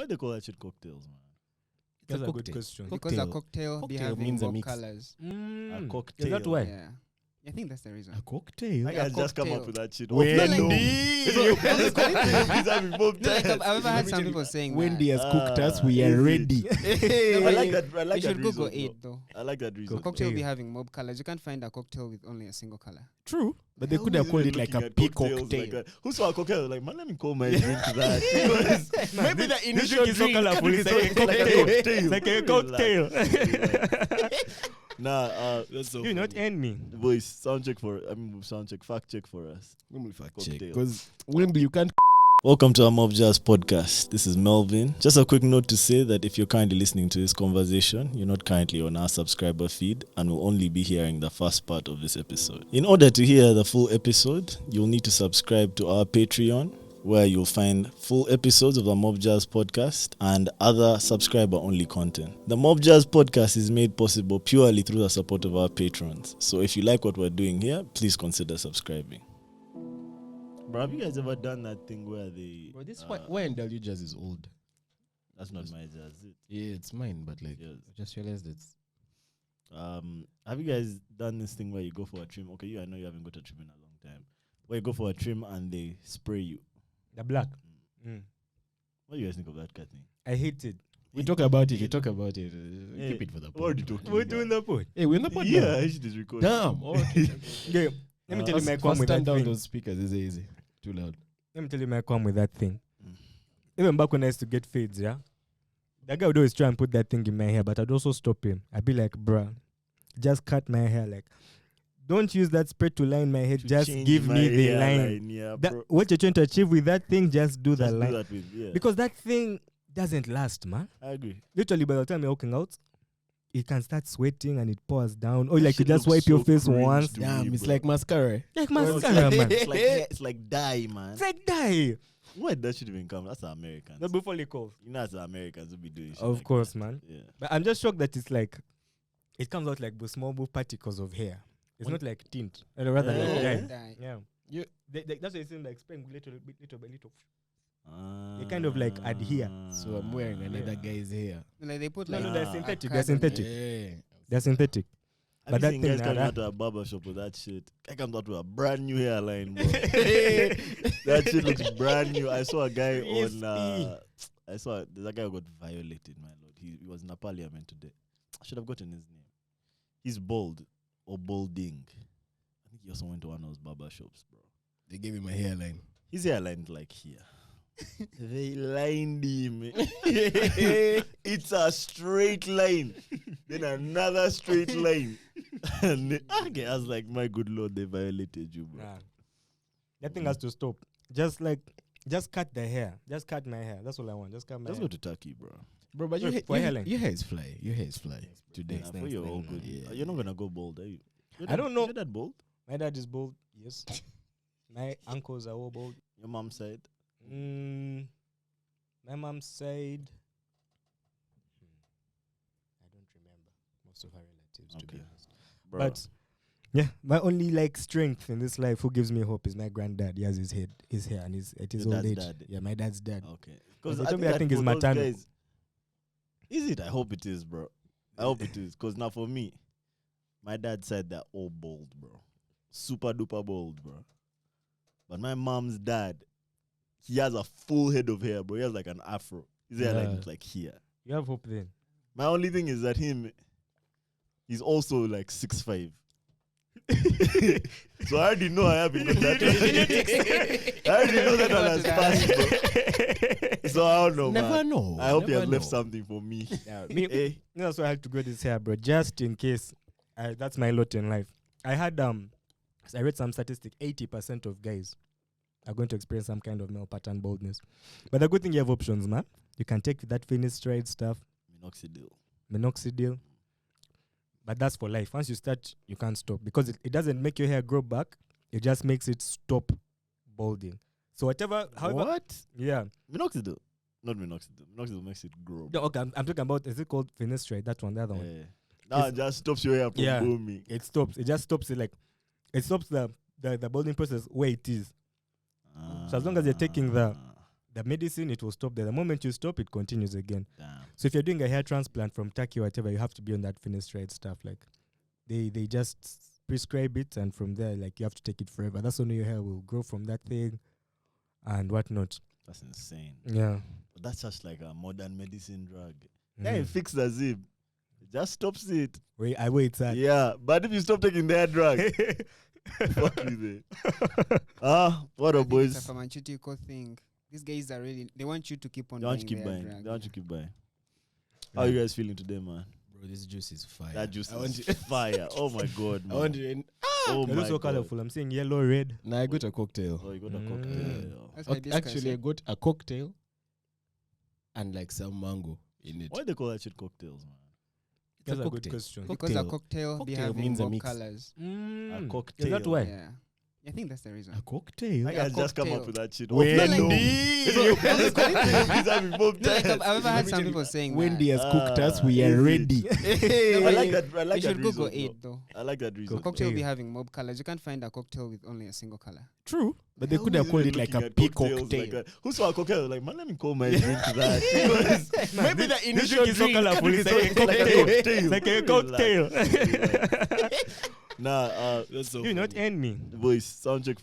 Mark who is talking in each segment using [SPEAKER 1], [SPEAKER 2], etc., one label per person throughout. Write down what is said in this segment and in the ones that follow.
[SPEAKER 1] they call that shit cocktails, man?
[SPEAKER 2] That's a good question.
[SPEAKER 3] Because a cocktail be having
[SPEAKER 4] means a
[SPEAKER 3] more
[SPEAKER 4] mix.
[SPEAKER 3] colors.
[SPEAKER 1] A cocktail.
[SPEAKER 2] Is that why?
[SPEAKER 3] Yeah. I think that's the reason.
[SPEAKER 4] A cocktail.
[SPEAKER 1] I guys just come up with that shit.
[SPEAKER 4] Wendy.
[SPEAKER 3] I've ever had some people saying
[SPEAKER 4] Wendy
[SPEAKER 3] that.
[SPEAKER 4] has cooked us. We are ready.
[SPEAKER 1] I like that. I like
[SPEAKER 3] You
[SPEAKER 1] that
[SPEAKER 3] should Google
[SPEAKER 1] reason.
[SPEAKER 3] it though.
[SPEAKER 1] I like that reason.
[SPEAKER 3] Cocktail be having mob colors. You can't find a cocktail with only a single color.
[SPEAKER 4] True, but they could have called it like a pea cocktail.
[SPEAKER 1] Who saw a cocktail? Like, man, let me call my drink that.
[SPEAKER 4] Maybe the initial
[SPEAKER 2] drink is so colorful. It's like a cocktail. It's like a cocktail.
[SPEAKER 1] Nah,
[SPEAKER 4] That's so
[SPEAKER 2] You not end me.
[SPEAKER 1] voice fact check for us.
[SPEAKER 4] fact check
[SPEAKER 1] Cocktail.
[SPEAKER 4] because Wembley you can't.
[SPEAKER 1] Welcome to our Mob Jazz podcast. This is Melvin. Just a quick note to say that if you're currently listening to this conversation, you're not currently on our subscriber feed and will only be hearing the first part of this episode. In order to hear the full episode, you'll need to subscribe to our Patreon, where you'll find full episodes of the Mob Jazz podcast and other subscriber-only content. The Mob Jazz podcast is made possible purely through the support of our patrons. So if you like what we're doing here, please consider subscribing. Bro, have you guys ever done that thing where they...
[SPEAKER 4] Bro, this why and W Jazz is old.
[SPEAKER 1] That's not my jazz, is it?
[SPEAKER 4] Yeah, it's mine, but like
[SPEAKER 1] Yes.
[SPEAKER 4] I just realized it's.
[SPEAKER 1] Have you guys done this thing where you go for a trim? Okay, I know you haven't got a trim in a long time. Where you go for a trim and they spray you.
[SPEAKER 2] The black.
[SPEAKER 1] What do you guys think of that kind of thing?
[SPEAKER 2] I hate it.
[SPEAKER 4] We talk about it. Keep it for the
[SPEAKER 1] What are
[SPEAKER 4] pod.
[SPEAKER 1] you talking
[SPEAKER 2] We're
[SPEAKER 1] about?
[SPEAKER 2] doing the pod.
[SPEAKER 4] Hey, we're in the pod.
[SPEAKER 1] Yeah,
[SPEAKER 4] now.
[SPEAKER 1] I should just record.
[SPEAKER 4] Damn. Oh, okay.
[SPEAKER 2] Yeah. Let me tell you my qualm with that
[SPEAKER 4] stand down
[SPEAKER 2] thing.
[SPEAKER 4] those speakers. It's easy. Too loud.
[SPEAKER 2] Let me tell you my qualm with that thing.
[SPEAKER 1] Mm.
[SPEAKER 2] Even back when I used to get fades, yeah, that guy would always try and put that thing in my hair, but I'd also stop him. I'd be like, bruh, just cut my hair. Like, don't use that spray to line my head.
[SPEAKER 1] To
[SPEAKER 2] Just
[SPEAKER 1] change
[SPEAKER 2] give
[SPEAKER 1] my
[SPEAKER 2] me the
[SPEAKER 1] hairline,
[SPEAKER 2] line.
[SPEAKER 1] Yeah,
[SPEAKER 2] That,
[SPEAKER 1] bro.
[SPEAKER 2] what you're trying to achieve with that thing, just do
[SPEAKER 1] Just
[SPEAKER 2] that
[SPEAKER 1] do
[SPEAKER 2] line.
[SPEAKER 1] that with, yeah.
[SPEAKER 2] Because that thing doesn't last, man.
[SPEAKER 1] I agree.
[SPEAKER 2] Literally, by the time you're walking out, it can start sweating and it pours down. Or
[SPEAKER 1] That
[SPEAKER 2] like you
[SPEAKER 1] shit
[SPEAKER 2] just
[SPEAKER 1] looks
[SPEAKER 2] wipe your
[SPEAKER 1] so
[SPEAKER 2] face
[SPEAKER 1] cringe
[SPEAKER 2] once.
[SPEAKER 1] to
[SPEAKER 4] Damn,
[SPEAKER 1] me,
[SPEAKER 4] it's
[SPEAKER 1] bro.
[SPEAKER 4] like mascara.
[SPEAKER 2] Like
[SPEAKER 1] Bro,
[SPEAKER 2] mascara, man.
[SPEAKER 1] it's like dye, man.
[SPEAKER 2] It's like die.
[SPEAKER 1] Why that should even come? That's the Americans.
[SPEAKER 2] Not before lick off.
[SPEAKER 1] You know, that's the Americans who be doing shit
[SPEAKER 2] Of
[SPEAKER 1] like
[SPEAKER 2] course,
[SPEAKER 1] that.
[SPEAKER 2] man.
[SPEAKER 1] Yeah.
[SPEAKER 2] But I'm just shocked that it's like, it comes out like small particles of hair. It's
[SPEAKER 4] When-
[SPEAKER 2] not like tint. Or rather like
[SPEAKER 1] Yeah.
[SPEAKER 2] dye.
[SPEAKER 3] Die.
[SPEAKER 2] Yeah.
[SPEAKER 4] You-
[SPEAKER 2] That's why it seems like spraying little by little. They kind of like adhere.
[SPEAKER 4] So I'm wearing another guy's hair.
[SPEAKER 3] Like they put
[SPEAKER 2] No,
[SPEAKER 3] like
[SPEAKER 2] no,
[SPEAKER 1] Nah.
[SPEAKER 2] they're synthetic.
[SPEAKER 3] a
[SPEAKER 2] They're
[SPEAKER 3] card on
[SPEAKER 2] synthetic.
[SPEAKER 4] Yeah.
[SPEAKER 2] They're synthetic.
[SPEAKER 1] Have
[SPEAKER 2] But
[SPEAKER 1] you
[SPEAKER 2] that
[SPEAKER 1] seen
[SPEAKER 2] thing,
[SPEAKER 1] guys coming
[SPEAKER 2] nah,
[SPEAKER 1] out to a barber shop with that shit? Guy comes out with a brand new hairline, bro.
[SPEAKER 2] That
[SPEAKER 1] That shit looks brand new. I saw a guy
[SPEAKER 2] Crispy.
[SPEAKER 1] on. There's a guy who got violated, my lord. He was in a parliament today. I should have gotten his name. He's bald or balding. I think he also went to one of those barber shops, bro.
[SPEAKER 4] They gave him a hairline.
[SPEAKER 1] His hairline like here. They lined him. It's a straight line. Then another straight line. And okay, I was like, my good lord, they violated you, bro.
[SPEAKER 2] That thing has to stop. Just cut the hair. Just cut my hair. That's all I want. Just cut my
[SPEAKER 1] Let's
[SPEAKER 2] hair.
[SPEAKER 1] go to Turkey, bro.
[SPEAKER 4] Bro, but
[SPEAKER 2] Look, for hairline.
[SPEAKER 4] your hair is fly. Your hair is fly today.
[SPEAKER 1] Nah, for you, all good.
[SPEAKER 4] Yeah.
[SPEAKER 1] You're not gonna go bald, are you?
[SPEAKER 2] I don't know.
[SPEAKER 1] Is your dad bald?
[SPEAKER 2] My dad is bald. Yes. My uncles are all bald.
[SPEAKER 1] Your mom said.
[SPEAKER 2] My mom said, I don't remember most of her relatives, to be
[SPEAKER 1] Okay.
[SPEAKER 2] honest.
[SPEAKER 1] Bro.
[SPEAKER 2] But yeah, my only like strength in this life, who gives me hope, is my granddad. He has his hair, and he's at his
[SPEAKER 1] Your
[SPEAKER 2] old
[SPEAKER 1] dad's
[SPEAKER 2] age.
[SPEAKER 1] dad?
[SPEAKER 2] Yeah, my dad's dad.
[SPEAKER 1] Okay.
[SPEAKER 2] They told me I think it's
[SPEAKER 1] for those
[SPEAKER 2] maternal.
[SPEAKER 1] guys- Is it? I hope it is, bro. I hope it is. Because now for me, my dad said they're all bald, bro. Super duper bald, bro. But my mom's dad, he has a full head of hair, bro. He has like an afro. His hairline
[SPEAKER 2] Yeah.
[SPEAKER 1] is like here.
[SPEAKER 2] You have hope then.
[SPEAKER 1] My only thing is that he's also like 6'5". So I already know I haven't got that one. I already know that one has passed, bro. So I don't know,
[SPEAKER 4] Never
[SPEAKER 1] man.
[SPEAKER 4] know.
[SPEAKER 1] I hope he
[SPEAKER 4] Never
[SPEAKER 1] has left
[SPEAKER 4] know.
[SPEAKER 1] something for me.
[SPEAKER 2] Me, that's why I had to grow this hair, bro. Just in case. That's my lot in life. I had I read some statistic. 80% of guys are going to experience some kind of male pattern baldness. But the good thing, you have options, man. You can take that finasteride stuff, minoxidil. But that's for life. Once you start, you can't stop because it doesn't make your hair grow back. It just makes it stop balding. So however,
[SPEAKER 1] What?
[SPEAKER 2] yeah.
[SPEAKER 1] Minoxidil. Not minoxidil. Minoxidil makes it grow.
[SPEAKER 2] No, okay, I'm talking about, is it called finasteride? That one, the other one.
[SPEAKER 1] Yeah. Nah, it just stops your hair from
[SPEAKER 2] Yeah.
[SPEAKER 1] booming.
[SPEAKER 2] It stops. It just stops it, like it stops the balding process where it is. So as long as you're taking the the medicine, it will stop there. The moment you stop, it continues again.
[SPEAKER 1] Damn.
[SPEAKER 2] So if you're doing a hair transplant from Turkey or whatever, you have to be on that finasteride stuff. Like they just prescribe it, and from there, like you have to take it forever. That's when your hair will grow from that thing and whatnot.
[SPEAKER 1] That's insane.
[SPEAKER 2] Yeah.
[SPEAKER 1] But that's just like a modern medicine drug.
[SPEAKER 2] Mm.
[SPEAKER 1] Yeah, it fixes the zip. It just stops it.
[SPEAKER 2] Wait, sir.
[SPEAKER 1] Yeah, but if you stop taking that drug, fuck you there. What
[SPEAKER 3] I
[SPEAKER 1] up,
[SPEAKER 3] think
[SPEAKER 1] boys?
[SPEAKER 3] It's a pharmaceutical thing. These guys are really, they want you to keep on
[SPEAKER 1] They want you
[SPEAKER 3] buying
[SPEAKER 1] keep
[SPEAKER 3] their
[SPEAKER 1] buying.
[SPEAKER 3] drug,
[SPEAKER 1] They want
[SPEAKER 3] yeah.
[SPEAKER 1] you keep buying. How are you guys feeling today, man?
[SPEAKER 4] Bro, this juice is fire.
[SPEAKER 1] That juice
[SPEAKER 4] I want
[SPEAKER 1] is
[SPEAKER 4] you.
[SPEAKER 1] fire. Oh my god,
[SPEAKER 4] I
[SPEAKER 1] man.
[SPEAKER 4] want you.
[SPEAKER 1] Oh
[SPEAKER 2] They
[SPEAKER 1] my
[SPEAKER 2] look so
[SPEAKER 1] god.
[SPEAKER 2] colorful. I'm seeing yellow, red.
[SPEAKER 4] Nah, I got a cocktail.
[SPEAKER 1] Oh, you got a
[SPEAKER 2] Mm.
[SPEAKER 1] cocktail.
[SPEAKER 3] That's hibiscus,
[SPEAKER 4] Actually,
[SPEAKER 3] yeah.
[SPEAKER 4] I got a cocktail and like some mango in it.
[SPEAKER 1] Why they call that shit cocktails, man?
[SPEAKER 4] It's a
[SPEAKER 2] That's a good
[SPEAKER 4] cocktail.
[SPEAKER 2] question.
[SPEAKER 3] Because a cocktail be
[SPEAKER 4] Cocktail
[SPEAKER 3] having
[SPEAKER 4] means a
[SPEAKER 3] more
[SPEAKER 4] mix.
[SPEAKER 3] colors.
[SPEAKER 1] A cocktail.
[SPEAKER 2] Is that why?
[SPEAKER 3] Yeah. I think that's the reason.
[SPEAKER 4] A cocktail?
[SPEAKER 1] I
[SPEAKER 3] Yeah,
[SPEAKER 1] guys just come
[SPEAKER 3] cocktail.
[SPEAKER 1] up with that shit.
[SPEAKER 4] Wendy.
[SPEAKER 1] Oh, no. It's a cocktail. He's having both
[SPEAKER 3] No, like,
[SPEAKER 1] times.
[SPEAKER 3] I've ever
[SPEAKER 4] Let
[SPEAKER 3] had
[SPEAKER 4] me
[SPEAKER 3] some
[SPEAKER 4] tell you,
[SPEAKER 3] people saying
[SPEAKER 4] Wendy
[SPEAKER 3] that.
[SPEAKER 4] has cooked us. We
[SPEAKER 1] is
[SPEAKER 4] are
[SPEAKER 1] it?
[SPEAKER 4] ready.
[SPEAKER 3] No,
[SPEAKER 1] I
[SPEAKER 3] but
[SPEAKER 1] like that. I like
[SPEAKER 3] you
[SPEAKER 1] that
[SPEAKER 3] should Google
[SPEAKER 1] reason.
[SPEAKER 3] it though.
[SPEAKER 1] I like that reason.
[SPEAKER 2] Cocktail.
[SPEAKER 3] Cocktail be having mob colors. You can't find a cocktail with only a single color.
[SPEAKER 4] True, but they
[SPEAKER 1] Hell,
[SPEAKER 4] could
[SPEAKER 1] who's
[SPEAKER 4] have called
[SPEAKER 1] even
[SPEAKER 4] it like
[SPEAKER 1] looking
[SPEAKER 4] a
[SPEAKER 1] at
[SPEAKER 4] peak
[SPEAKER 1] cocktails
[SPEAKER 4] cocktail.
[SPEAKER 1] like that? Who saw a cocktail? Like, man, let me call my drink that.
[SPEAKER 4] Maybe the
[SPEAKER 2] This
[SPEAKER 4] initial
[SPEAKER 2] drink is so
[SPEAKER 4] drink.
[SPEAKER 2] colorful. It's like a cocktail. Like a cocktail.
[SPEAKER 1] Nah,
[SPEAKER 4] That's so
[SPEAKER 2] You not end me.
[SPEAKER 1] voice sound check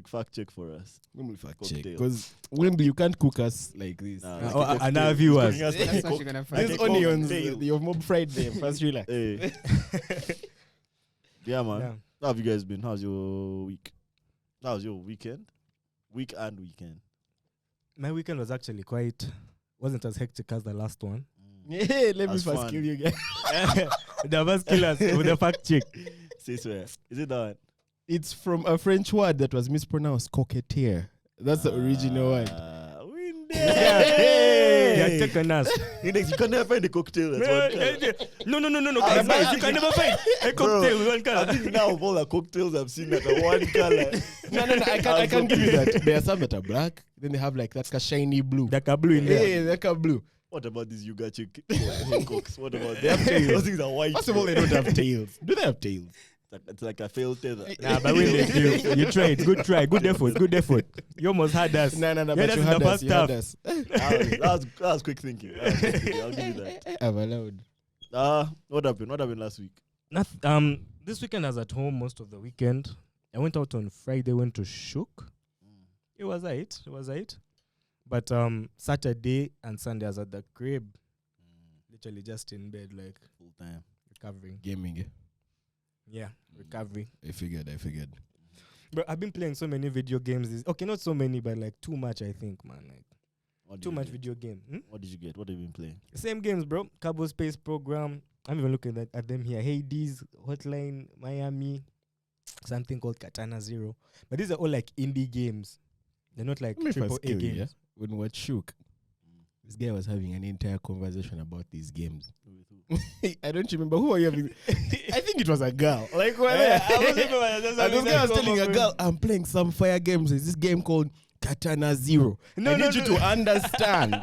[SPEAKER 1] fact check for us.
[SPEAKER 4] Let me fact
[SPEAKER 1] Cocktail.
[SPEAKER 4] check. Because Wembley, you can't cook us like this.
[SPEAKER 1] Nah,
[SPEAKER 2] Oh, and our viewers.
[SPEAKER 1] He's cooking us
[SPEAKER 3] That's
[SPEAKER 1] like
[SPEAKER 3] what you're gonna
[SPEAKER 1] like
[SPEAKER 3] find.
[SPEAKER 4] These
[SPEAKER 1] a
[SPEAKER 4] onions,
[SPEAKER 1] cocktail.
[SPEAKER 4] you've mob fried them. First relax.
[SPEAKER 1] Hey. Yeah, man.
[SPEAKER 2] Yeah.
[SPEAKER 1] How have you guys been? How's your week? How's your weekend? Week and weekend.
[SPEAKER 2] My weekend was actually wasn't as hectic as the last one.
[SPEAKER 4] Yeah, let me
[SPEAKER 1] That's
[SPEAKER 4] first
[SPEAKER 1] fun.
[SPEAKER 4] kill you guys.
[SPEAKER 2] The first killers with the fact check.
[SPEAKER 1] Say swear. Is it that one?
[SPEAKER 4] It's from a French word that was mispronounced, coquetier. That's the original word.
[SPEAKER 1] Windy.
[SPEAKER 2] They are taking us.
[SPEAKER 1] Index, you can never find a cocktail that's one color.
[SPEAKER 2] No.
[SPEAKER 1] I'm
[SPEAKER 2] Guys, you can never find a cocktail with one
[SPEAKER 1] I
[SPEAKER 2] color.
[SPEAKER 1] think now of all the cocktails I've seen that are one color.
[SPEAKER 4] No, I can't give you that. There are some that are black. Then they have like that's a shiny blue.
[SPEAKER 2] Like a blue in there.
[SPEAKER 4] Yeah, like a blue.
[SPEAKER 1] What about these Yuga chick cocks? What about
[SPEAKER 4] They have
[SPEAKER 1] them?
[SPEAKER 4] tails.
[SPEAKER 1] Those things are white.
[SPEAKER 4] First of all, they don't have tails. Do they have tails?
[SPEAKER 1] It's like a failed tether.
[SPEAKER 2] Nah, but when they do, you tried. Good try. Good effort. You almost had us.
[SPEAKER 4] No,
[SPEAKER 2] Yeah,
[SPEAKER 4] but
[SPEAKER 2] that's
[SPEAKER 4] you
[SPEAKER 2] the
[SPEAKER 4] had us.
[SPEAKER 2] first
[SPEAKER 4] You had
[SPEAKER 2] half.
[SPEAKER 4] us.
[SPEAKER 1] That was quick thinking. I'll give you that.
[SPEAKER 4] I'm allowed.
[SPEAKER 1] What happened? What happened last week?
[SPEAKER 2] This weekend I was at home most of the weekend. I went out on Friday, went to Shook. It was eight. But Saturday and Sunday I was at the crib. Literally just in bed, like
[SPEAKER 1] Full time.
[SPEAKER 2] recovering.
[SPEAKER 4] Gaming. Yeah.
[SPEAKER 2] Yeah, recovery.
[SPEAKER 4] I figured.
[SPEAKER 2] But I've been playing so many video games. Okay, not so many, but like too much, I think, man. Like
[SPEAKER 1] What did
[SPEAKER 2] too
[SPEAKER 1] you
[SPEAKER 2] much
[SPEAKER 1] get?
[SPEAKER 2] video game.
[SPEAKER 1] What did you get? What have you been playing?
[SPEAKER 2] Same games, bro. Cabo Space Program. I'm even looking at them here. Hades, Hotline, Miami, something called Katana Zero. But these are all like indie games. They're not like
[SPEAKER 4] Let me
[SPEAKER 2] triple
[SPEAKER 4] first
[SPEAKER 2] A
[SPEAKER 4] kill you,
[SPEAKER 2] games.
[SPEAKER 4] yeah? When we were Shook, this guy was having an entire conversation about these games. I don't remember who are you having. I think it was a girl. Like what? And this guy was telling a girl, "I'm playing some fire games. There's this game called Katana Zero. I need you to understand."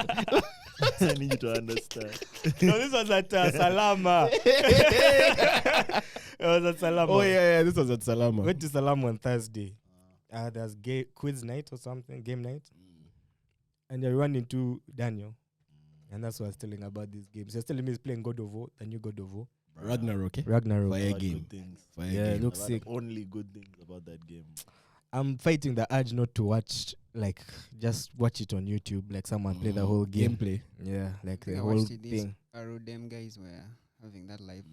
[SPEAKER 1] I need you to understand.
[SPEAKER 2] No, this was at Salama. It was at Salama.
[SPEAKER 4] Oh yeah, this was at Salama.
[SPEAKER 2] Went to Salama on Thursday. There's quiz night or something, game night. And I ran into Daniel. And that's what I was telling about these games. He was telling me he's playing God of War, the new God of War.
[SPEAKER 4] Ragnarok.
[SPEAKER 2] Ragnarok.
[SPEAKER 4] Fire
[SPEAKER 1] I've heard
[SPEAKER 4] game.
[SPEAKER 1] good things.
[SPEAKER 4] Fire
[SPEAKER 2] Yeah,
[SPEAKER 4] game.
[SPEAKER 2] it looks
[SPEAKER 1] I've
[SPEAKER 2] sick.
[SPEAKER 1] heard only good things about that game.
[SPEAKER 2] I'm fighting the urge not to watch, like, just watch it on YouTube, like someone play the whole game.
[SPEAKER 4] Gameplay.
[SPEAKER 2] Yeah, like
[SPEAKER 3] I
[SPEAKER 2] the
[SPEAKER 3] think I
[SPEAKER 2] whole
[SPEAKER 3] watched it. These
[SPEAKER 2] thing.
[SPEAKER 3] Arodem guys were having that live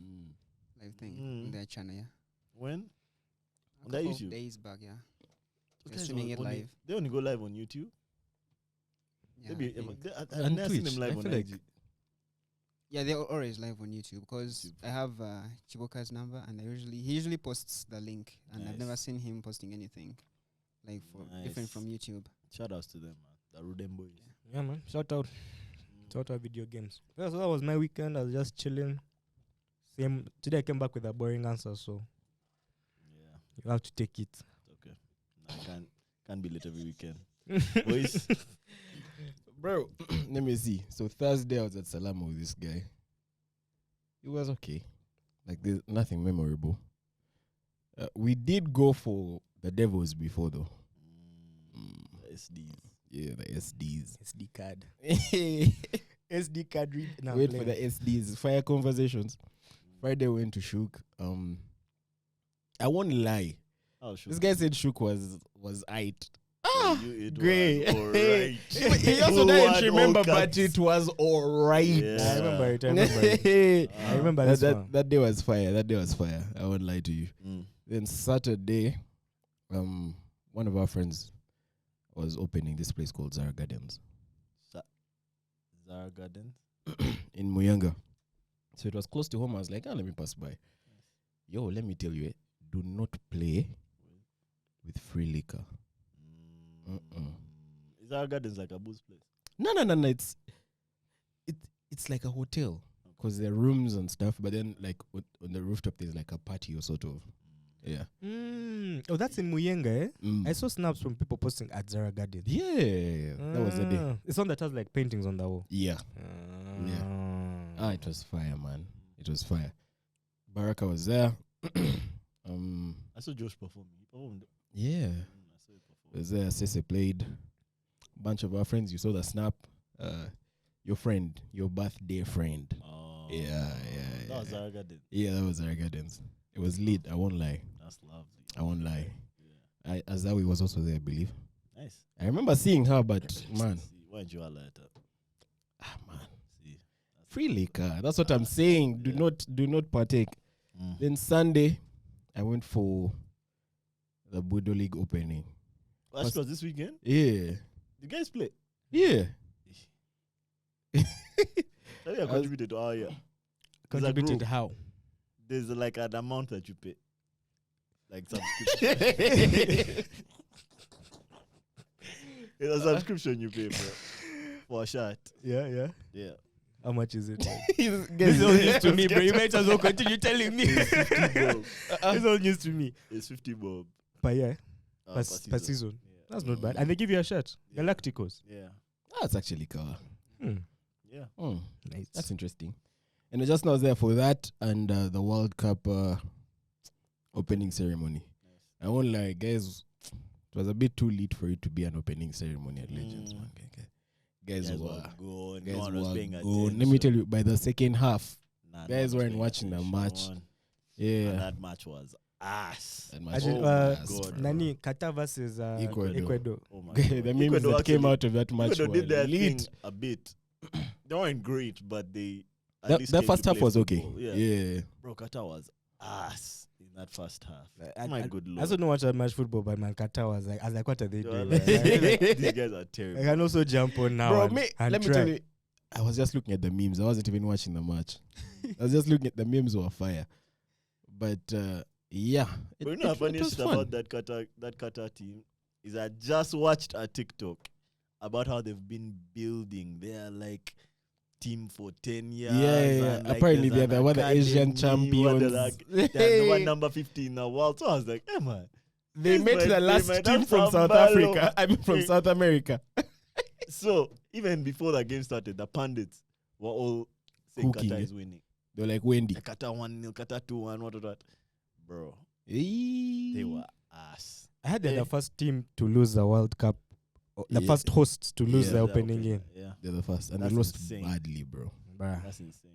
[SPEAKER 3] thing
[SPEAKER 1] Mm.
[SPEAKER 3] on their channel, yeah.
[SPEAKER 1] When?
[SPEAKER 3] A
[SPEAKER 1] On their
[SPEAKER 3] couple of
[SPEAKER 1] YouTube?
[SPEAKER 3] days back, yeah.
[SPEAKER 1] Those
[SPEAKER 3] They're
[SPEAKER 1] guys
[SPEAKER 3] streaming it
[SPEAKER 1] only-
[SPEAKER 3] live.
[SPEAKER 1] They only go live on YouTube.
[SPEAKER 3] Yeah,
[SPEAKER 1] Maybe
[SPEAKER 3] I think.
[SPEAKER 1] I've never seen them live
[SPEAKER 4] I
[SPEAKER 1] on
[SPEAKER 4] feel like
[SPEAKER 1] IG.
[SPEAKER 3] Yeah, they're always live on YouTube because
[SPEAKER 1] YouTube.
[SPEAKER 3] I have Chiboka's number and he usually posts the link and I've never
[SPEAKER 1] Nice.
[SPEAKER 3] seen him posting anything like for different
[SPEAKER 1] Nice.
[SPEAKER 3] from YouTube.
[SPEAKER 1] Shout outs to them, man. The Rudem boys.
[SPEAKER 2] Yeah, man. Shout out video games. Yeah, so that was my weekend. I was just chilling. Same. Today I came back with a boring answer, so
[SPEAKER 1] Yeah,
[SPEAKER 2] you have to take it.
[SPEAKER 1] it's okay. Nah, can't be late every weekend. Boys,
[SPEAKER 4] Bro, let me see. So Thursday I was at Salama with this guy. It was okay. Like there's nothing memorable. We did go for the Devils before though.
[SPEAKER 1] SDs.
[SPEAKER 4] Yeah, the SDs.
[SPEAKER 2] SD card.
[SPEAKER 4] Wait
[SPEAKER 2] SD card read. Nah,
[SPEAKER 4] for the SDs. Fire conversations. Friday went to Shook. I won't lie.
[SPEAKER 1] Oh, sure.
[SPEAKER 4] This guy said Shook was aight.
[SPEAKER 1] Great. Alright.
[SPEAKER 4] He also didn't remember, but it was alright.
[SPEAKER 1] Yeah.
[SPEAKER 2] I remember it. I remember this one.
[SPEAKER 4] That day was fire. I won't lie to you. Then Saturday, one of our friends was opening this place called Zara Gardens.
[SPEAKER 1] Zara Gardens?
[SPEAKER 4] In Muyanga. So it was close to home. I was like, let me pass by. Yo, let me tell you, do not play with free liquor.
[SPEAKER 1] Is Zara Gardens like a booze place?
[SPEAKER 4] No. It's like a hotel because there are rooms and stuff. But then, like on the rooftop, there's like a patio sort of. Yeah.
[SPEAKER 2] Oh, that's in Muyanga, I saw snaps from people posting at Zara Gardens.
[SPEAKER 4] Yeah, that was the day.
[SPEAKER 2] It's one that has like paintings on the wall.
[SPEAKER 4] Yeah. It was fire, man. It was fire. Baraka was there.
[SPEAKER 1] I saw Josh perform. He performed.
[SPEAKER 4] Yeah.
[SPEAKER 1] I saw it perform.
[SPEAKER 4] Was there. Sese played. Bunch of our friends. You saw the snap. Your friend, your birthday friend.
[SPEAKER 1] Oh.
[SPEAKER 4] Yeah.
[SPEAKER 1] That was Zara Gardens.
[SPEAKER 4] Yeah, that was Zara Gardens. It was lit. I won't lie.
[SPEAKER 1] That's lovely.
[SPEAKER 4] I won't lie.
[SPEAKER 1] Yeah.
[SPEAKER 4] Azawi was also there, I believe.
[SPEAKER 1] Nice.
[SPEAKER 4] I remember seeing her, but man.
[SPEAKER 1] Why did you alert her?
[SPEAKER 4] Man.
[SPEAKER 1] See.
[SPEAKER 4] Free liquor. That's what I'm saying. Do not partake. Then Sunday, I went for the Budo League opening.
[SPEAKER 1] That was this weekend?
[SPEAKER 4] Yeah.
[SPEAKER 1] You guys play?
[SPEAKER 4] Yeah.
[SPEAKER 1] I think I contributed to our year.
[SPEAKER 2] Contributed how?
[SPEAKER 1] There's like an amount that you pay. Like subscription. It's a subscription you pay for a shirt.
[SPEAKER 2] Yeah. How much is it? This is all news to me, bro. You might as well continue telling me.
[SPEAKER 1] It's 50 bob.
[SPEAKER 2] It's all news to me.
[SPEAKER 1] It's 50 bob.
[SPEAKER 2] Per year?
[SPEAKER 1] Per
[SPEAKER 2] Per season.
[SPEAKER 1] Yeah.
[SPEAKER 2] That's not bad. And they give you a shirt.
[SPEAKER 1] Yeah.
[SPEAKER 2] Galacticos.
[SPEAKER 1] Yeah.
[SPEAKER 4] That's actually cool.
[SPEAKER 1] Yeah.
[SPEAKER 2] Nice.
[SPEAKER 4] That's interesting. And I just was there for that and the World Cup opening ceremony.
[SPEAKER 1] Nice.
[SPEAKER 4] I won't lie, guys. It was a bit too late for it to be an opening ceremony at Legends. Man. Guys were
[SPEAKER 1] gone. No one was paying
[SPEAKER 4] gone.
[SPEAKER 1] attention.
[SPEAKER 4] Let me tell you, by the second half,
[SPEAKER 1] Nah,
[SPEAKER 4] guys
[SPEAKER 1] no one was
[SPEAKER 4] weren't
[SPEAKER 1] paying
[SPEAKER 4] watching the
[SPEAKER 1] attention.
[SPEAKER 4] match.
[SPEAKER 1] And
[SPEAKER 4] Yeah.
[SPEAKER 1] that match was ass.
[SPEAKER 4] That match
[SPEAKER 2] Imagine,
[SPEAKER 4] was
[SPEAKER 1] God.
[SPEAKER 2] Nani, Qatar versus Ecuador.
[SPEAKER 1] Oh my
[SPEAKER 4] the
[SPEAKER 1] God.
[SPEAKER 4] memes
[SPEAKER 1] Ecuador
[SPEAKER 4] that came
[SPEAKER 1] actually-
[SPEAKER 4] out of that match
[SPEAKER 1] Ecuador
[SPEAKER 4] were
[SPEAKER 1] did their thing
[SPEAKER 4] lit.
[SPEAKER 1] a bit. They weren't great, but they. at
[SPEAKER 4] That
[SPEAKER 1] least came
[SPEAKER 4] first
[SPEAKER 1] to
[SPEAKER 4] half
[SPEAKER 1] play
[SPEAKER 4] was okay.
[SPEAKER 1] football.
[SPEAKER 4] Yeah.
[SPEAKER 1] Bro, Qatar was ass in that first half.
[SPEAKER 2] I-
[SPEAKER 1] My
[SPEAKER 2] I-
[SPEAKER 1] good
[SPEAKER 2] I
[SPEAKER 1] lord.
[SPEAKER 2] also don't watch that much football, but man, Qatar was like, I was like, what are they
[SPEAKER 1] They were
[SPEAKER 2] doing?
[SPEAKER 1] like,
[SPEAKER 2] Like,
[SPEAKER 1] these guys are
[SPEAKER 2] I
[SPEAKER 1] terrible.
[SPEAKER 2] can also jump on now.
[SPEAKER 4] Bro,
[SPEAKER 2] and
[SPEAKER 4] let me
[SPEAKER 2] try.
[SPEAKER 4] tell you, I was just looking at the memes. I wasn't even watching the match. I was just looking at the memes were fire. But yeah.
[SPEAKER 1] But you know the funniest shit about that Qatar team is I just watched a TikTok about how they've been building their like team for 10 years.
[SPEAKER 4] Yeah.
[SPEAKER 1] and, like,
[SPEAKER 4] Apparently
[SPEAKER 1] there's
[SPEAKER 4] they're
[SPEAKER 1] an
[SPEAKER 4] one of the Asian
[SPEAKER 1] academy, one of
[SPEAKER 4] champions.
[SPEAKER 1] the, they're the one number 50 in the world. So I was like, hey man.
[SPEAKER 4] They
[SPEAKER 1] This
[SPEAKER 4] met
[SPEAKER 1] might-
[SPEAKER 4] the
[SPEAKER 1] they
[SPEAKER 4] last
[SPEAKER 1] might
[SPEAKER 4] team
[SPEAKER 1] have
[SPEAKER 4] from
[SPEAKER 1] some
[SPEAKER 4] South
[SPEAKER 1] value.
[SPEAKER 4] Africa. I mean, from
[SPEAKER 1] Hey.
[SPEAKER 4] South America.
[SPEAKER 1] So even before the game started, the pundits were all saying
[SPEAKER 4] Cooking,
[SPEAKER 1] Qatar
[SPEAKER 4] eh?
[SPEAKER 1] is winning.
[SPEAKER 4] They're like Wendy.
[SPEAKER 1] Like Qatar 1-0, Qatar 2-1, what. Bro,
[SPEAKER 4] They
[SPEAKER 1] they were ass.
[SPEAKER 2] I had they're
[SPEAKER 1] Yeah.
[SPEAKER 2] the first team to lose the World Cup, the
[SPEAKER 4] Yeah.
[SPEAKER 2] first hosts to lose
[SPEAKER 4] Yeah.
[SPEAKER 2] the
[SPEAKER 1] They're
[SPEAKER 2] opening
[SPEAKER 1] okay.
[SPEAKER 2] game.
[SPEAKER 1] Yeah,
[SPEAKER 4] They're the first. And
[SPEAKER 1] That's
[SPEAKER 4] they lost
[SPEAKER 1] insane.
[SPEAKER 4] badly, bro.
[SPEAKER 1] that's insane.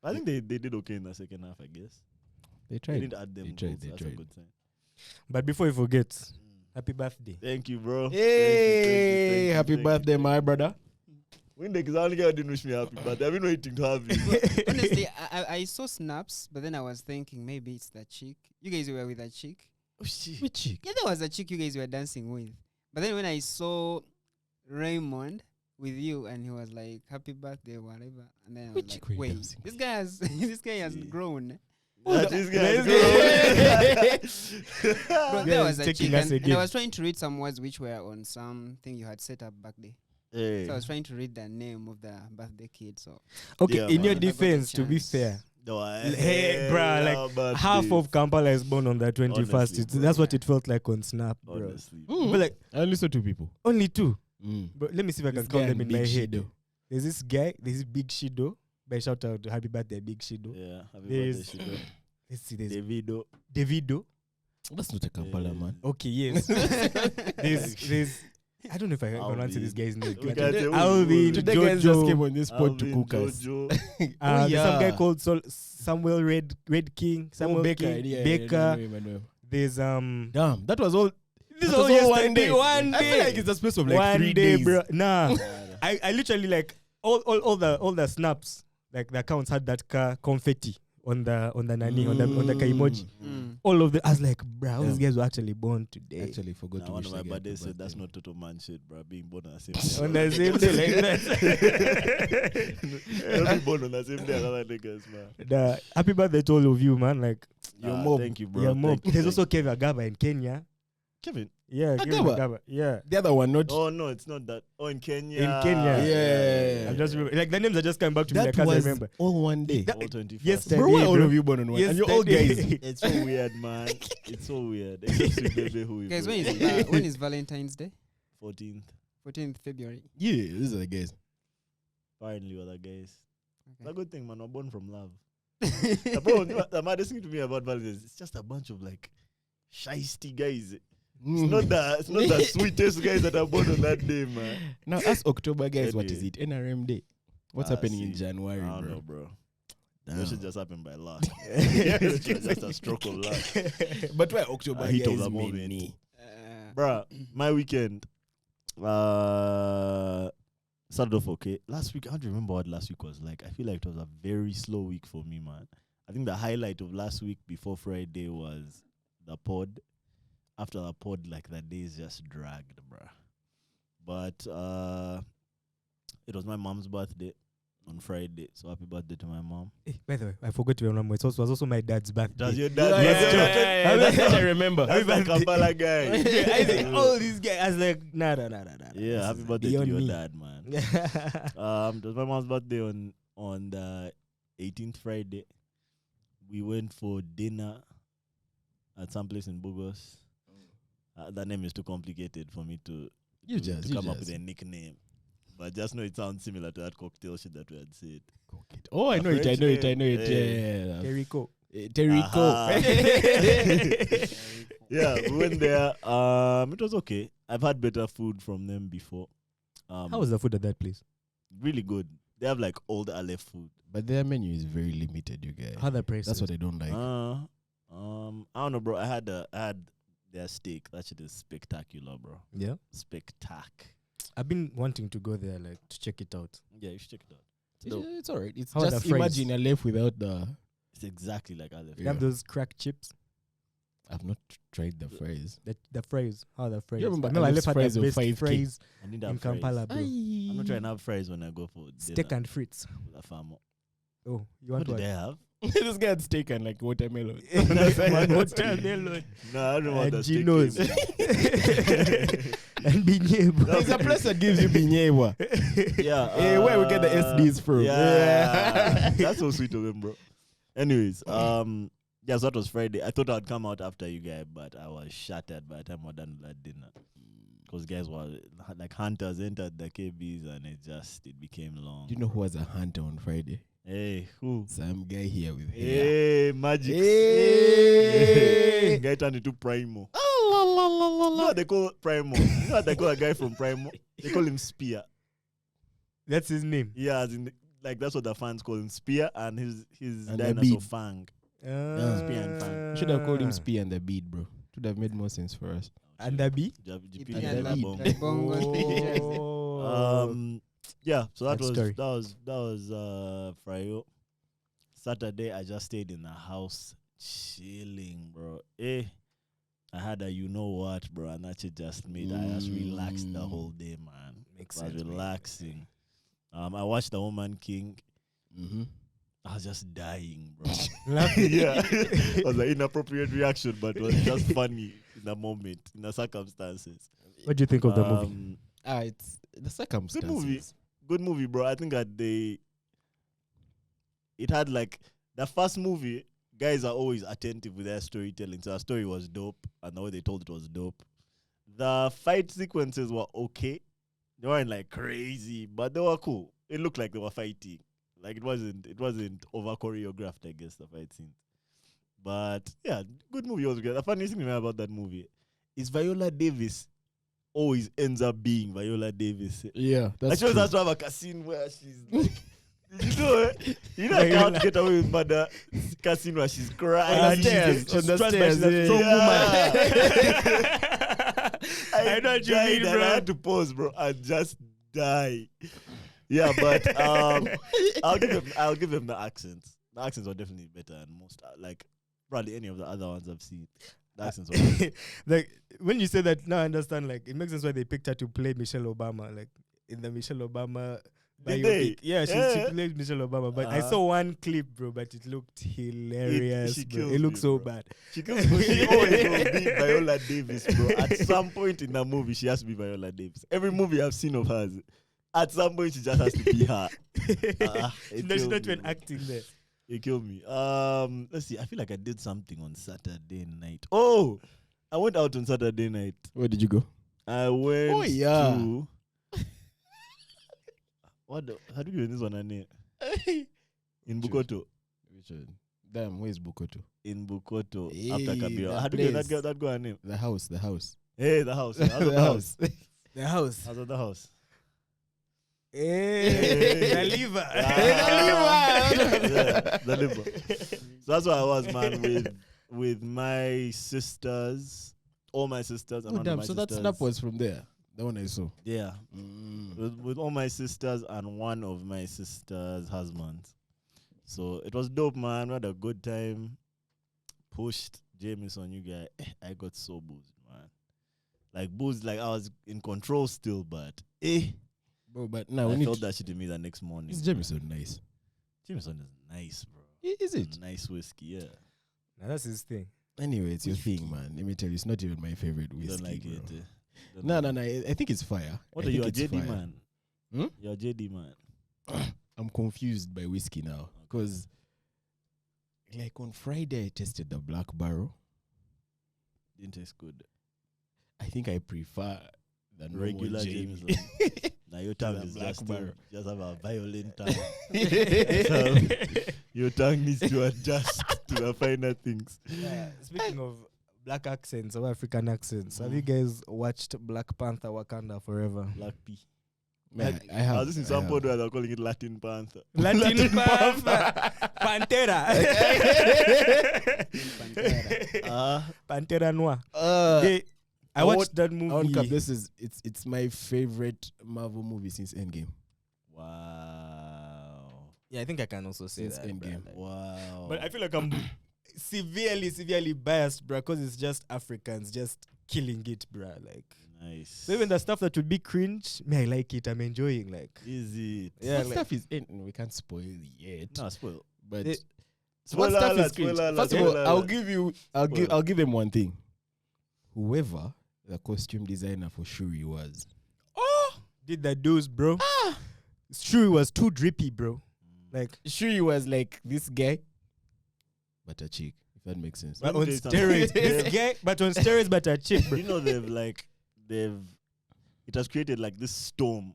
[SPEAKER 1] I think they did okay in the second half, I guess.
[SPEAKER 4] They
[SPEAKER 1] They
[SPEAKER 4] tried.
[SPEAKER 1] didn't add them
[SPEAKER 4] They tried,
[SPEAKER 1] goals,
[SPEAKER 4] they
[SPEAKER 1] that's a
[SPEAKER 4] tried.
[SPEAKER 1] good sign.
[SPEAKER 2] But before you forget, happy birthday.
[SPEAKER 1] Thank you, bro.
[SPEAKER 4] Hey, happy birthday, my brother.
[SPEAKER 1] When the only guy didn't wish me happy birthday, I've been waiting to have you.
[SPEAKER 3] Honestly, I saw snaps, but then I was thinking maybe it's that chick. You guys were with that chick?
[SPEAKER 1] Oh, shit.
[SPEAKER 4] Which chick?
[SPEAKER 3] Yeah, there was a chick you guys were dancing with. But then when I saw Raymond with you and he was like, happy birthday, whatever. And then I was
[SPEAKER 4] Which
[SPEAKER 3] like,
[SPEAKER 4] chick were you
[SPEAKER 3] wait,
[SPEAKER 4] dancing
[SPEAKER 3] this guy has this guy has
[SPEAKER 1] See.
[SPEAKER 3] grown.
[SPEAKER 1] That is good.
[SPEAKER 3] Bro,
[SPEAKER 2] Guy
[SPEAKER 3] there
[SPEAKER 2] is
[SPEAKER 3] was a
[SPEAKER 2] taking
[SPEAKER 3] chick
[SPEAKER 2] us
[SPEAKER 3] and I
[SPEAKER 2] again.
[SPEAKER 3] was trying to read some words which were on something you had set up back there.
[SPEAKER 1] Hey.
[SPEAKER 3] So I was trying to read the name of the birthday kid. So
[SPEAKER 2] Okay,
[SPEAKER 1] Yeah,
[SPEAKER 2] in your
[SPEAKER 1] man.
[SPEAKER 2] defense, to be
[SPEAKER 3] Chance.
[SPEAKER 2] fair,
[SPEAKER 1] No,
[SPEAKER 2] Hey, bruh, like, half of Kampala is born on the 21st.
[SPEAKER 1] Honestly, bro.
[SPEAKER 2] That's what it felt like on Snap, bro.
[SPEAKER 1] Honestly.
[SPEAKER 2] But like,
[SPEAKER 4] I only saw 2 people.
[SPEAKER 2] only 2.
[SPEAKER 4] Mm.
[SPEAKER 2] But let me see if I
[SPEAKER 4] This
[SPEAKER 2] can count
[SPEAKER 4] guy
[SPEAKER 2] them in
[SPEAKER 4] and
[SPEAKER 2] my
[SPEAKER 4] Big
[SPEAKER 2] head.
[SPEAKER 4] Shido.
[SPEAKER 2] There's this guy, there's this Big Shido. By shout out to happy birthday, Big Shido.
[SPEAKER 1] Yeah, happy
[SPEAKER 2] There's-
[SPEAKER 1] birthday, Shido.
[SPEAKER 2] Let's see, there's
[SPEAKER 1] Davido.
[SPEAKER 2] Davido.
[SPEAKER 4] That's not a Kampala, man.
[SPEAKER 2] Okay, yes. there's I don't know if I can answer this guy's name.
[SPEAKER 1] We can't say
[SPEAKER 2] Alvin,
[SPEAKER 4] Today guys just
[SPEAKER 2] Jojo.
[SPEAKER 4] came on this pod to
[SPEAKER 1] Alvin,
[SPEAKER 4] cook us.
[SPEAKER 1] Jojo.
[SPEAKER 2] There's some guy called Samuel Red King. Samuel
[SPEAKER 4] Baker.
[SPEAKER 2] King.
[SPEAKER 4] Yeah,
[SPEAKER 2] Baker.
[SPEAKER 4] yeah.
[SPEAKER 2] There's
[SPEAKER 4] Damn, that was all.
[SPEAKER 2] This
[SPEAKER 4] That
[SPEAKER 2] was
[SPEAKER 4] was
[SPEAKER 2] all
[SPEAKER 4] all one day.
[SPEAKER 2] One
[SPEAKER 4] I feel
[SPEAKER 2] day.
[SPEAKER 4] like it's a space of like
[SPEAKER 2] One
[SPEAKER 4] 3
[SPEAKER 2] day,
[SPEAKER 4] days.
[SPEAKER 2] bro. Nah. I literally like all the snaps, like the accounts had that car confetti on the nani on the car emoji. All of the I was like, bro, these guys were actually born today.
[SPEAKER 4] Actually forgot
[SPEAKER 1] Nah,
[SPEAKER 4] to
[SPEAKER 1] one
[SPEAKER 4] wish
[SPEAKER 1] of my
[SPEAKER 4] the guy
[SPEAKER 1] birthdays
[SPEAKER 4] happy
[SPEAKER 1] said that's
[SPEAKER 4] birthday.
[SPEAKER 1] not total man shit, bro. Being born on the same day.
[SPEAKER 2] On the same day like that.
[SPEAKER 1] Don't be born on the same day as other niggas, man.
[SPEAKER 2] Happy birthday to all of you, man. Like
[SPEAKER 4] Your mob.
[SPEAKER 1] Thank you, bro.
[SPEAKER 2] your mom.
[SPEAKER 1] Thank you,
[SPEAKER 2] There's
[SPEAKER 1] thank
[SPEAKER 2] also Kevin Agaba in Kenya.
[SPEAKER 1] Kevin.
[SPEAKER 2] Yeah, Kevin
[SPEAKER 4] Agaba?
[SPEAKER 2] Agaba. Yeah.
[SPEAKER 4] The other one, not.
[SPEAKER 1] Oh no, it's not that. Oh, in Kenya.
[SPEAKER 2] In Kenya.
[SPEAKER 4] Yeah.
[SPEAKER 2] I'm just remember, like the names are just coming back to me.
[SPEAKER 4] That
[SPEAKER 2] Like, I can't
[SPEAKER 4] was
[SPEAKER 2] remember.
[SPEAKER 4] all one day.
[SPEAKER 1] All 21st.
[SPEAKER 2] Yesterday,
[SPEAKER 4] Bro, why all
[SPEAKER 2] bro.
[SPEAKER 4] of you born on one? And you're all guys.
[SPEAKER 1] It's so weird, man. It's so weird. Except Sweet Baby who we
[SPEAKER 3] Guys,
[SPEAKER 1] play.
[SPEAKER 3] when is Valentine's Day?
[SPEAKER 1] 14th.
[SPEAKER 3] 14th February.
[SPEAKER 4] Yeah, these are the guys.
[SPEAKER 1] Finally, other guys. It's
[SPEAKER 3] Okay.
[SPEAKER 1] a good thing, man. We're born from love. The problem, the maddest thing to me about Valentine's, it's just a bunch of like shiesty guys. It's not the sweetest guys that are born on that day, man.
[SPEAKER 4] Now, as October guys, what is
[SPEAKER 1] Anyway.
[SPEAKER 4] it? NRM Day. What's happening in
[SPEAKER 1] see.
[SPEAKER 4] January,
[SPEAKER 1] I don't
[SPEAKER 4] bro?
[SPEAKER 1] know, bro.
[SPEAKER 4] Damn.
[SPEAKER 1] That should just happen by luck. It's just a stroke of luck.
[SPEAKER 4] But why October
[SPEAKER 1] A hit of
[SPEAKER 4] guys
[SPEAKER 1] the
[SPEAKER 4] many?
[SPEAKER 1] moment. Bruh, my weekend started off okay. Last week, I don't remember what last week was like. I feel like it was a very slow week for me, man. I think the highlight of last week before Friday was the pod. After the pod, like the days just dragged, bruh. But it was my mom's birthday on Friday, so happy birthday to my mom.
[SPEAKER 2] By the way, I forgot to remember. It was also my dad's birthday.
[SPEAKER 1] Does your
[SPEAKER 4] Yeah,
[SPEAKER 1] dad?
[SPEAKER 4] that's what I remember.
[SPEAKER 1] That's the Kampala guy.
[SPEAKER 2] I think all these guys. I was like, nah.
[SPEAKER 1] Yeah, happy birthday to your dad, man. It was my mom's birthday on the 18th Friday. We went for dinner at some place in Burgos. That name is too complicated for me to come up with a nickname. But just know it sounds similar to that cocktail shit that we had said.
[SPEAKER 4] Oh, I know it.
[SPEAKER 1] French
[SPEAKER 4] Yeah.
[SPEAKER 2] Terrico.
[SPEAKER 4] Terrico.
[SPEAKER 1] Yeah, we went there. It was okay. I've had better food from them before.
[SPEAKER 2] How was the food at that place?
[SPEAKER 1] Really good. They have like old Aleph food.
[SPEAKER 4] But their menu is very limited, you guys.
[SPEAKER 2] How the price?
[SPEAKER 4] That's what I don't like.
[SPEAKER 1] I don't know, bro. I had their steak. That shit is spectacular, bro.
[SPEAKER 2] Yeah. I've been wanting to go there, like to check it out.
[SPEAKER 1] Yeah, you should check it out.
[SPEAKER 4] It's alright. It's
[SPEAKER 2] How are
[SPEAKER 4] just
[SPEAKER 2] the fries?
[SPEAKER 4] imagine a left without the.
[SPEAKER 1] It's exactly like Aleph.
[SPEAKER 2] They have those crack chips.
[SPEAKER 4] I've not tried the fries.
[SPEAKER 2] The fries. How are the fries?
[SPEAKER 4] You remember
[SPEAKER 2] I
[SPEAKER 4] Alex's
[SPEAKER 2] left at
[SPEAKER 4] fries
[SPEAKER 2] the
[SPEAKER 4] of
[SPEAKER 2] best
[SPEAKER 4] 5K?
[SPEAKER 2] fries
[SPEAKER 1] I need
[SPEAKER 2] in
[SPEAKER 1] that fries.
[SPEAKER 2] Kampala, bro.
[SPEAKER 1] I'm not trying to have fries when I go for
[SPEAKER 2] Steak
[SPEAKER 1] dinner
[SPEAKER 2] and frites.
[SPEAKER 1] with a farmer.
[SPEAKER 2] Oh, you
[SPEAKER 1] What
[SPEAKER 2] want
[SPEAKER 1] do
[SPEAKER 2] what?
[SPEAKER 1] they have?
[SPEAKER 4] This guy had steak and like watermelon.
[SPEAKER 2] One watermelon.
[SPEAKER 1] No, I don't want
[SPEAKER 2] And
[SPEAKER 1] the steak.
[SPEAKER 2] Gino's. And beignet, bro.
[SPEAKER 4] There's a place that gives you binyeva.
[SPEAKER 1] Yeah.
[SPEAKER 4] Hey, where we get the SDs from?
[SPEAKER 1] Yeah. That's so sweet of him, bro. Anyways, yeah, so that was Friday. I thought I'd come out after you guys, but I was shattered by the time we're done with that dinner. Because guys were like hunters entered the KBs and it became long.
[SPEAKER 4] Do you know who was a hunter on Friday?
[SPEAKER 1] Hey, who?
[SPEAKER 4] Some guy here with hair.
[SPEAKER 1] Hey, magic.
[SPEAKER 4] Hey.
[SPEAKER 1] Guy turned into Primo. You know what they call Primo? You know what they call a guy from Primo? They call him Spear.
[SPEAKER 2] That's his name.
[SPEAKER 1] Yeah, as in, like that's what the fans call him, Spear, and his
[SPEAKER 4] And the
[SPEAKER 1] dinosaur
[SPEAKER 4] bead.
[SPEAKER 1] Fang.
[SPEAKER 2] Spear
[SPEAKER 1] and fang.
[SPEAKER 4] Should have called him Spear and the Bead, bro. Should have made more sense for us.
[SPEAKER 2] And the bee?
[SPEAKER 1] GP
[SPEAKER 4] And
[SPEAKER 1] and
[SPEAKER 4] the
[SPEAKER 1] Bongo.
[SPEAKER 4] bead.
[SPEAKER 1] Yeah, so that
[SPEAKER 2] Sad story.
[SPEAKER 1] was Friday. Saturday I just stayed in the house chilling, bro. I had a you know what, bro, and that shit just made I just relaxed the whole day, man.
[SPEAKER 2] Makes
[SPEAKER 1] I was
[SPEAKER 2] sense, man.
[SPEAKER 1] relaxing. I watched The Woman King.
[SPEAKER 4] Mm-hmm.
[SPEAKER 1] I was just dying, bro.
[SPEAKER 2] Laughing.
[SPEAKER 1] Yeah, it was an inappropriate reaction, but it was just funny in the moment, in the circumstances.
[SPEAKER 2] What do you think of the movie?
[SPEAKER 4] It's the circumstances.
[SPEAKER 1] Good movie, bro. I think that it had like the first movie. Guys are always attentive with their storytelling, so our story was dope, and the way they told it was dope. The fight sequences were okay. They weren't like crazy, but they were cool. It looked like they were fighting. Like it wasn't over choreographed, I guess, the fight scenes. But yeah, good movie altogether. The funniest thing about that movie is Viola Davis always ends up being Viola Davis.
[SPEAKER 4] Yeah,
[SPEAKER 1] Like
[SPEAKER 4] that's
[SPEAKER 1] she always
[SPEAKER 4] true.
[SPEAKER 1] has to have a casino where she's like, you know, I can't get away with murder casino where she's crying.
[SPEAKER 4] On the stairs, on the stairs,
[SPEAKER 1] I know what you mean, bro. I had to pause, bro, and just die. Yeah, but I'll give him the accents. The accents are definitely better than most, like probably any of the other ones I've seen. The accents are better.
[SPEAKER 2] Like when you say that, now I understand. Like it makes sense why they picked her to play Michelle Obama. Like in the Michelle Obama
[SPEAKER 1] Did
[SPEAKER 2] biopic.
[SPEAKER 1] they?
[SPEAKER 2] Yeah, she
[SPEAKER 1] Yeah.
[SPEAKER 2] played Michelle Obama. But I saw one clip, bro. But it looked hilarious.
[SPEAKER 1] she
[SPEAKER 2] Bro.
[SPEAKER 1] kills
[SPEAKER 2] It looked
[SPEAKER 1] me,
[SPEAKER 2] so
[SPEAKER 1] bro.
[SPEAKER 2] bad.
[SPEAKER 1] She always will be Viola Davis, bro. At some point in the movie, she has to be Viola Davis. Every movie I've seen of hers, at some point she just has to be her. It
[SPEAKER 2] No, she's
[SPEAKER 1] kills
[SPEAKER 2] not
[SPEAKER 1] me,
[SPEAKER 2] even
[SPEAKER 1] bro.
[SPEAKER 2] acting there.
[SPEAKER 1] It killed me. Let's see. I feel like I did something on Saturday night. Oh, I went out on Saturday night.
[SPEAKER 4] Where did you go?
[SPEAKER 1] I went
[SPEAKER 4] Oh,
[SPEAKER 1] to how do you give this one a name? In Bukoto.
[SPEAKER 4] Which one? Damn, where's Bukoto?
[SPEAKER 1] In Bukoto
[SPEAKER 4] Hey,
[SPEAKER 1] after Kabira.
[SPEAKER 4] that
[SPEAKER 1] How do you give
[SPEAKER 4] place.
[SPEAKER 1] that girl a name?
[SPEAKER 4] The house.
[SPEAKER 1] Hey, the house. Yeah, I was at
[SPEAKER 4] The
[SPEAKER 1] the house.
[SPEAKER 2] The house.
[SPEAKER 1] I was at the house.
[SPEAKER 2] Hey, the liver.
[SPEAKER 1] Yeah, the liver. So that's what I was, man, with my sisters, all my sisters, and
[SPEAKER 4] Oh,
[SPEAKER 1] one of
[SPEAKER 4] damn.
[SPEAKER 1] my
[SPEAKER 4] So that
[SPEAKER 1] sisters.
[SPEAKER 4] snap was from there. The one I saw.
[SPEAKER 1] Yeah, with all my sisters and one of my sisters' husbands. So it was dope, man. We had a good time. Pushed Jameson, you guy. I got so boozed, man. Like booze, like I was in control still, but
[SPEAKER 4] Bro, but now
[SPEAKER 1] I
[SPEAKER 4] we need
[SPEAKER 1] felt that shit in me the next morning.
[SPEAKER 4] Is Jameson nice?
[SPEAKER 1] Jameson is nice, bro.
[SPEAKER 4] Is it?
[SPEAKER 1] Nice whiskey, yeah.
[SPEAKER 2] Now that's his thing.
[SPEAKER 4] Anyway, it's your thing, man. Let me tell you, it's not even my favorite
[SPEAKER 1] You
[SPEAKER 4] whiskey.
[SPEAKER 1] don't like
[SPEAKER 4] bro.
[SPEAKER 1] it. Don't
[SPEAKER 4] No,
[SPEAKER 1] like
[SPEAKER 4] no,
[SPEAKER 1] it.
[SPEAKER 4] no. I think it's fire.
[SPEAKER 1] What
[SPEAKER 4] I
[SPEAKER 1] are you, a
[SPEAKER 4] think it's
[SPEAKER 1] JD
[SPEAKER 4] fire.
[SPEAKER 1] man?
[SPEAKER 4] Hmm?
[SPEAKER 1] You're a JD man.
[SPEAKER 4] I'm confused by whiskey now because, like on Friday, I tested the Black Barrel.
[SPEAKER 1] Didn't taste good.
[SPEAKER 4] I think I prefer the normal
[SPEAKER 1] Regular
[SPEAKER 4] Jamie.
[SPEAKER 1] Jameson. Now your tongue
[SPEAKER 4] The
[SPEAKER 1] is
[SPEAKER 4] Black
[SPEAKER 1] just
[SPEAKER 4] Barrel.
[SPEAKER 1] just have a violent tongue. So, your tongue needs to adjust to the finer things.
[SPEAKER 2] Yeah, speaking of black accents or African accents, have you guys watched Black Panther Wakanda Forever?
[SPEAKER 1] Black P.
[SPEAKER 4] Man, I
[SPEAKER 1] I
[SPEAKER 4] have.
[SPEAKER 1] was listening to some pod where they're calling it Latin Panther.
[SPEAKER 2] Latin Panther. Pantera. Pantera Noir. I watched that movie.
[SPEAKER 4] This is it's my favorite Marvel movie since Endgame.
[SPEAKER 1] Wow.
[SPEAKER 2] Yeah, I think I can also say
[SPEAKER 4] Since
[SPEAKER 2] that.
[SPEAKER 4] Endgame.
[SPEAKER 2] bruh, like-
[SPEAKER 1] Wow.
[SPEAKER 2] But I feel like I'm severely biased, bro, because it's just Africans just killing it, bro. Like,
[SPEAKER 1] nice.
[SPEAKER 2] so even the stuff that would be cringe, me, I like it. I'm enjoying. Like,
[SPEAKER 1] Is it?
[SPEAKER 2] yeah,
[SPEAKER 4] What
[SPEAKER 2] like,
[SPEAKER 4] stuff is in? We can't spoil it yet.
[SPEAKER 1] No, spoil.
[SPEAKER 4] But
[SPEAKER 2] It-
[SPEAKER 4] what
[SPEAKER 1] Spoiler
[SPEAKER 4] stuff is
[SPEAKER 1] alert,
[SPEAKER 4] cringe?
[SPEAKER 1] spoiler alert,
[SPEAKER 4] First of all,
[SPEAKER 1] spoiler
[SPEAKER 4] I'll
[SPEAKER 1] alert.
[SPEAKER 4] give you. I'll give them one thing. Whoever the costume designer for Shuri was,
[SPEAKER 2] did the dudes, bro. Shuri was too drippy, bro. Like,
[SPEAKER 4] Shuri was like this guy, but a chick. If that makes sense.
[SPEAKER 1] Let
[SPEAKER 2] but
[SPEAKER 1] me
[SPEAKER 2] on
[SPEAKER 1] tell you something.
[SPEAKER 2] steroids, this guy, but on steroids, but a chick, bro.
[SPEAKER 1] You know it has created like this storm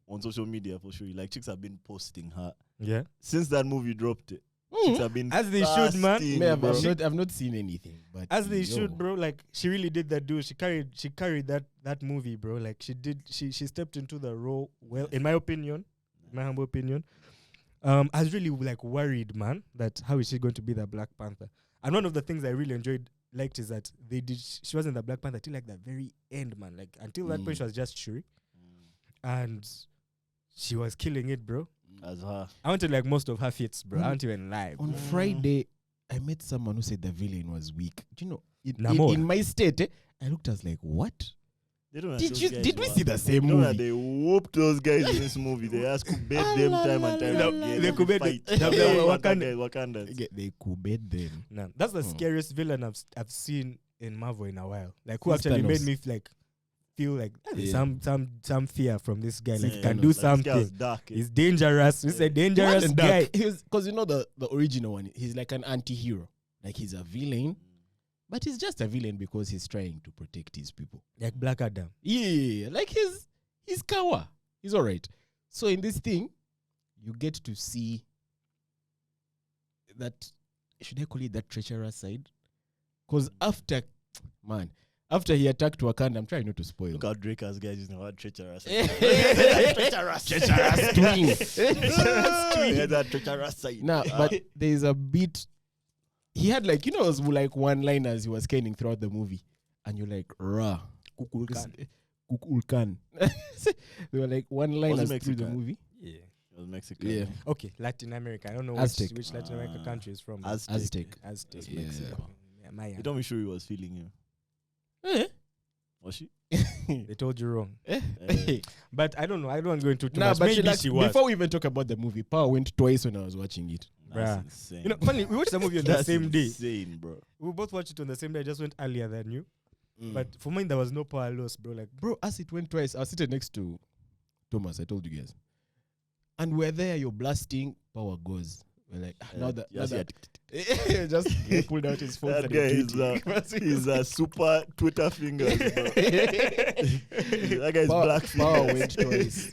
[SPEAKER 1] on social media for sure. Like chicks have been posting her
[SPEAKER 2] Yeah,
[SPEAKER 1] since that movie dropped it.
[SPEAKER 4] Mm.
[SPEAKER 1] Chicks have been
[SPEAKER 2] as they should, man.
[SPEAKER 1] fasting,
[SPEAKER 4] Man,
[SPEAKER 1] bro.
[SPEAKER 4] I've not seen anything, but
[SPEAKER 2] As they
[SPEAKER 4] yo.
[SPEAKER 2] should, bro. Like, she really did that, dude. She carried that movie, bro. Like, she stepped into the role well, in my opinion, my humble opinion. I was really like worried, man, that how is she going to be the Black Panther? And one of the things I really liked is that she wasn't the Black Panther till like the very end, man. Like until that point, she was just Shuri, and she was killing it, bro.
[SPEAKER 1] As her.
[SPEAKER 2] I wanted like most of her feats, bro. I
[SPEAKER 4] Mm.
[SPEAKER 2] don't even lie.
[SPEAKER 4] On
[SPEAKER 2] bro.
[SPEAKER 4] Friday, I met someone who said the villain was weak. Do you know?
[SPEAKER 2] Namor.
[SPEAKER 4] In my state, I looked. I was like, "What?
[SPEAKER 1] They don't know
[SPEAKER 4] Did
[SPEAKER 1] those
[SPEAKER 4] you?
[SPEAKER 1] guys
[SPEAKER 4] Did we
[SPEAKER 1] were-
[SPEAKER 4] see the same
[SPEAKER 1] You know that
[SPEAKER 4] movie?"
[SPEAKER 1] they whooped those guys in this movie. They asked to bet them time and time again.
[SPEAKER 2] They could bet
[SPEAKER 1] fight.
[SPEAKER 2] the- the
[SPEAKER 1] Wakandans.
[SPEAKER 4] They could bet them.
[SPEAKER 2] Nah, that's the
[SPEAKER 4] Hmm.
[SPEAKER 2] scariest villain I've seen in Marvel in a while. Like who
[SPEAKER 4] Since
[SPEAKER 2] actually made
[SPEAKER 4] Thanos.
[SPEAKER 2] me like feel like
[SPEAKER 4] Yeah.
[SPEAKER 2] some fear from this guy. Like
[SPEAKER 1] Yeah,
[SPEAKER 2] he can
[SPEAKER 1] no,
[SPEAKER 2] do
[SPEAKER 1] like, this guy was
[SPEAKER 2] something.
[SPEAKER 1] dark, eh?
[SPEAKER 2] He's dangerous. He's a
[SPEAKER 4] He
[SPEAKER 2] dangerous
[SPEAKER 4] wasn't
[SPEAKER 2] guy.
[SPEAKER 4] dark. Because you know the original one. He's like an anti-hero. Like he's a villain, but he's just a villain because he's trying to protect his people.
[SPEAKER 2] Like Black Adam.
[SPEAKER 4] Yeah, like he's Kawa. He's all right. So in this thing, you get to see that, should I call it that treacherous side? Because after after he attacked Wakanda, I'm trying not to spoil.
[SPEAKER 1] Look how Drake has guys using the word treacherous.
[SPEAKER 4] Treacherous twin.
[SPEAKER 1] Yeah, that treacherous side.
[SPEAKER 4] Nah, but there's a bit. He had like, it was like one-liners he was scanning throughout the movie, and you're like, rah, Kukulkan. They were like one-liners through the movie.
[SPEAKER 2] Yeah.
[SPEAKER 1] It was Mexican.
[SPEAKER 4] Yeah.
[SPEAKER 2] Okay, Latin America. I don't know
[SPEAKER 4] Aztec.
[SPEAKER 2] which Latin American country is from.
[SPEAKER 4] Aztec.
[SPEAKER 2] Aztec.
[SPEAKER 4] Yeah.
[SPEAKER 2] Mexico. Yeah, Maya.
[SPEAKER 1] You told me sure he was feeling you. Was she?
[SPEAKER 2] They told you wrong.
[SPEAKER 1] Eh.
[SPEAKER 2] But I don't know. I don't go into too
[SPEAKER 4] Nah,
[SPEAKER 2] much.
[SPEAKER 4] but
[SPEAKER 2] Maybe she was.
[SPEAKER 4] before we even talk about the movie, Power went twice when I was watching it.
[SPEAKER 1] That's
[SPEAKER 2] Bruh.
[SPEAKER 1] insane.
[SPEAKER 2] You know, funny, we watched the movie on the
[SPEAKER 1] That's
[SPEAKER 2] same day.
[SPEAKER 1] insane, bro.
[SPEAKER 2] We both watched it on the same day. I just went earlier than you.
[SPEAKER 4] Mm.
[SPEAKER 2] But for mine, there was no power loss, bro. Like,
[SPEAKER 4] Bro, as it went twice, I was sitting next to Thomas, I told you guys. And we're there, you're blasting, power goes. We're like, now that just he pulled out his phone.
[SPEAKER 1] That guy is a super Twitter fingers, bro. That guy is black
[SPEAKER 4] Power
[SPEAKER 1] fingers.
[SPEAKER 4] went twice.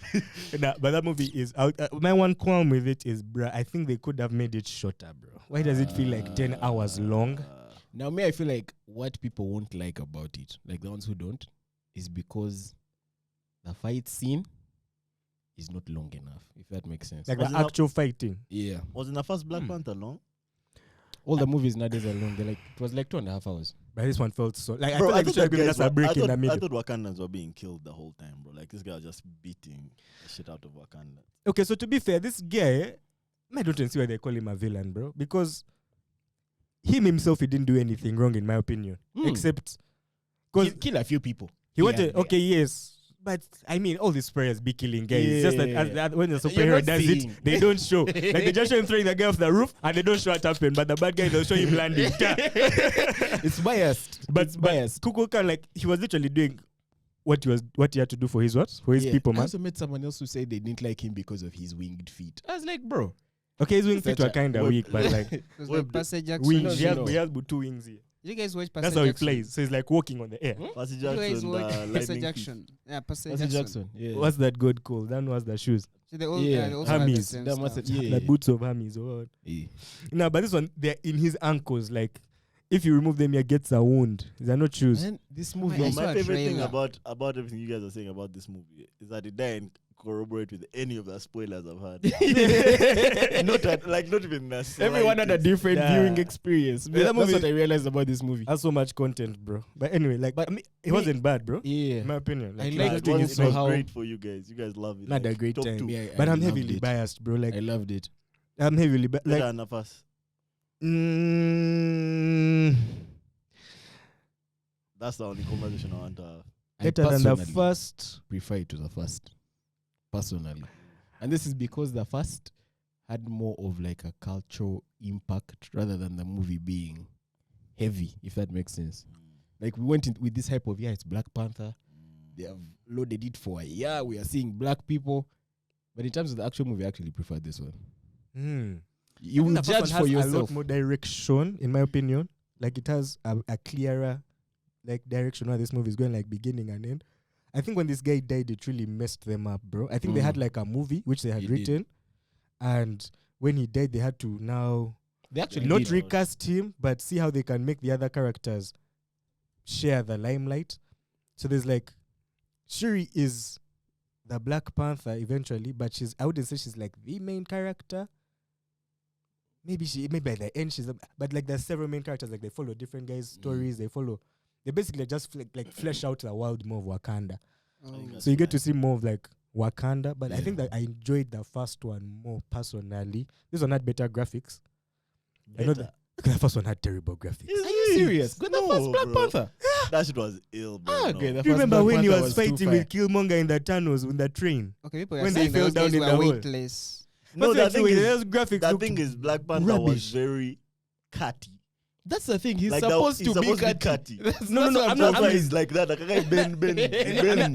[SPEAKER 2] nah, but that movie is out. My one qualm with it is, bro, I think they could have made it shorter, bro. Why does it feel like 10 hours long?
[SPEAKER 4] Now, I feel like what people won't like about it, like the ones who don't, is because the fight scene is not long enough, if that makes sense.
[SPEAKER 2] Like
[SPEAKER 1] Was
[SPEAKER 2] the
[SPEAKER 1] it
[SPEAKER 2] actual fighting.
[SPEAKER 4] Yeah.
[SPEAKER 1] Was in the first Black Panther long?
[SPEAKER 4] All the movies nowadays are long. It was like 2.5 hours.
[SPEAKER 2] But this one felt so. Like, I
[SPEAKER 1] Bro,
[SPEAKER 2] feel like they should have given us a break in the
[SPEAKER 1] I
[SPEAKER 2] middle.
[SPEAKER 1] thought Wakandans were being killed the whole time, bro. Like, this guy was just beating the shit out of Wakanda.
[SPEAKER 2] Okay, so to be fair, this guy, I don't see why they call him a villain, bro. Because him himself, he didn't do anything wrong, in my opinion. Except, because
[SPEAKER 4] Kill a few people.
[SPEAKER 2] he wanted,
[SPEAKER 4] Yeah.
[SPEAKER 2] okay, yes. But I mean, all these prayers be killing guys. It's just that when the
[SPEAKER 4] You're
[SPEAKER 2] superhero
[SPEAKER 4] not
[SPEAKER 2] does
[SPEAKER 4] seeing.
[SPEAKER 2] it, they don't show. Like they just show him throwing the guy off the roof, and they don't show what happened. But the bad guy, they'll show him landing.
[SPEAKER 4] It's biased.
[SPEAKER 2] But
[SPEAKER 4] It's biased.
[SPEAKER 2] Kukulkan, like he was literally doing what he had to do for his people,
[SPEAKER 4] I
[SPEAKER 2] man.
[SPEAKER 4] also met someone else who said they didn't like him because of his winged feet. I was like, bro.
[SPEAKER 2] Okay, his wing feet
[SPEAKER 4] Such
[SPEAKER 2] were
[SPEAKER 4] a-
[SPEAKER 2] kind of weak, but like
[SPEAKER 3] Because like Percy Jackson.
[SPEAKER 2] wings,
[SPEAKER 4] No,
[SPEAKER 2] he has 2 wings here.
[SPEAKER 3] You guys watch Percy
[SPEAKER 2] That's how he
[SPEAKER 3] Jackson?
[SPEAKER 2] plays. So he's like walking on the air.
[SPEAKER 1] Percy
[SPEAKER 3] You guys
[SPEAKER 1] Jackson,
[SPEAKER 3] watch
[SPEAKER 1] the
[SPEAKER 3] Percy
[SPEAKER 1] lightning
[SPEAKER 3] Jackson? Yeah, Percy
[SPEAKER 4] Percy
[SPEAKER 3] Jackson.
[SPEAKER 4] Jackson. Yeah.
[SPEAKER 2] What's that god called? That was the shoes.
[SPEAKER 3] So they all,
[SPEAKER 4] Yeah.
[SPEAKER 3] they also have the
[SPEAKER 2] Hermes.
[SPEAKER 3] same
[SPEAKER 4] That
[SPEAKER 3] stuff.
[SPEAKER 4] must have- yeah.
[SPEAKER 2] The boots of Hermes or what?
[SPEAKER 4] Yeah.
[SPEAKER 2] No, but this one, they're in his ankles. Like, if you remove them, he gets a wound. They're not shoes.
[SPEAKER 4] Man, this
[SPEAKER 3] I
[SPEAKER 4] movie.
[SPEAKER 3] saw
[SPEAKER 1] My
[SPEAKER 3] a
[SPEAKER 1] favorite thing
[SPEAKER 3] trailer.
[SPEAKER 1] about everything you guys are saying about this movie is that it didn't corroborate with any of the spoilers I've had. not even the
[SPEAKER 4] Everyone had a
[SPEAKER 1] slightest.
[SPEAKER 4] different
[SPEAKER 2] Yeah.
[SPEAKER 4] viewing experience.
[SPEAKER 2] Yeah, that
[SPEAKER 4] That's
[SPEAKER 2] movie-
[SPEAKER 4] what I realized about this movie.
[SPEAKER 2] That's so much content, bro. But anyway, like,
[SPEAKER 4] But
[SPEAKER 2] I mean, it wasn't bad, bro.
[SPEAKER 4] Yeah.
[SPEAKER 2] In my opinion. Like,
[SPEAKER 4] I
[SPEAKER 2] it
[SPEAKER 4] like
[SPEAKER 2] was
[SPEAKER 1] It
[SPEAKER 4] thing
[SPEAKER 1] was,
[SPEAKER 4] is
[SPEAKER 1] it
[SPEAKER 4] so
[SPEAKER 1] was
[SPEAKER 4] how-
[SPEAKER 1] great for you guys. You guys love it.
[SPEAKER 2] Not
[SPEAKER 1] like,
[SPEAKER 2] a great
[SPEAKER 1] top
[SPEAKER 2] time.
[SPEAKER 1] two.
[SPEAKER 4] Yeah,
[SPEAKER 2] But I'm
[SPEAKER 4] loved
[SPEAKER 2] heavily
[SPEAKER 4] it.
[SPEAKER 2] biased, bro. Like,
[SPEAKER 4] I loved it.
[SPEAKER 2] I'm heavily biased.
[SPEAKER 1] Better
[SPEAKER 2] Like,
[SPEAKER 1] than the first. That's the only conversation I want to have.
[SPEAKER 2] better than the
[SPEAKER 4] personally
[SPEAKER 2] first.
[SPEAKER 4] prefer it to the first, personally. And this is because the first had more of like a cultural impact rather than the movie being heavy, if that makes sense. Like we went in with this hype of, it's Black Panther. They have loaded it for a year. We are seeing black people. But in terms of the actual movie, I actually prefer this one. You will
[SPEAKER 2] The first one
[SPEAKER 4] judge
[SPEAKER 2] has
[SPEAKER 4] for
[SPEAKER 2] a
[SPEAKER 4] yourself.
[SPEAKER 2] lot more direction, in my opinion. Like, it has a clearer, like, direction where this movie is going, like, beginning and end. I think when this guy died, it really messed them up, bro. I think they had, like, a movie, which they had
[SPEAKER 4] He did.
[SPEAKER 2] written. And when he died, they had to now
[SPEAKER 4] They actually
[SPEAKER 2] not
[SPEAKER 4] did.
[SPEAKER 2] recast him, but see how they can make the other characters share the limelight. So there's, like, Shuri is the Black Panther eventually, but I wouldn't say she's, like, the main character. Maybe at the end but like there's several main characters, like they follow different guys' stories. They basically just like flesh out the world more of Wakanda.
[SPEAKER 3] Oh.
[SPEAKER 2] So you get to see more of like Wakanda, but I
[SPEAKER 4] Yeah.
[SPEAKER 2] think that I enjoyed the first one more personally. This one had better graphics. I know that the first one had terrible graphics.
[SPEAKER 4] Are you serious? Good, the first Black Panther.
[SPEAKER 1] That shit was ill, bro.
[SPEAKER 4] Ah,
[SPEAKER 1] no.
[SPEAKER 4] okay, the
[SPEAKER 2] Do you
[SPEAKER 4] first
[SPEAKER 2] remember
[SPEAKER 4] Black
[SPEAKER 2] when he
[SPEAKER 4] Panther
[SPEAKER 2] was
[SPEAKER 4] too
[SPEAKER 2] fighting
[SPEAKER 4] fire.
[SPEAKER 2] with Killmonger in the tunnels in the train?
[SPEAKER 3] Okay, people are
[SPEAKER 2] When they
[SPEAKER 3] saying
[SPEAKER 2] fell
[SPEAKER 3] those
[SPEAKER 2] down
[SPEAKER 3] guys
[SPEAKER 2] in
[SPEAKER 3] were
[SPEAKER 2] the hole.
[SPEAKER 3] weightless.
[SPEAKER 1] No,
[SPEAKER 2] But
[SPEAKER 1] the thing is,
[SPEAKER 2] those graphics
[SPEAKER 1] the
[SPEAKER 2] looked
[SPEAKER 1] thing is, Black Panther was
[SPEAKER 2] rubbish.
[SPEAKER 1] very catty.
[SPEAKER 4] That's the thing. He's
[SPEAKER 1] Like
[SPEAKER 4] supposed
[SPEAKER 1] he's
[SPEAKER 4] to be
[SPEAKER 1] supposed
[SPEAKER 4] catty.
[SPEAKER 1] catty.
[SPEAKER 2] No,
[SPEAKER 4] That's what
[SPEAKER 2] I'm not-
[SPEAKER 1] That's why he's like that. Like, okay,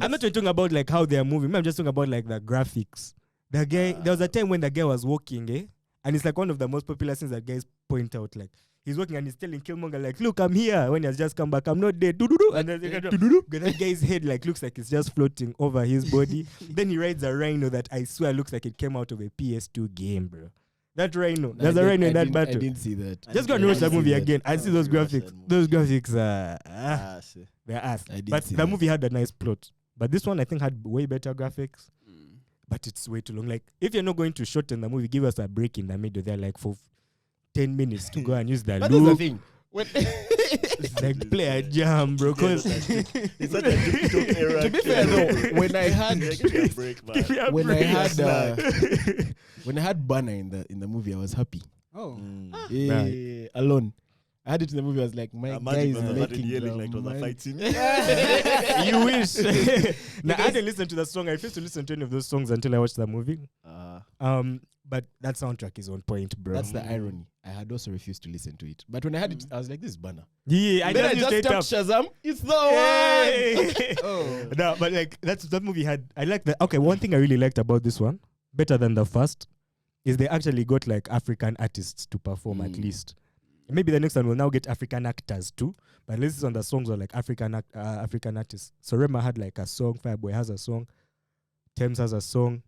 [SPEAKER 2] I'm not talking about like how they are moving. I'm just talking about like the graphics. The guy, there was a time when the guy was walking, and it's like one of the most popular things that guys point out. Like he's walking and he's telling Killmonger, like, "Look, I'm here." When he has just come back, I'm not dead. Doo-doo-doo. And then that guy's head like looks like it's just floating over his body. Then he rides a rhino that I swear looks like it came out of a PS2 game, bro. That rhino.
[SPEAKER 4] No,
[SPEAKER 2] There's
[SPEAKER 4] I
[SPEAKER 2] a rhino in
[SPEAKER 4] I
[SPEAKER 2] that
[SPEAKER 4] didn't- I
[SPEAKER 2] battle.
[SPEAKER 4] didn't see that.
[SPEAKER 2] Just go and
[SPEAKER 1] I
[SPEAKER 2] watch that
[SPEAKER 1] didn't
[SPEAKER 2] movie
[SPEAKER 1] see that.
[SPEAKER 2] again and see those
[SPEAKER 1] I watched
[SPEAKER 2] graphics.
[SPEAKER 1] that movie.
[SPEAKER 2] Those graphics
[SPEAKER 1] See.
[SPEAKER 2] they're ass.
[SPEAKER 4] I didn't
[SPEAKER 2] But
[SPEAKER 4] see
[SPEAKER 2] the
[SPEAKER 4] that.
[SPEAKER 2] movie had a nice plot. But this one I think had way better graphics. But it's way too long. Like if you're not going to shorten the movie, give us a break in the middle there, like for 10 minutes to go and use the
[SPEAKER 4] But that's the
[SPEAKER 2] loop.
[SPEAKER 4] thing. When
[SPEAKER 2] Like play a jam, bro. Cause
[SPEAKER 1] It's not a TikTok era.
[SPEAKER 4] to be fair though, when I had
[SPEAKER 1] Give me a break, man.
[SPEAKER 2] give me a
[SPEAKER 4] when I
[SPEAKER 2] break.
[SPEAKER 4] had when I had Banner in the movie, I was happy.
[SPEAKER 3] Oh.
[SPEAKER 4] Yeah, alone. I had it in the movie. I was like, my guy
[SPEAKER 1] Imagine
[SPEAKER 4] is
[SPEAKER 1] man started
[SPEAKER 4] making
[SPEAKER 1] yelling
[SPEAKER 4] the
[SPEAKER 1] like it was a
[SPEAKER 4] money.
[SPEAKER 1] fight scene.
[SPEAKER 2] You wish. Now I didn't listen to the song. I refused to listen to any of those songs until I watched the movie. But that soundtrack is on point, bro.
[SPEAKER 4] That's the irony. I had also refused to listen to it, but when I had it, I was like, "This is Banner."
[SPEAKER 2] Yeah, I
[SPEAKER 4] Then I
[SPEAKER 2] just
[SPEAKER 4] just
[SPEAKER 2] straight up.
[SPEAKER 4] tapped Shazam. It's the one.
[SPEAKER 2] Hey.
[SPEAKER 3] Oh.
[SPEAKER 2] No, but like that movie had. I like that. Okay, one thing I really liked about this one, better than the first, is they actually got like African artists to perform at least. Maybe the next one will now get African actors too. But at least on the songs are like African artists. So Rema had like a song. Fireboy has a song. Thames has a song.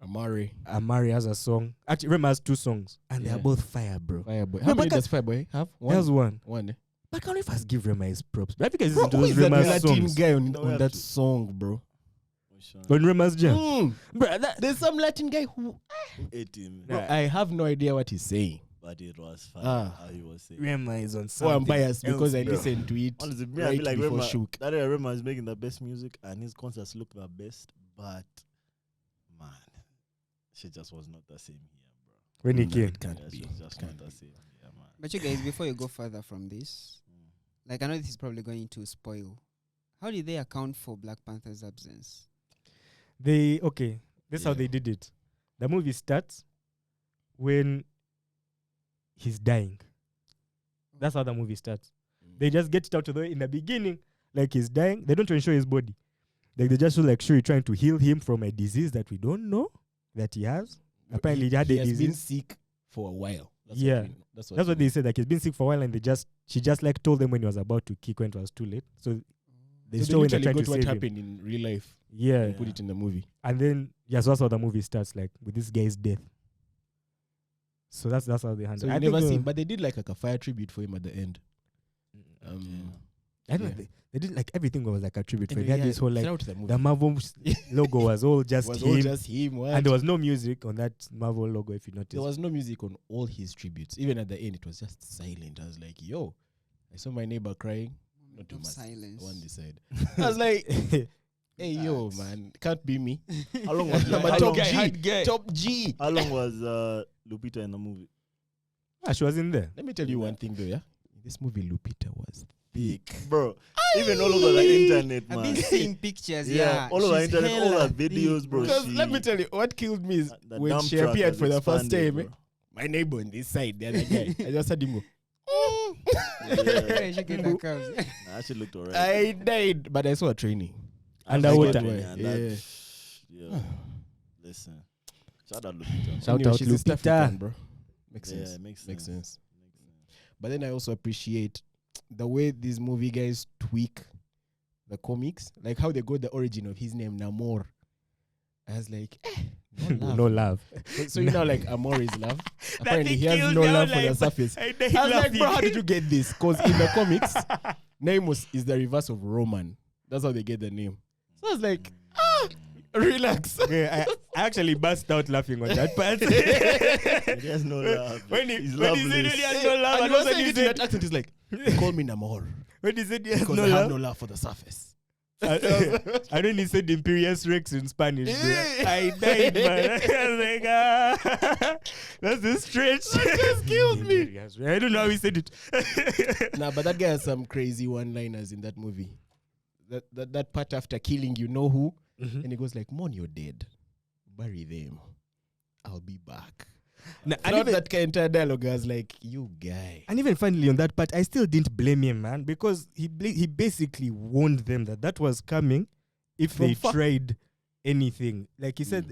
[SPEAKER 4] Amari,
[SPEAKER 2] Amari has a song. Actually, Rema has 2 songs, and they
[SPEAKER 4] Yeah.
[SPEAKER 2] are both fire, bro.
[SPEAKER 4] Fireboy.
[SPEAKER 2] No,
[SPEAKER 4] How many
[SPEAKER 2] but
[SPEAKER 4] does Fireboy have?
[SPEAKER 2] There's one.
[SPEAKER 4] One.
[SPEAKER 2] But can we first give Rema his props? But I think I
[SPEAKER 4] Bro,
[SPEAKER 2] listen to
[SPEAKER 4] who
[SPEAKER 2] those
[SPEAKER 4] is that
[SPEAKER 2] Rema
[SPEAKER 4] Latin
[SPEAKER 2] songs.
[SPEAKER 4] guy on,
[SPEAKER 1] No, we
[SPEAKER 4] on
[SPEAKER 1] have
[SPEAKER 4] that
[SPEAKER 1] to.
[SPEAKER 4] song, bro?
[SPEAKER 2] On Rema's jam.
[SPEAKER 4] Bro, there's some Latin guy who
[SPEAKER 1] Ate him.
[SPEAKER 2] Nah.
[SPEAKER 4] bro, I have no idea what he's saying.
[SPEAKER 1] But it was fun
[SPEAKER 4] Ah.
[SPEAKER 1] how he was saying.
[SPEAKER 2] Rema is on
[SPEAKER 4] Oh,
[SPEAKER 2] something.
[SPEAKER 4] I'm biased because I
[SPEAKER 2] else, bro.
[SPEAKER 4] listened to it
[SPEAKER 1] Honestly, me, I
[SPEAKER 4] right
[SPEAKER 1] feel like
[SPEAKER 4] before
[SPEAKER 1] Rema,
[SPEAKER 4] Shook.
[SPEAKER 1] that era Rema is making the best music and his concerts look the best, but man, she just was not the same here, bro.
[SPEAKER 2] When he
[SPEAKER 4] No,
[SPEAKER 2] came.
[SPEAKER 4] it can't
[SPEAKER 1] Yeah,
[SPEAKER 4] be.
[SPEAKER 1] she was just
[SPEAKER 4] Can't
[SPEAKER 1] not the
[SPEAKER 4] be.
[SPEAKER 1] same here, man.
[SPEAKER 3] But you guys, before you go further from this, like I know this is probably going to spoil. How did they account for Black Panther's absence?
[SPEAKER 2] This is how
[SPEAKER 4] Yeah.
[SPEAKER 2] they did it. The movie starts when he's dying. That's how the movie starts. They just get it out of the way in the beginning, like he's dying. They don't even show his body. Like they just show like Shuri trying to heal him from a disease that we don't know that he has. Apparently he had a
[SPEAKER 4] has been
[SPEAKER 2] disease.
[SPEAKER 4] sick for a while. That's
[SPEAKER 2] Yeah.
[SPEAKER 4] what we- that's
[SPEAKER 2] That's what they said. Like he's been sick for a while, and she just like told them when he was about to kick when it was too late. So they
[SPEAKER 4] So
[SPEAKER 2] show when they're
[SPEAKER 4] literally
[SPEAKER 2] trying
[SPEAKER 4] got
[SPEAKER 2] to
[SPEAKER 4] what
[SPEAKER 2] save him.
[SPEAKER 4] happened in real life
[SPEAKER 2] Yeah.
[SPEAKER 4] and put it in the movie.
[SPEAKER 2] And then so that's how the movie starts, like with this guy's death. So that's how they handle.
[SPEAKER 4] So
[SPEAKER 2] I
[SPEAKER 4] you
[SPEAKER 2] think,
[SPEAKER 4] never seen, but they did like a fire tribute for him at the end.
[SPEAKER 2] I don't
[SPEAKER 4] yeah.
[SPEAKER 2] think they did like everything was like a tribute for
[SPEAKER 4] And
[SPEAKER 2] him. They had
[SPEAKER 4] yeah,
[SPEAKER 2] this whole like
[SPEAKER 4] throughout the movie.
[SPEAKER 2] the Marvel logo was all just
[SPEAKER 4] was
[SPEAKER 2] him,
[SPEAKER 4] all just him. What?
[SPEAKER 2] and there was no music on that Marvel logo. If you notice,
[SPEAKER 4] There was no music on all his tributes. Even at the end, it was just silent. I was like, yo, I saw my neighbor crying. Not too
[SPEAKER 3] Of
[SPEAKER 4] much.
[SPEAKER 3] silence.
[SPEAKER 4] One decide. I was like, hey, yo, man, can't be me.
[SPEAKER 1] How long was
[SPEAKER 4] I'm a
[SPEAKER 1] how
[SPEAKER 4] top
[SPEAKER 1] long-
[SPEAKER 4] G. Top G.
[SPEAKER 1] How long was Lupita in the movie?
[SPEAKER 2] she was in there.
[SPEAKER 4] Let me tell you one thing, though, yeah? In this movie, Lupita was thick.
[SPEAKER 1] Bro, even all over the internet,
[SPEAKER 3] I've
[SPEAKER 1] man.
[SPEAKER 3] been seeing pictures,
[SPEAKER 1] Yeah, all over the
[SPEAKER 3] she's
[SPEAKER 1] internet, all
[SPEAKER 3] hella
[SPEAKER 1] the videos,
[SPEAKER 3] thick,
[SPEAKER 1] bro.
[SPEAKER 4] Because
[SPEAKER 1] she-
[SPEAKER 4] let me tell you, what killed me is
[SPEAKER 1] The
[SPEAKER 4] when
[SPEAKER 1] dump
[SPEAKER 4] she
[SPEAKER 1] truck
[SPEAKER 4] appeared
[SPEAKER 1] has
[SPEAKER 4] for the first
[SPEAKER 1] expanded,
[SPEAKER 4] time,
[SPEAKER 1] bro.
[SPEAKER 4] my neighbor on this side, the other guy, I just heard him go,
[SPEAKER 3] Yeah, she get her curves.
[SPEAKER 1] Nah, she looked alright.
[SPEAKER 4] I died, but I saw a training.
[SPEAKER 2] Underwater.
[SPEAKER 1] Yeah. Listen. Shout out Lupita.
[SPEAKER 2] Shout
[SPEAKER 4] Anyway,
[SPEAKER 2] out
[SPEAKER 4] she's East
[SPEAKER 2] Lupita.
[SPEAKER 4] African, bro. Makes
[SPEAKER 1] Yeah,
[SPEAKER 4] sense.
[SPEAKER 1] it makes
[SPEAKER 4] Makes
[SPEAKER 1] sense.
[SPEAKER 4] sense. But then I also appreciate the way these movie guys tweak the comics, like how they got the origin of his name, Namor. I was like,
[SPEAKER 2] No love.
[SPEAKER 4] So you know, like Amor is love. Apparently, he has no love for the surface. I was like, bro, how did you get this? Because in the comics, Namos is the reverse of Roman. That's how they get the name. So I was like, relax.
[SPEAKER 2] Yeah, I actually burst out laughing on that part.
[SPEAKER 1] He has no love.
[SPEAKER 2] when
[SPEAKER 1] He's
[SPEAKER 2] he said
[SPEAKER 1] loveless.
[SPEAKER 2] he has no love,
[SPEAKER 4] And
[SPEAKER 2] and
[SPEAKER 4] he was
[SPEAKER 2] also
[SPEAKER 4] saying
[SPEAKER 2] he
[SPEAKER 4] it in that
[SPEAKER 2] said,
[SPEAKER 4] accent. He's like, call me Namor
[SPEAKER 2] when he said he has
[SPEAKER 4] because
[SPEAKER 2] no
[SPEAKER 4] I have
[SPEAKER 2] love,
[SPEAKER 4] no love for the surface.
[SPEAKER 2] and then he said Imperius Rex in Spanish. Bro.
[SPEAKER 4] Yeah.
[SPEAKER 2] I died, man. I was like, that's a stretch.
[SPEAKER 4] That just killed me.
[SPEAKER 2] I don't know how he said it.
[SPEAKER 4] Nah, but that guy has some crazy one-liners in that movie. That part after killing you know who, and he goes like, "Mourn your dead, bury them. I'll be back."
[SPEAKER 2] Nah, and,
[SPEAKER 4] Not
[SPEAKER 2] even,
[SPEAKER 4] that kind of dialogue. I was like, "You guy."
[SPEAKER 2] and even finally on that part, I still didn't blame him, man, because he basically warned them that was coming if
[SPEAKER 4] From
[SPEAKER 2] they
[SPEAKER 4] far.
[SPEAKER 2] tried anything. Like he said,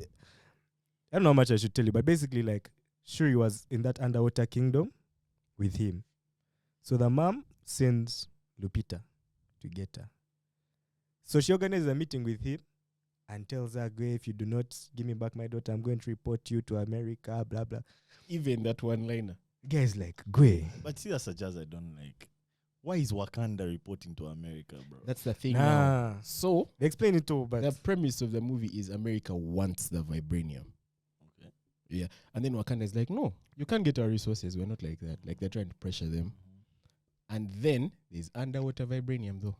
[SPEAKER 2] I don't know how much I should tell you, but basically, like, Shuri was in that underwater kingdom with him. So the mom sends Lupita to get her. So she organizes a meeting with him, and tells her, "Go, if you do not give me back my daughter, I'm going to report you to America." Blah blah.
[SPEAKER 4] Even that one liner.
[SPEAKER 2] Guy's like, "Go."
[SPEAKER 1] But see, that's a jazz I don't like. Why is Wakanda reporting to America, bro?
[SPEAKER 4] That's the thing
[SPEAKER 2] Nah.
[SPEAKER 4] now. So
[SPEAKER 2] They explain it all, but
[SPEAKER 4] the premise of the movie is America wants the vibranium.
[SPEAKER 1] Okay.
[SPEAKER 4] Yeah. And then Wakanda is like, no, you can't get our resources. We're not like that. Like they're trying to pressure them. And then there's underwater vibranium though,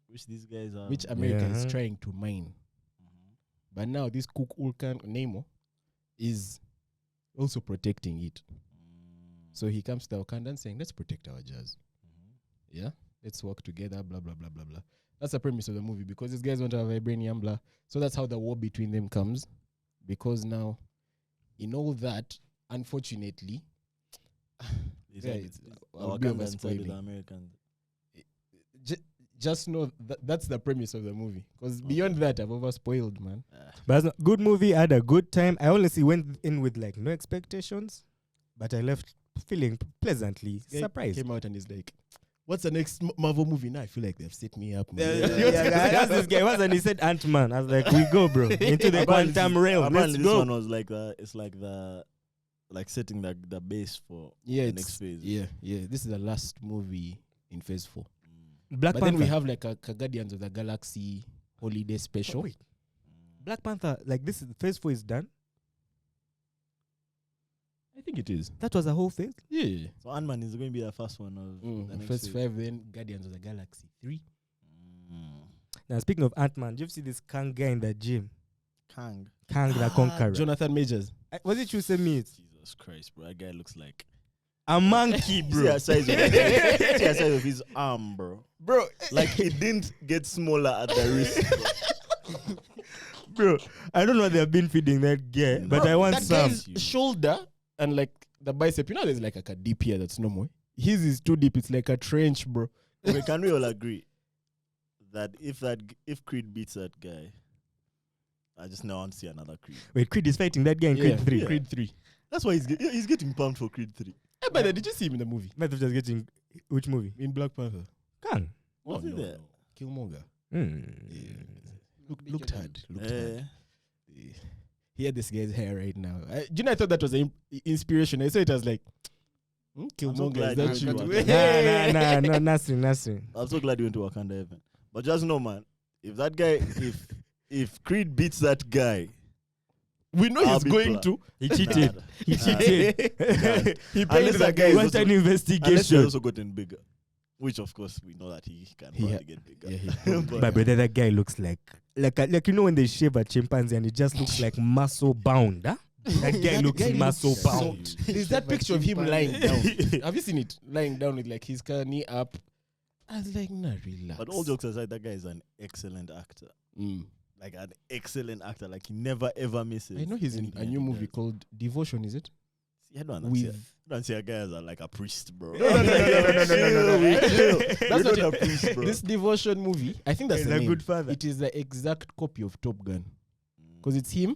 [SPEAKER 1] Which these guys are.
[SPEAKER 4] which America is
[SPEAKER 2] Yeah.
[SPEAKER 4] trying to mine. But now this Cook Ulkan Nemo is also protecting it. So he comes to Wakanda saying, let's protect our jazz. Yeah, let's work together, blah, blah, blah, blah, blah. That's the premise of the movie because these guys want to have vibranium, blah. So that's how the war between them comes. Because now, in all that, unfortunately, I'll be
[SPEAKER 1] Wakanda inside with the
[SPEAKER 4] overspoiling.
[SPEAKER 1] Americans.
[SPEAKER 4] Just know that's the premise of the movie. Because beyond that, I've overspoiled, man.
[SPEAKER 2] But it's not good movie. I had a good time. I honestly went in with like no expectations, but I left feeling pleasantly
[SPEAKER 4] Guy
[SPEAKER 2] surprised.
[SPEAKER 4] Came out and is like, what's the next Marvel movie? Now I feel like they've set me up. Man.
[SPEAKER 2] I asked this guy once and he said Ant-Man. I was like, we go, bro, into the
[SPEAKER 1] Apparently
[SPEAKER 2] quantum
[SPEAKER 1] this-
[SPEAKER 2] realm. Let's
[SPEAKER 1] Apparently this
[SPEAKER 2] go.
[SPEAKER 1] one was like it's like setting the base for
[SPEAKER 4] Yeah,
[SPEAKER 1] the
[SPEAKER 4] it's,
[SPEAKER 1] next phase.
[SPEAKER 4] yeah. This is the last movie in Phase 4.
[SPEAKER 2] Black
[SPEAKER 4] But
[SPEAKER 2] Panther.
[SPEAKER 4] then we have like a Guardians of the Galaxy holiday special.
[SPEAKER 2] Wait. Black Panther, like this is phase 4 is done.
[SPEAKER 4] I think it is.
[SPEAKER 2] That was a whole phase.
[SPEAKER 4] Yeah.
[SPEAKER 1] So Ant-Man is going to be the first one of the next
[SPEAKER 4] First
[SPEAKER 1] phase.
[SPEAKER 4] 5, then Guardians of the Galaxy 3.
[SPEAKER 2] Now speaking of Ant-Man, do you see this Kang guy in the gym?
[SPEAKER 1] Kang.
[SPEAKER 2] Kang the Conqueror.
[SPEAKER 4] Jonathan Majors.
[SPEAKER 2] Was it you sent me it?
[SPEAKER 1] Jesus Christ, bro. That guy looks like
[SPEAKER 2] A monkey,
[SPEAKER 1] see
[SPEAKER 2] bro.
[SPEAKER 1] the size of see the size of his arm, bro.
[SPEAKER 4] Bro,
[SPEAKER 1] Like it didn't get smaller at the wrist.
[SPEAKER 2] Bro, I don't know what they've been feeding that guy, but I want
[SPEAKER 4] that
[SPEAKER 2] some.
[SPEAKER 4] guy's shoulder and like the bicep, you know, there's like a deep here that's normal. His is too deep. It's like a trench, bro.
[SPEAKER 1] Okay, can we all agree that if Creed beats that guy, I just now want to see another Creed.
[SPEAKER 2] Wait, Creed is fighting that guy in Creed 3.
[SPEAKER 1] Yeah.
[SPEAKER 4] Creed 3.
[SPEAKER 1] That's why he's getting pumped for Creed 3.
[SPEAKER 4] Hey, but did you see him in the movie?
[SPEAKER 2] Might have just getting which movie?
[SPEAKER 4] In Black Panther.
[SPEAKER 2] Kang.
[SPEAKER 1] Was he there?
[SPEAKER 4] Killmonger.
[SPEAKER 2] Mm.
[SPEAKER 4] Looked hard. Looked
[SPEAKER 1] Eh.
[SPEAKER 4] hard. He had this guy's hair right now. I thought that was an inspiration. I saw it as like, Killmonger,
[SPEAKER 1] glad
[SPEAKER 4] is
[SPEAKER 1] you
[SPEAKER 4] that
[SPEAKER 1] went
[SPEAKER 4] you?
[SPEAKER 1] to
[SPEAKER 2] No, nothing.
[SPEAKER 1] I'm so glad you went to Wakanda Heaven. But just know, man, if that guy, if Creed beats that guy,
[SPEAKER 4] We know
[SPEAKER 1] I'll
[SPEAKER 4] he's
[SPEAKER 1] be
[SPEAKER 4] going
[SPEAKER 1] glad.
[SPEAKER 4] to.
[SPEAKER 2] He cheated. He cheated.
[SPEAKER 4] He
[SPEAKER 1] Unless
[SPEAKER 4] paid
[SPEAKER 1] that
[SPEAKER 4] that
[SPEAKER 1] guy
[SPEAKER 4] guy.
[SPEAKER 1] is
[SPEAKER 2] Want
[SPEAKER 1] also-
[SPEAKER 2] an
[SPEAKER 1] unless he's
[SPEAKER 2] investigation.
[SPEAKER 1] also gotten bigger, which of course we know that he can
[SPEAKER 4] He
[SPEAKER 1] probably get bigger.
[SPEAKER 4] Yeah, he probably-
[SPEAKER 2] My brother, that guy looks like you know when they shave a chimpanzee and it just looks like muscle bound, huh? That guy looks muscle
[SPEAKER 4] so-
[SPEAKER 2] bound.
[SPEAKER 4] There's that picture of him lying down. Have you seen it? Lying down with like his knee up. I was like, nah, relax.
[SPEAKER 1] But all jokes aside, that guy is an excellent actor. Like an excellent actor. Like he never ever misses.
[SPEAKER 4] I know he's in
[SPEAKER 1] anything
[SPEAKER 4] a
[SPEAKER 1] that
[SPEAKER 4] new
[SPEAKER 1] he
[SPEAKER 4] movie
[SPEAKER 1] does.
[SPEAKER 4] called Devotion, is it?
[SPEAKER 1] See, I don't
[SPEAKER 4] With
[SPEAKER 1] see a guy as like a priest, bro.
[SPEAKER 4] No.
[SPEAKER 1] That's
[SPEAKER 4] That's not
[SPEAKER 1] a priest, bro.
[SPEAKER 4] this Devotion movie. I think that's
[SPEAKER 2] He's
[SPEAKER 4] the
[SPEAKER 2] a
[SPEAKER 4] name.
[SPEAKER 2] good father.
[SPEAKER 4] It is the exact copy of Top Gun. Because it's him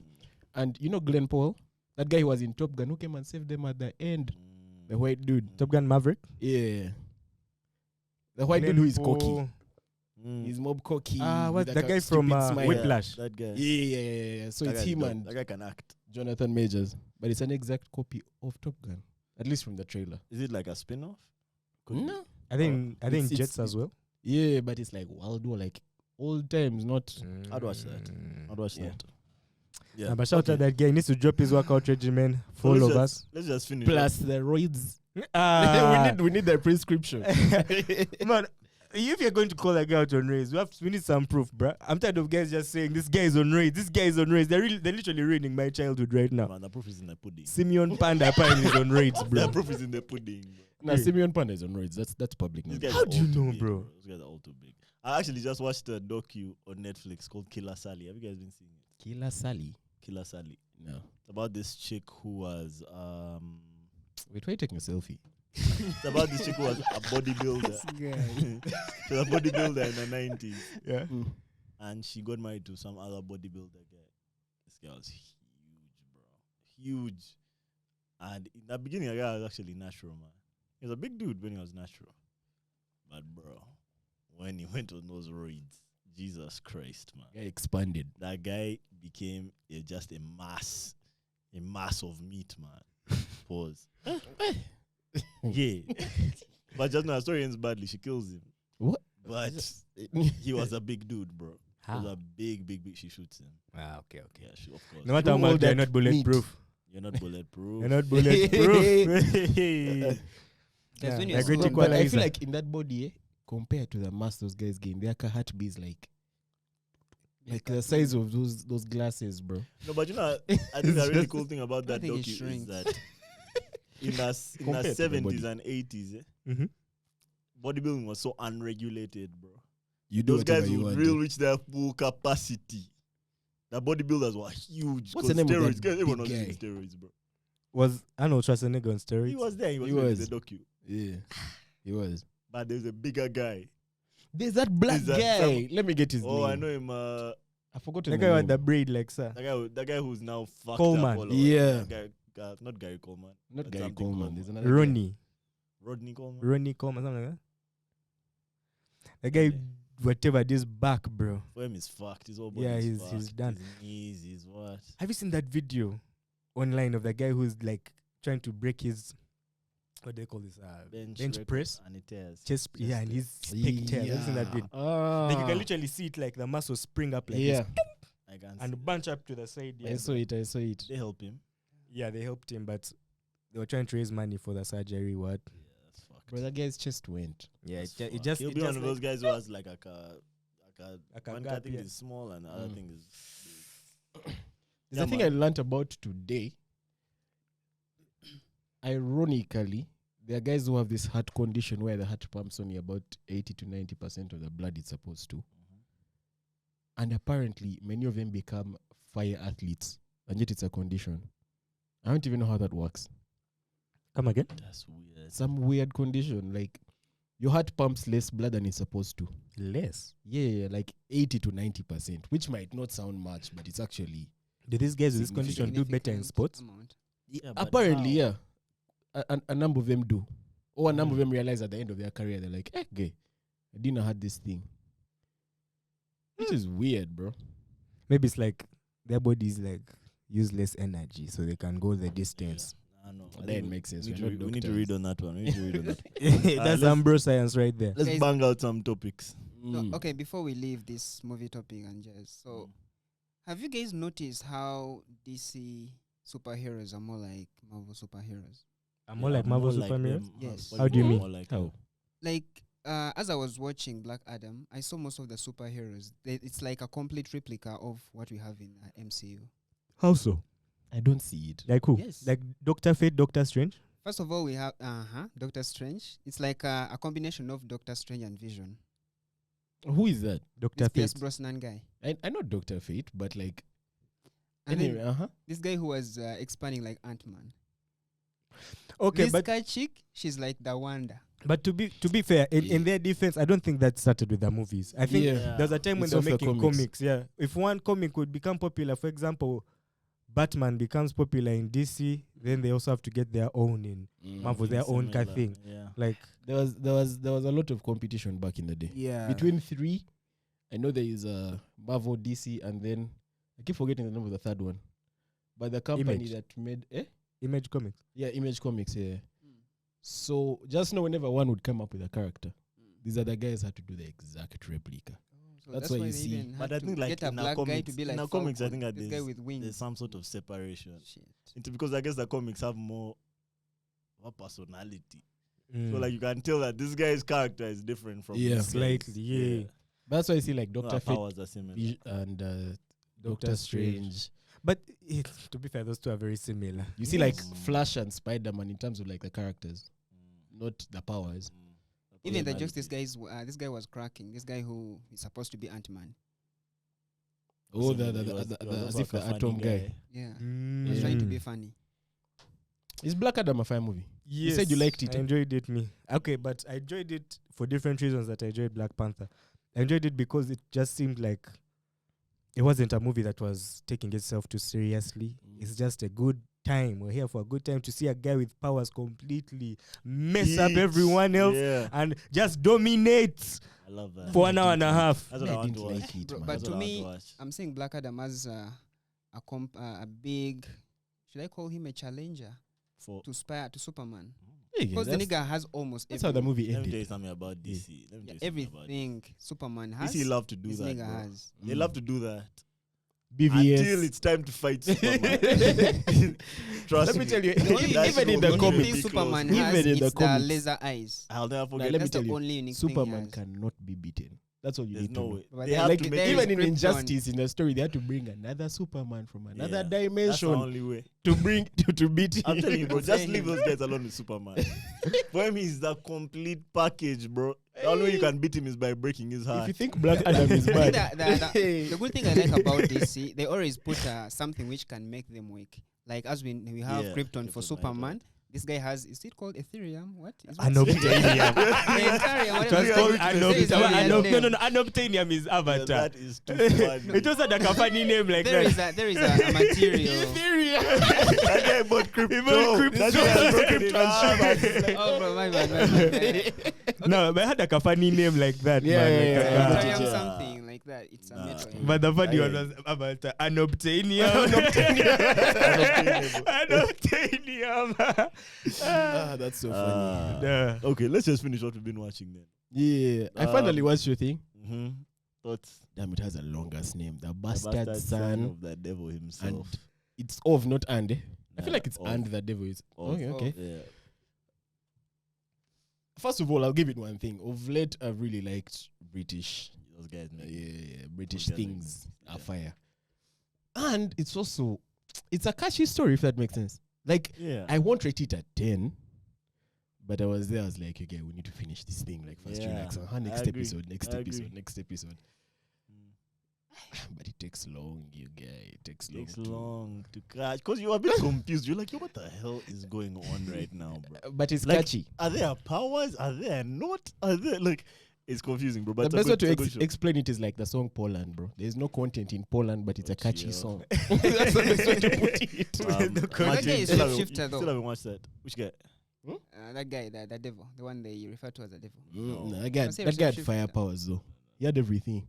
[SPEAKER 4] and you know Glenn Paul, that guy who was in Top Gun who came and saved them at the end. The white dude.
[SPEAKER 2] Top Gun Maverick.
[SPEAKER 4] Yeah. The white dude who is cocky.
[SPEAKER 1] Mm.
[SPEAKER 4] He's mob cocky.
[SPEAKER 2] What's
[SPEAKER 4] with
[SPEAKER 2] the
[SPEAKER 4] like a
[SPEAKER 2] guy from
[SPEAKER 4] stupid smile.
[SPEAKER 2] Whiplash?
[SPEAKER 1] That guy.
[SPEAKER 4] Yeah. So
[SPEAKER 1] That
[SPEAKER 4] it's
[SPEAKER 1] guy's
[SPEAKER 4] him
[SPEAKER 1] dope.
[SPEAKER 4] and
[SPEAKER 1] That guy can act.
[SPEAKER 4] Jonathan Majors. But it's an exact copy of Top Gun. At least from the trailer.
[SPEAKER 1] Is it like a spin-off? Could be.
[SPEAKER 4] No.
[SPEAKER 2] I think
[SPEAKER 4] It's-
[SPEAKER 2] Jets as well.
[SPEAKER 4] Yeah, but it's like Wild War, like old times, not.
[SPEAKER 1] I'd watch that. I'd watch
[SPEAKER 4] Yeah.
[SPEAKER 1] that. Yeah.
[SPEAKER 2] But shout out
[SPEAKER 1] Okay.
[SPEAKER 2] that guy. He needs to drop his workout regimen
[SPEAKER 1] So
[SPEAKER 2] for all
[SPEAKER 1] let's
[SPEAKER 2] of
[SPEAKER 1] just-
[SPEAKER 2] us.
[SPEAKER 1] Let's just finish.
[SPEAKER 4] Plus the roids.
[SPEAKER 2] Ah,
[SPEAKER 4] we need the prescription.
[SPEAKER 2] man, if you're going to call a guy out on race, we need some proof, bruh. I'm tired of guys just saying this guy is on race. This guy is on race. They're literally ruining my childhood right now.
[SPEAKER 1] Man, the proof is in the pudding.
[SPEAKER 2] Simeon Panda apparently is on raids,
[SPEAKER 1] The
[SPEAKER 2] bro.
[SPEAKER 1] proof is in the pudding. Bro.
[SPEAKER 4] Nah, Simeon Panda is on roids. That's public
[SPEAKER 1] These
[SPEAKER 4] knowledge.
[SPEAKER 1] guys
[SPEAKER 2] How
[SPEAKER 1] are
[SPEAKER 2] do you
[SPEAKER 1] all too
[SPEAKER 2] know,
[SPEAKER 1] big,
[SPEAKER 2] bro?
[SPEAKER 1] These guys are all too big. I actually just watched a docu on Netflix called Killer Sally. Have you guys been seeing it?
[SPEAKER 4] Killer Sally.
[SPEAKER 1] Killer Sally.
[SPEAKER 4] No.
[SPEAKER 1] It's about this chick who was
[SPEAKER 4] Wait, why are you taking a selfie?
[SPEAKER 1] it's about this chick who was a bodybuilder. She was a bodybuilder in the 90s.
[SPEAKER 2] Yeah.
[SPEAKER 1] And she got married to some other bodybuilder guy. This guy was huge, bro. Huge. And in the beginning, the guy was actually natural, man. He was a big dude when he was natural. But, bro, when he went on those roids, Jesus Christ, man.
[SPEAKER 4] Guy expanded.
[SPEAKER 1] That guy became just a mass of meat, man. Pause. Yeah. But just now, story ends badly. She kills him.
[SPEAKER 4] What?
[SPEAKER 1] But he was a big dude, bro. He was a big. She shoots him.
[SPEAKER 2] Okay.
[SPEAKER 1] Yeah, she, of course.
[SPEAKER 2] No matter how much they're not bulletproof.
[SPEAKER 1] You're not bulletproof.
[SPEAKER 2] You're not bulletproof.
[SPEAKER 3] Because when
[SPEAKER 2] they're
[SPEAKER 3] you're
[SPEAKER 2] great
[SPEAKER 3] so-
[SPEAKER 4] But I
[SPEAKER 2] equalizer.
[SPEAKER 4] feel like in that body, compared to the mass those guys gain, their heartbeat is like the size of those glasses, bro.
[SPEAKER 1] No, but you know, I think the really cool thing about that
[SPEAKER 3] think it
[SPEAKER 1] docu is
[SPEAKER 3] shrinks.
[SPEAKER 1] that in the
[SPEAKER 4] Compared to the
[SPEAKER 1] 70s
[SPEAKER 4] body.
[SPEAKER 1] and 80s,
[SPEAKER 2] Mhm.
[SPEAKER 1] bodybuilding was so unregulated, bro.
[SPEAKER 4] You do
[SPEAKER 1] Those guys
[SPEAKER 4] whatever you
[SPEAKER 1] would
[SPEAKER 4] want.
[SPEAKER 1] really reach their full capacity. The bodybuilders were huge.
[SPEAKER 4] What's the
[SPEAKER 1] 'cause
[SPEAKER 4] name of
[SPEAKER 1] steroids?
[SPEAKER 4] that
[SPEAKER 1] Guys, everyone
[SPEAKER 4] big
[SPEAKER 1] was using
[SPEAKER 4] guy?
[SPEAKER 1] steroids, bro.
[SPEAKER 2] Was Arnold Schwarzenegger on steroids?
[SPEAKER 1] He was there. He
[SPEAKER 4] He
[SPEAKER 1] was
[SPEAKER 4] was.
[SPEAKER 1] in the docu.
[SPEAKER 4] Yeah, he was.
[SPEAKER 1] But there's a bigger guy.
[SPEAKER 4] There's that black
[SPEAKER 1] Is that
[SPEAKER 4] guy. Let me get his
[SPEAKER 1] Oh,
[SPEAKER 4] name.
[SPEAKER 1] I know him.
[SPEAKER 4] I forgot
[SPEAKER 2] The
[SPEAKER 4] his
[SPEAKER 2] guy
[SPEAKER 4] name.
[SPEAKER 2] with the braid, like, sir.
[SPEAKER 1] The guy who's now fucked
[SPEAKER 2] Coleman.
[SPEAKER 1] up. All over.
[SPEAKER 4] Yeah.
[SPEAKER 1] Not Gary Coleman.
[SPEAKER 4] Not
[SPEAKER 1] but
[SPEAKER 4] Gary
[SPEAKER 1] something
[SPEAKER 4] Coleman. There's another
[SPEAKER 2] Ronnie.
[SPEAKER 1] Rodney Coleman.
[SPEAKER 2] Ronnie Coleman, something like that. The guy, whatever, this back, bro.
[SPEAKER 1] For him, he's fucked. His whole
[SPEAKER 2] Yeah,
[SPEAKER 1] body's
[SPEAKER 2] he's
[SPEAKER 1] fucked.
[SPEAKER 2] done.
[SPEAKER 1] His knees, his what?
[SPEAKER 2] Have you seen that video online of the guy who's like trying to break his, what do they call this? Bench
[SPEAKER 1] rep
[SPEAKER 2] press?
[SPEAKER 1] and it tears.
[SPEAKER 2] Chest, yeah, and his pigtail. Have you seen that video? Like you can literally see it, like the muscles spring up like
[SPEAKER 4] yeah,
[SPEAKER 2] this
[SPEAKER 1] I can't
[SPEAKER 2] and
[SPEAKER 1] see.
[SPEAKER 2] bunch up to the side. Yeah,
[SPEAKER 4] I saw it.
[SPEAKER 1] They help him.
[SPEAKER 2] Yeah, they helped him, but they were trying to raise money for the surgery. What?
[SPEAKER 1] Yeah, that's fucked.
[SPEAKER 4] Bro, that guy's chest went.
[SPEAKER 2] Yeah,
[SPEAKER 1] That's
[SPEAKER 2] it
[SPEAKER 1] fucked.
[SPEAKER 2] just
[SPEAKER 1] He'll
[SPEAKER 2] it
[SPEAKER 1] be
[SPEAKER 2] just
[SPEAKER 1] one of
[SPEAKER 2] like-
[SPEAKER 1] those guys who has like
[SPEAKER 2] Like a
[SPEAKER 1] one
[SPEAKER 2] gap,
[SPEAKER 1] thing
[SPEAKER 2] yeah.
[SPEAKER 1] is small and the other thing is big.
[SPEAKER 4] There's
[SPEAKER 1] Yeah,
[SPEAKER 4] a thing
[SPEAKER 1] man.
[SPEAKER 4] I learned about today. Ironically, there are guys who have this heart condition where the heart pumps only about 80 to 90% of the blood it's supposed to. And apparently, many of them become fire athletes. And yet it's a condition. I don't even know how that works.
[SPEAKER 2] Come again.
[SPEAKER 1] That's weird.
[SPEAKER 4] Some weird condition. Like, your heart pumps less blood than it's supposed to.
[SPEAKER 2] Less.
[SPEAKER 4] Yeah, like 80 to 90%, which might not sound much, but it's actually...
[SPEAKER 2] Do these guys with this condition do better in
[SPEAKER 3] Significant
[SPEAKER 2] sports?
[SPEAKER 3] amount.
[SPEAKER 1] Yeah, but
[SPEAKER 4] Apparently,
[SPEAKER 1] how?
[SPEAKER 4] yeah. A number of them do. Or a number of them realize at the end of their career, they're like, gay, I didn't know I had this thing. Which is weird, bro.
[SPEAKER 2] Maybe it's like their bodies like use less energy, so they can go the distance.
[SPEAKER 1] I know. I
[SPEAKER 4] That
[SPEAKER 1] think
[SPEAKER 4] makes sense.
[SPEAKER 1] We need,
[SPEAKER 4] We're
[SPEAKER 1] to,
[SPEAKER 4] not
[SPEAKER 1] we need to
[SPEAKER 4] doctors.
[SPEAKER 1] read on that one. We need to read on that.
[SPEAKER 2] That's
[SPEAKER 1] let's-
[SPEAKER 2] Ambro science right there.
[SPEAKER 1] Let's
[SPEAKER 3] Guys-
[SPEAKER 1] bang out some topics.
[SPEAKER 3] No,
[SPEAKER 4] Mm.
[SPEAKER 3] okay, before we leave this movie topic and just so, have you guys noticed how DC superheroes are more like Marvel superheroes?
[SPEAKER 2] I'm more like Marvel Superman.
[SPEAKER 1] them.
[SPEAKER 3] Yes.
[SPEAKER 1] What
[SPEAKER 2] How do you mean?
[SPEAKER 1] More like
[SPEAKER 4] How?
[SPEAKER 3] Like, as I was watching Black Adam, I saw most of the superheroes. It's like a complete replica of what we have in MCU.
[SPEAKER 2] How so?
[SPEAKER 4] I don't see it.
[SPEAKER 2] Like who?
[SPEAKER 3] Yes.
[SPEAKER 2] Like Doctor Fate, Doctor Strange.
[SPEAKER 3] First of all, we have Doctor Strange. It's like a combination of Doctor Strange and Vision.
[SPEAKER 4] Who is that?
[SPEAKER 2] Doctor
[SPEAKER 3] This
[SPEAKER 2] Fate.
[SPEAKER 3] Pierce Brosnan guy.
[SPEAKER 4] I know Dr. Fate, but like...
[SPEAKER 3] And
[SPEAKER 4] Anyway,
[SPEAKER 3] then this guy who was expanding like Ant-Man.
[SPEAKER 2] Okay,
[SPEAKER 3] This
[SPEAKER 2] but
[SPEAKER 3] guy chick, she's like the Wanda.
[SPEAKER 2] to be fair, in their defense, I don't think that started with the movies. I think
[SPEAKER 4] Yeah.
[SPEAKER 2] there's a time when
[SPEAKER 4] It's
[SPEAKER 2] they were
[SPEAKER 4] off the
[SPEAKER 2] making
[SPEAKER 4] comics.
[SPEAKER 2] comics. Yeah, if one comic would become popular, for example, Batman becomes popular in DC, then they also have to get their own in Marvel, their own kind of thing.
[SPEAKER 1] Yeah.
[SPEAKER 2] Like
[SPEAKER 4] There was a lot of competition back in the day.
[SPEAKER 2] yeah,
[SPEAKER 4] Between three, I know there is Marvel, DC, and then I keep forgetting the name of the third one. But the company
[SPEAKER 2] Image.
[SPEAKER 4] that made
[SPEAKER 2] Image Comics.
[SPEAKER 4] yeah, Image Comics, yeah. So just know whenever one would come up with a character, these other guys had to do the exact replica.
[SPEAKER 3] So
[SPEAKER 4] That's why
[SPEAKER 3] why
[SPEAKER 4] you
[SPEAKER 3] they
[SPEAKER 4] see-
[SPEAKER 3] even had
[SPEAKER 1] But I
[SPEAKER 3] to
[SPEAKER 1] think like
[SPEAKER 3] get a
[SPEAKER 1] in our
[SPEAKER 3] black guy
[SPEAKER 1] comics,
[SPEAKER 3] to be like
[SPEAKER 1] in our comics, I
[SPEAKER 3] Falcon,
[SPEAKER 1] think that
[SPEAKER 3] this guy with wings.
[SPEAKER 1] there's some sort of separation.
[SPEAKER 3] Shit.
[SPEAKER 1] Because I guess the comics have more personality. So
[SPEAKER 2] Mm.
[SPEAKER 1] like you can tell that this guy's character is different from
[SPEAKER 4] Yeah.
[SPEAKER 1] this guy's.
[SPEAKER 2] Slightly, yeah.
[SPEAKER 4] But that's why I see like
[SPEAKER 1] No,
[SPEAKER 4] Doctor
[SPEAKER 1] our
[SPEAKER 4] Fate
[SPEAKER 1] powers are similar.
[SPEAKER 4] and Doctor
[SPEAKER 2] Doctor Strange.
[SPEAKER 4] Strange.
[SPEAKER 2] But to be fair, those two are very similar.
[SPEAKER 4] You see like
[SPEAKER 1] Yes.
[SPEAKER 4] Flash and Spider-Man in terms of like the characters, not the powers.
[SPEAKER 3] Even the jokes
[SPEAKER 1] Personality.
[SPEAKER 3] this guy was cracking. This guy who is supposed to be Ant-Man.
[SPEAKER 4] Oh,
[SPEAKER 1] He was
[SPEAKER 4] as
[SPEAKER 1] also
[SPEAKER 4] if
[SPEAKER 1] a
[SPEAKER 4] the
[SPEAKER 1] funny
[SPEAKER 4] atom guy.
[SPEAKER 3] Yeah.
[SPEAKER 2] Mm.
[SPEAKER 3] He was trying to be funny.
[SPEAKER 4] Is Black Adam a fine movie?
[SPEAKER 2] Yes,
[SPEAKER 4] said you liked it,
[SPEAKER 2] I
[SPEAKER 4] eh?
[SPEAKER 2] enjoyed it, me. Okay, but I enjoyed it for different reasons that I enjoyed Black Panther. I enjoyed it because it just seemed like it wasn't a movie that was taking itself too seriously. It's just a good time. We're here for a good time to see a guy with powers completely mess up
[SPEAKER 1] Eat.
[SPEAKER 2] everyone else
[SPEAKER 1] Yeah.
[SPEAKER 2] and just dominate.
[SPEAKER 1] I love that.
[SPEAKER 2] For 1 hour and a half.
[SPEAKER 1] That's what I want to
[SPEAKER 4] didn't
[SPEAKER 1] watch.
[SPEAKER 4] like it,
[SPEAKER 3] Bro,
[SPEAKER 4] man.
[SPEAKER 3] but
[SPEAKER 1] That's
[SPEAKER 3] to
[SPEAKER 1] what I want
[SPEAKER 3] me,
[SPEAKER 1] to watch.
[SPEAKER 3] I'm saying Black Adam as a big. Should I call him a challenger
[SPEAKER 1] For
[SPEAKER 3] to Superman?
[SPEAKER 4] Yeah,
[SPEAKER 3] Because the
[SPEAKER 4] that's,
[SPEAKER 3] nigga has almost
[SPEAKER 4] that's how the movie
[SPEAKER 1] let me tell
[SPEAKER 4] ended.
[SPEAKER 1] you something about DC. Let me tell you something about
[SPEAKER 3] everything Superman has.
[SPEAKER 1] DC love to do
[SPEAKER 3] this
[SPEAKER 1] that.
[SPEAKER 3] nigga
[SPEAKER 1] Bro.
[SPEAKER 3] has.
[SPEAKER 1] They love to do that
[SPEAKER 4] BVS.
[SPEAKER 1] until it's time to fight Superman. Trust
[SPEAKER 4] Let me tell you,
[SPEAKER 3] The only,
[SPEAKER 1] That
[SPEAKER 4] even
[SPEAKER 1] shit
[SPEAKER 4] in
[SPEAKER 1] will
[SPEAKER 4] the
[SPEAKER 1] not
[SPEAKER 3] only
[SPEAKER 1] even
[SPEAKER 3] thing
[SPEAKER 1] be
[SPEAKER 3] Superman
[SPEAKER 1] close.
[SPEAKER 3] has
[SPEAKER 4] Even in the
[SPEAKER 3] is the
[SPEAKER 4] comics.
[SPEAKER 3] laser eyes.
[SPEAKER 1] I'll never
[SPEAKER 4] Now,
[SPEAKER 1] forget.
[SPEAKER 4] let me
[SPEAKER 3] That's
[SPEAKER 4] tell
[SPEAKER 3] the
[SPEAKER 4] you,
[SPEAKER 3] only unique thing he
[SPEAKER 4] Superman
[SPEAKER 3] has.
[SPEAKER 4] cannot be beaten. That's all you
[SPEAKER 1] There's
[SPEAKER 4] need to
[SPEAKER 1] no
[SPEAKER 4] know.
[SPEAKER 1] way.
[SPEAKER 3] But
[SPEAKER 1] They
[SPEAKER 3] there-
[SPEAKER 1] have
[SPEAKER 3] like
[SPEAKER 1] to
[SPEAKER 3] there
[SPEAKER 1] make
[SPEAKER 3] is
[SPEAKER 4] Even in
[SPEAKER 3] Krypton.
[SPEAKER 4] Injustice, in the story, they had to bring another Superman from another
[SPEAKER 1] Yeah, That's the
[SPEAKER 4] dimension
[SPEAKER 1] only way.
[SPEAKER 4] to bring to beat him.
[SPEAKER 1] I'm telling you, bro.
[SPEAKER 3] I'm
[SPEAKER 1] Just
[SPEAKER 3] saying
[SPEAKER 1] leave
[SPEAKER 3] him.
[SPEAKER 1] those guys alone with Superman. For him, he's the complete package, bro. The only way you can beat him is by breaking his
[SPEAKER 4] If
[SPEAKER 1] heart.
[SPEAKER 4] you think Black Adam is
[SPEAKER 3] I think
[SPEAKER 4] bad,
[SPEAKER 3] the good thing I like about DC, they always put something which can make them weak. Like as we have
[SPEAKER 1] Yeah,
[SPEAKER 3] Krypton for
[SPEAKER 1] Kryptonite,
[SPEAKER 3] Superman. This guy has, is it called Ethereum? What? Is
[SPEAKER 2] Anobtainium.
[SPEAKER 3] Ethereum,
[SPEAKER 2] It
[SPEAKER 3] whatever
[SPEAKER 2] was
[SPEAKER 3] it's
[SPEAKER 2] called
[SPEAKER 3] called. There is a real
[SPEAKER 2] No,
[SPEAKER 3] name.
[SPEAKER 2] Anobtainium is
[SPEAKER 1] Yeah,
[SPEAKER 2] Avatar.
[SPEAKER 1] that is too funny.
[SPEAKER 2] It was a funny name like
[SPEAKER 3] There
[SPEAKER 2] that.
[SPEAKER 3] is a material.
[SPEAKER 1] That guy bought crypto. That guy has broken it down.
[SPEAKER 3] Oh, bro, my bad.
[SPEAKER 2] No, but I had a funny name like that.
[SPEAKER 4] Yeah,
[SPEAKER 2] man.
[SPEAKER 4] yeah,
[SPEAKER 2] Like
[SPEAKER 4] yeah,
[SPEAKER 2] a-
[SPEAKER 3] Ethereum
[SPEAKER 1] Yeah.
[SPEAKER 3] something like that. It's a
[SPEAKER 1] Nah.
[SPEAKER 3] metal.
[SPEAKER 2] But the funny
[SPEAKER 1] Aye.
[SPEAKER 2] one was about Anobtainium. Anobtainium.
[SPEAKER 4] that's so funny.
[SPEAKER 2] Yeah.
[SPEAKER 1] Okay, let's just finish what we've been watching then.
[SPEAKER 4] Yeah, I finally watched your thing.
[SPEAKER 1] Mm-hmm. Thoughts?
[SPEAKER 4] Damn, it has a longest name. The
[SPEAKER 1] The
[SPEAKER 4] bastard son.
[SPEAKER 1] of the devil himself.
[SPEAKER 4] And it's of, not and. I
[SPEAKER 1] Nah,
[SPEAKER 4] feel like it's
[SPEAKER 1] of.
[SPEAKER 4] and the devil is.
[SPEAKER 1] Of.
[SPEAKER 4] Okay, okay.
[SPEAKER 1] Yeah.
[SPEAKER 4] First of all, I'll give it one thing. Of late, I've really liked British.
[SPEAKER 1] Those guys, man.
[SPEAKER 4] British
[SPEAKER 1] Those guys
[SPEAKER 4] things
[SPEAKER 1] are-
[SPEAKER 4] are
[SPEAKER 1] yeah.
[SPEAKER 4] fire. And it's also, it's a catchy story, if that makes sense. Like,
[SPEAKER 1] Yeah.
[SPEAKER 4] I won't rate it at 10, but I was there, I was like, okay, we need to finish this thing. Like, first
[SPEAKER 1] Yeah,
[SPEAKER 4] relax.
[SPEAKER 1] I
[SPEAKER 4] Next
[SPEAKER 1] agree.
[SPEAKER 4] episode, next
[SPEAKER 1] I
[SPEAKER 4] episode,
[SPEAKER 1] agree.
[SPEAKER 4] next episode.
[SPEAKER 1] Mm.
[SPEAKER 4] But it takes long, you guy. It takes long.
[SPEAKER 1] Takes
[SPEAKER 4] to-
[SPEAKER 1] long to catch. Because you're a bit confused. You're like, yo, what the hell is going on right now, bro?
[SPEAKER 4] But it's
[SPEAKER 1] Like,
[SPEAKER 4] catchy.
[SPEAKER 1] Are there powers? Are there not? Are there like? It's confusing, bro. But
[SPEAKER 4] The
[SPEAKER 1] it's a
[SPEAKER 4] best way
[SPEAKER 1] good-
[SPEAKER 4] to
[SPEAKER 1] it's a good show.
[SPEAKER 4] explain it is like the song Poland, bro. There's no content in Poland, but it's a
[SPEAKER 1] Oh,
[SPEAKER 4] catchy
[SPEAKER 1] chill.
[SPEAKER 4] song. That's the best way to put it.
[SPEAKER 1] Martin,
[SPEAKER 3] That guy is
[SPEAKER 1] you still haven't-
[SPEAKER 3] shapeshifter,
[SPEAKER 1] you
[SPEAKER 3] though.
[SPEAKER 1] Still haven't watched that. Which guy?
[SPEAKER 3] That guy, the devil, the one they refer to as a devil.
[SPEAKER 1] No.
[SPEAKER 4] That
[SPEAKER 3] I
[SPEAKER 4] guy,
[SPEAKER 3] say
[SPEAKER 4] that guy had
[SPEAKER 3] shapeshifter.
[SPEAKER 4] fire powers though. He had everything.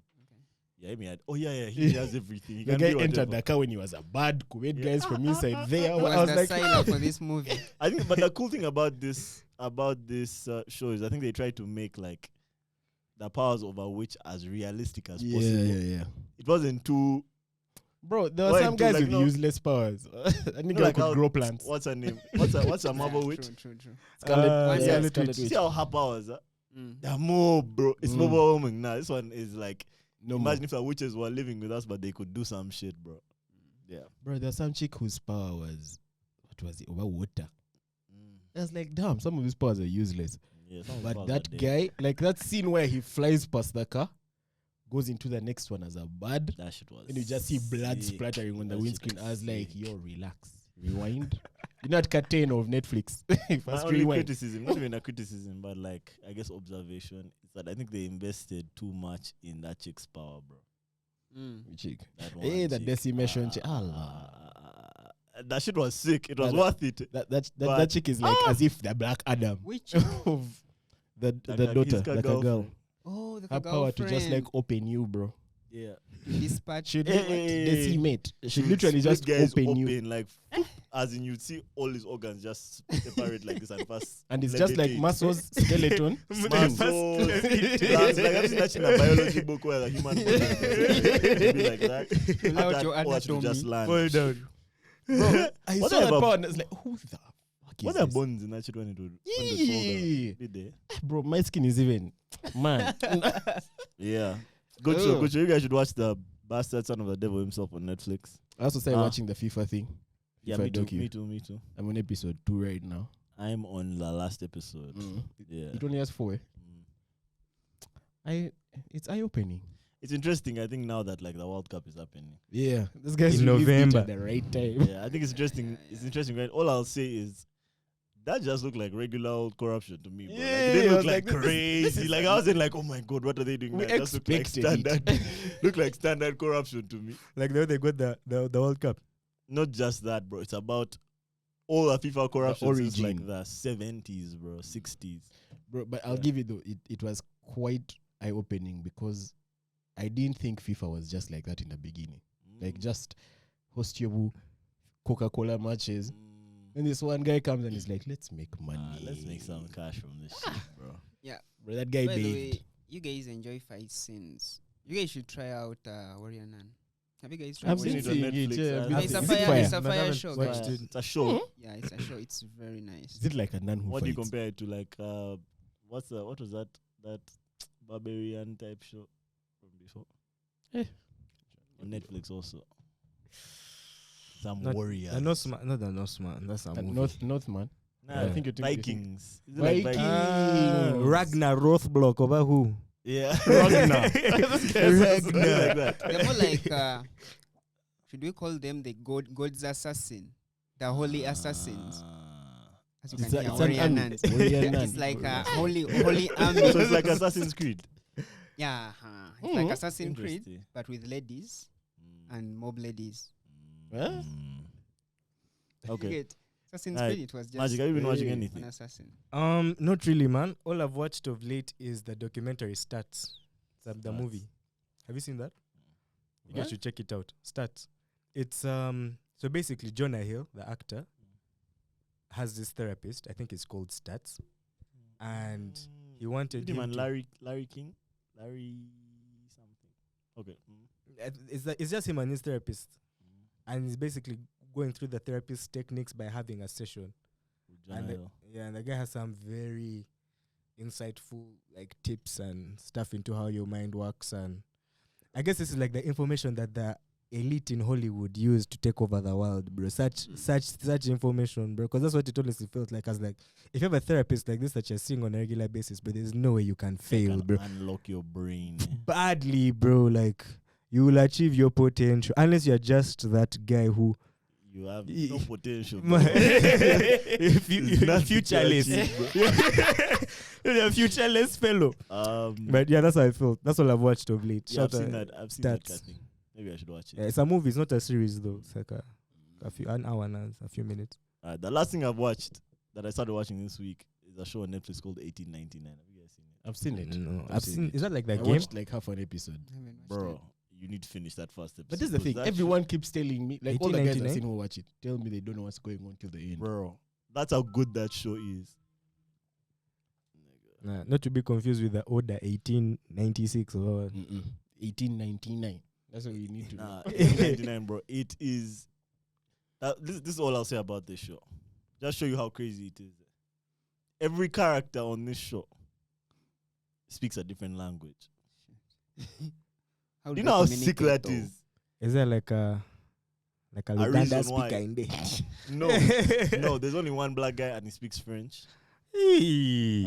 [SPEAKER 1] Yeah, he had. Oh yeah. He has everything. He
[SPEAKER 4] The
[SPEAKER 1] can
[SPEAKER 4] guy
[SPEAKER 1] be
[SPEAKER 4] entered
[SPEAKER 1] whatever.
[SPEAKER 4] the car when he was a bad, made guys from inside there.
[SPEAKER 3] He
[SPEAKER 4] I
[SPEAKER 3] was
[SPEAKER 4] was
[SPEAKER 3] the
[SPEAKER 4] like,
[SPEAKER 3] signer for this movie.
[SPEAKER 1] I think, but the cool thing about this show is I think they try to make like the powers over which as realistic as possible.
[SPEAKER 4] yeah.
[SPEAKER 1] It wasn't too.
[SPEAKER 4] Bro, there were
[SPEAKER 1] Why
[SPEAKER 4] some
[SPEAKER 1] into,
[SPEAKER 4] guys
[SPEAKER 1] like,
[SPEAKER 4] with
[SPEAKER 1] no-
[SPEAKER 4] useless powers. I think
[SPEAKER 1] like
[SPEAKER 4] could
[SPEAKER 1] how-
[SPEAKER 4] grow plants.
[SPEAKER 1] What's her name? What's a Marvel
[SPEAKER 3] Yeah,
[SPEAKER 1] witch?
[SPEAKER 3] True.
[SPEAKER 4] Scarlet,
[SPEAKER 2] Uh,
[SPEAKER 4] yeah,
[SPEAKER 3] Scarlet
[SPEAKER 4] Scarlet
[SPEAKER 1] You
[SPEAKER 4] Witch.
[SPEAKER 1] see how her powers are?
[SPEAKER 3] Mm.
[SPEAKER 1] They're more, bro. It's
[SPEAKER 4] Mm.
[SPEAKER 1] more overwhelming. Nah, this one is like,
[SPEAKER 4] No more.
[SPEAKER 1] imagine if the witches were living with us, but they could do some shit, bro. Yeah.
[SPEAKER 4] Bro, there's some chick whose power was, what was it, over water.
[SPEAKER 1] Mm.
[SPEAKER 4] I was like, damn, some of his powers are useless.
[SPEAKER 1] Yeah, some of the
[SPEAKER 4] But
[SPEAKER 1] powers
[SPEAKER 4] that
[SPEAKER 1] are dead.
[SPEAKER 4] guy, like that scene where he flies past the car, goes into the next one as a bird,
[SPEAKER 1] That shit was.
[SPEAKER 4] and you just see blood
[SPEAKER 1] sick.
[SPEAKER 4] splattering on the
[SPEAKER 1] That shit
[SPEAKER 4] windscreen.
[SPEAKER 1] was
[SPEAKER 4] I was like,
[SPEAKER 1] sick.
[SPEAKER 4] yo, relax, rewind. You know, at curtain of Netflix.
[SPEAKER 1] My
[SPEAKER 4] First
[SPEAKER 1] only
[SPEAKER 4] rewind.
[SPEAKER 1] criticism, not even a criticism, but like I guess observation is that I think they invested too much in that chick's power, bro.
[SPEAKER 3] Mm.
[SPEAKER 4] Chick.
[SPEAKER 1] That
[SPEAKER 4] Hey,
[SPEAKER 1] one
[SPEAKER 4] the
[SPEAKER 1] chick.
[SPEAKER 4] decimation chick. Allah.
[SPEAKER 1] That shit was sick. It was
[SPEAKER 4] That-
[SPEAKER 1] worth it.
[SPEAKER 4] That
[SPEAKER 1] But-
[SPEAKER 4] chick is like as if the Black Adam
[SPEAKER 3] Which?
[SPEAKER 4] of the daughter, like a girl.
[SPEAKER 1] girlfriend.
[SPEAKER 3] Oh, the
[SPEAKER 4] Her power to just like open you, bro.
[SPEAKER 1] Yeah.
[SPEAKER 3] dispatch.
[SPEAKER 4] She'd
[SPEAKER 1] Hey.
[SPEAKER 4] decimate. She'd
[SPEAKER 1] Dude,
[SPEAKER 4] literally
[SPEAKER 1] this
[SPEAKER 4] just
[SPEAKER 1] guy is
[SPEAKER 4] open you.
[SPEAKER 1] like, as in you'd see all his organs just separate like this and first.
[SPEAKER 4] And it's just like
[SPEAKER 1] levitate.
[SPEAKER 4] muscles, skeleton.
[SPEAKER 1] Muscles. That's like I've seen that in a biology book where the human body is be like that.
[SPEAKER 3] Pull out
[SPEAKER 1] After
[SPEAKER 3] your
[SPEAKER 1] that, watch it
[SPEAKER 3] anatomy.
[SPEAKER 1] just land.
[SPEAKER 2] Fall down.
[SPEAKER 4] Bro, I
[SPEAKER 1] What
[SPEAKER 4] saw that
[SPEAKER 1] about-
[SPEAKER 4] power and I was like, who the fuck is
[SPEAKER 1] What are
[SPEAKER 4] this?
[SPEAKER 1] bones in that shit when it would when they fall down?
[SPEAKER 4] Yeah.
[SPEAKER 1] Did they?
[SPEAKER 4] Bro, my skin is even, man.
[SPEAKER 1] Yeah. Good show,
[SPEAKER 4] Oh.
[SPEAKER 1] good show. You guys should watch the Bastard Son of the Devil himself on Netflix.
[SPEAKER 4] I also started
[SPEAKER 1] Ah.
[SPEAKER 4] watching the FIFA thing.
[SPEAKER 1] Yeah,
[SPEAKER 4] FIFA
[SPEAKER 1] me too,
[SPEAKER 4] docu.
[SPEAKER 1] me too.
[SPEAKER 4] I'm on episode 2 right now.
[SPEAKER 1] I'm on the last episode. Yeah.
[SPEAKER 4] It only has 4.
[SPEAKER 1] Mm.
[SPEAKER 4] It's eye-opening.
[SPEAKER 1] It's interesting, I think, now that like the World Cup is happening.
[SPEAKER 4] Yeah, this guy's
[SPEAKER 2] In
[SPEAKER 4] released it
[SPEAKER 2] November.
[SPEAKER 4] at the right time.
[SPEAKER 1] Yeah, I think it's interesting. It's interesting, right? All I'll say is that just looked like regular old corruption to me, bro. Like,
[SPEAKER 4] Yeah,
[SPEAKER 1] it didn't
[SPEAKER 4] I
[SPEAKER 1] look
[SPEAKER 4] was
[SPEAKER 1] like
[SPEAKER 4] like, this
[SPEAKER 1] crazy.
[SPEAKER 4] is
[SPEAKER 1] Like I was in like, oh my god, what are they doing?
[SPEAKER 4] We
[SPEAKER 1] That just looked like
[SPEAKER 4] expected it.
[SPEAKER 1] standard. Look like standard corruption to me.
[SPEAKER 2] Like the way they got the World Cup.
[SPEAKER 1] Not just that, bro. It's about all the FIFA corruption since
[SPEAKER 4] origin.
[SPEAKER 1] like the 70s, bro, 60s.
[SPEAKER 4] Bro, but I'll
[SPEAKER 1] Yeah.
[SPEAKER 4] give it though. It was quite eye-opening because I didn't think FIFA was just like that in the beginning. Like just host your Coca-Cola matches. And this one guy comes and he's like, let's make money.
[SPEAKER 1] Let's make some cash from this shit, bro.
[SPEAKER 3] Yeah.
[SPEAKER 4] Bro, that guy
[SPEAKER 3] By the
[SPEAKER 4] bathed.
[SPEAKER 3] way, you guys enjoy fight scenes. You guys should try out Warrior Nun. Have you guys tried
[SPEAKER 4] I've
[SPEAKER 3] watching
[SPEAKER 4] seen
[SPEAKER 1] it on
[SPEAKER 4] it.
[SPEAKER 1] Netflix.
[SPEAKER 4] Yeah,
[SPEAKER 3] No,
[SPEAKER 1] I've
[SPEAKER 3] it's a
[SPEAKER 1] seen
[SPEAKER 4] Is it
[SPEAKER 3] fire. It's a
[SPEAKER 2] But I
[SPEAKER 3] fire
[SPEAKER 2] haven't
[SPEAKER 3] show,
[SPEAKER 2] watched
[SPEAKER 3] guys.
[SPEAKER 2] it.
[SPEAKER 1] It's a show.
[SPEAKER 3] Yeah, it's a show. It's very nice.
[SPEAKER 4] Is it like a nun who
[SPEAKER 1] What do you
[SPEAKER 4] fights?
[SPEAKER 1] compare it to? Like, what was that barbarian type show from before? On Netflix also. Some
[SPEAKER 2] Not-
[SPEAKER 1] warriors.
[SPEAKER 2] The Norseman, not the Norseman. That's a
[SPEAKER 4] The
[SPEAKER 2] movie.
[SPEAKER 4] Northman.
[SPEAKER 1] Nah,
[SPEAKER 4] I think you're thinking-
[SPEAKER 1] Vikings. Is it like
[SPEAKER 4] Vikings.
[SPEAKER 1] Vikings?
[SPEAKER 2] Ragnar Rothblock over who?
[SPEAKER 1] Yeah.
[SPEAKER 2] Ragnar.
[SPEAKER 1] Ragnar. Like that.
[SPEAKER 3] They're more like, should we call them the God's assassin? The holy assassins. As you
[SPEAKER 4] It's
[SPEAKER 3] can
[SPEAKER 4] a-
[SPEAKER 3] hear,
[SPEAKER 4] it's an
[SPEAKER 3] warrior
[SPEAKER 4] army.
[SPEAKER 3] nuns.
[SPEAKER 4] Warrior nun.
[SPEAKER 3] It's like a holy army.
[SPEAKER 1] So it's like Assassin's Creed.
[SPEAKER 3] Yeah, it's like Assassin's Creed,
[SPEAKER 1] Interesting.
[SPEAKER 3] but with ladies and mob ladies.
[SPEAKER 4] Huh?
[SPEAKER 3] You
[SPEAKER 1] Okay.
[SPEAKER 3] get Assassin's
[SPEAKER 1] Alright.
[SPEAKER 3] Creed, it was just
[SPEAKER 1] Magic, have you been watching
[SPEAKER 4] Hey.
[SPEAKER 3] an
[SPEAKER 1] anything?
[SPEAKER 3] assassin.
[SPEAKER 2] Not really, man. All I've watched of late is the documentary Stats. The
[SPEAKER 1] Stats.
[SPEAKER 2] movie. Have you seen that? You
[SPEAKER 4] What?
[SPEAKER 2] guys should check it out. Stats. It's so basically Jonah Hill, the actor, has this therapist. I think it's called Stats, and he wanted him
[SPEAKER 1] man,
[SPEAKER 2] to-
[SPEAKER 1] Larry King? Larry something. Okay.
[SPEAKER 2] It's just him and his therapist, and he's basically going through the therapist techniques by having a session. And the guy has some very insightful like tips and stuff into how your mind works, and I guess this is like the information that the elite in Hollywood use to take over the world, bro. Such information, bro, because that's what it honestly felt like. As like, if you have a therapist like this that you're seeing on a regular basis, but there's no way you can fail, bro.
[SPEAKER 1] Unlock your brain.
[SPEAKER 2] Badly, bro. Like, you will achieve your potential unless you're just that guy who
[SPEAKER 1] You have no potential.
[SPEAKER 2] You're futureless. You're a futureless fellow. But yeah, that's how I felt. That's all I've watched of late.
[SPEAKER 1] Yeah, I've
[SPEAKER 2] Shout
[SPEAKER 1] seen
[SPEAKER 2] out-
[SPEAKER 1] that. I've seen that
[SPEAKER 2] Stats.
[SPEAKER 1] thing. Maybe I should watch it.
[SPEAKER 2] Yeah, it's a movie. It's not a series though. It's like an hour and a few minutes.
[SPEAKER 1] The last thing I've watched that I started watching this week is a show on Netflix called 1899. Have you guys seen it?
[SPEAKER 4] I've seen it.
[SPEAKER 2] No,
[SPEAKER 1] I've
[SPEAKER 2] I've
[SPEAKER 1] seen
[SPEAKER 2] seen.
[SPEAKER 1] it.
[SPEAKER 2] Is that like
[SPEAKER 4] I
[SPEAKER 2] that game?
[SPEAKER 4] watched like half an episode.
[SPEAKER 3] I haven't watched
[SPEAKER 1] Bro,
[SPEAKER 3] it.
[SPEAKER 1] you need to finish that first episode.
[SPEAKER 4] But this is the
[SPEAKER 1] because
[SPEAKER 4] thing.
[SPEAKER 1] that
[SPEAKER 4] Everyone keeps telling me, like all the guys I've
[SPEAKER 2] 1899?
[SPEAKER 4] seen who watch it, tell me they don't know what's going on till the end.
[SPEAKER 1] bro, that's how good that show is.
[SPEAKER 2] Nah, not to be confused with the Order 1896 or what.
[SPEAKER 4] 1899. That's what you need to know.
[SPEAKER 1] Nah, 1899, bro. It is. This is all I'll say about this show. Just show you how crazy it is. Every character on this show speaks a different language.
[SPEAKER 3] How
[SPEAKER 1] Do you
[SPEAKER 3] do
[SPEAKER 1] know how
[SPEAKER 3] communicate
[SPEAKER 1] sick that
[SPEAKER 3] though?
[SPEAKER 1] is?
[SPEAKER 2] Is there like a Luganda
[SPEAKER 1] reason why.
[SPEAKER 2] speaker in there?
[SPEAKER 1] No, no. There's only one black guy and he speaks French.
[SPEAKER 2] Hey.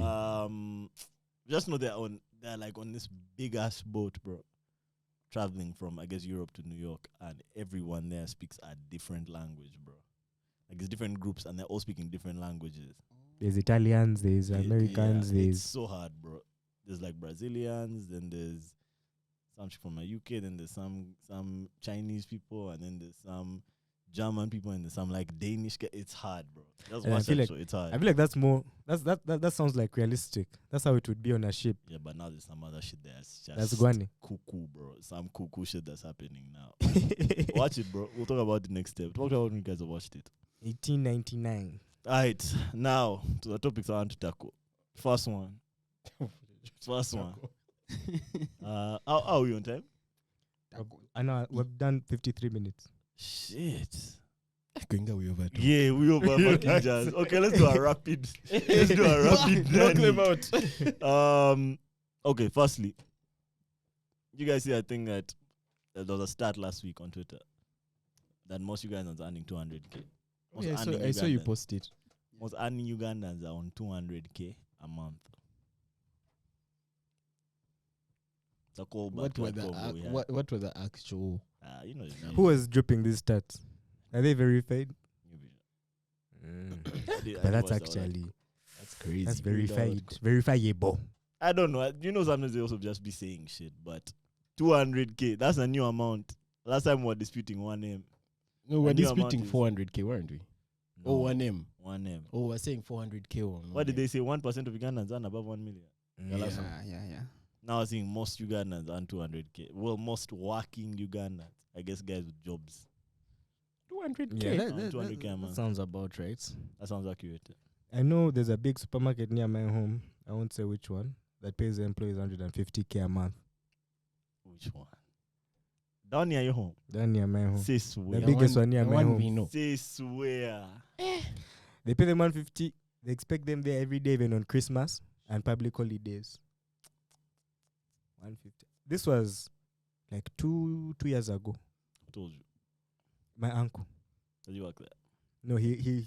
[SPEAKER 1] Just know they're like on this big ass boat, bro, traveling from I guess Europe to New York, and everyone there speaks a different language, bro. Like it's different groups and they're all speaking different languages.
[SPEAKER 2] There's Italians, there's Americans,
[SPEAKER 1] Yeah, it's
[SPEAKER 2] there's
[SPEAKER 1] so hard, bro. There's like Brazilians, then there's some from the UK, then there's some Chinese people, and then there's some German people, and there's some like Danish. It's hard, bro. Just
[SPEAKER 2] Yeah, I
[SPEAKER 1] watch
[SPEAKER 2] feel
[SPEAKER 1] that
[SPEAKER 2] like-
[SPEAKER 1] show. It's hard.
[SPEAKER 2] I feel like that's more that sounds like realistic. That's how it would be on a ship.
[SPEAKER 1] Yeah, but now there's some other shit that's just
[SPEAKER 2] That's Guani.
[SPEAKER 1] cuckoo, bro. Some cuckoo shit that's happening now. Watch it, bro. We'll talk about the next step. Talk about when you guys have watched it.
[SPEAKER 2] 1899.
[SPEAKER 1] Alright, now to the topics I want to tackle. First one. How are we on time?
[SPEAKER 2] I know we've done 53 minutes.
[SPEAKER 1] Shit.
[SPEAKER 4] Going away over to.
[SPEAKER 1] Yeah, we over fucking jazz. Okay, let's do a rapid. Let's do a rapid.
[SPEAKER 4] Knock them
[SPEAKER 1] Danny.
[SPEAKER 4] out.
[SPEAKER 1] Okay, firstly, you guys see, I think that there was a stat last week on Twitter that most Ugandans are earning 200k. Most
[SPEAKER 4] Yeah,
[SPEAKER 1] earning
[SPEAKER 4] I saw you
[SPEAKER 1] Ugandans-
[SPEAKER 4] post it.
[SPEAKER 1] Most earning Ugandans are on 200k a month. It's a callback
[SPEAKER 4] What
[SPEAKER 1] to
[SPEAKER 4] were
[SPEAKER 1] that
[SPEAKER 4] the
[SPEAKER 1] convo we had.
[SPEAKER 4] what were the actual?
[SPEAKER 1] You know,
[SPEAKER 2] Who was dripping these stats? Are they verified? But that's actually
[SPEAKER 4] That's crazy.
[SPEAKER 2] that's verified. Verifiable.
[SPEAKER 1] I don't know. You know, sometimes they also just be saying shit, but 200k, that's a new amount. Last time we were disputing 1M.
[SPEAKER 4] No, we're
[SPEAKER 1] A new amount
[SPEAKER 4] disputing
[SPEAKER 1] is-
[SPEAKER 4] 400k, weren't we?
[SPEAKER 1] No,
[SPEAKER 4] Oh, 1M.
[SPEAKER 1] 1M.
[SPEAKER 4] Oh, we're saying 400k on.
[SPEAKER 1] What did they say? 1% of Ugandans earn above 1 million.
[SPEAKER 3] Yeah,
[SPEAKER 1] last
[SPEAKER 3] yeah.
[SPEAKER 1] Now I think most Ugandans earn 200k. Well, most working Ugandans, I guess, guys with jobs.
[SPEAKER 4] 200k.
[SPEAKER 2] Yeah,
[SPEAKER 1] Around 200k a
[SPEAKER 2] that
[SPEAKER 1] month.
[SPEAKER 2] sounds about right.
[SPEAKER 1] That sounds accurate.
[SPEAKER 2] I know there's a big supermarket near my home. I won't say which one. That pays the employees 150k a month.
[SPEAKER 1] Which one? Down near your home.
[SPEAKER 2] Down near my home.
[SPEAKER 1] Say
[SPEAKER 2] The
[SPEAKER 1] swear.
[SPEAKER 2] biggest one near
[SPEAKER 4] the
[SPEAKER 2] my
[SPEAKER 4] one
[SPEAKER 2] home.
[SPEAKER 4] we know.
[SPEAKER 1] Say swear.
[SPEAKER 2] They pay them 150. They expect them there every day, even on Christmas and public holidays. 150. This was like two years ago.
[SPEAKER 1] Who told you?
[SPEAKER 2] My uncle.
[SPEAKER 1] Does he work there?
[SPEAKER 2] No, he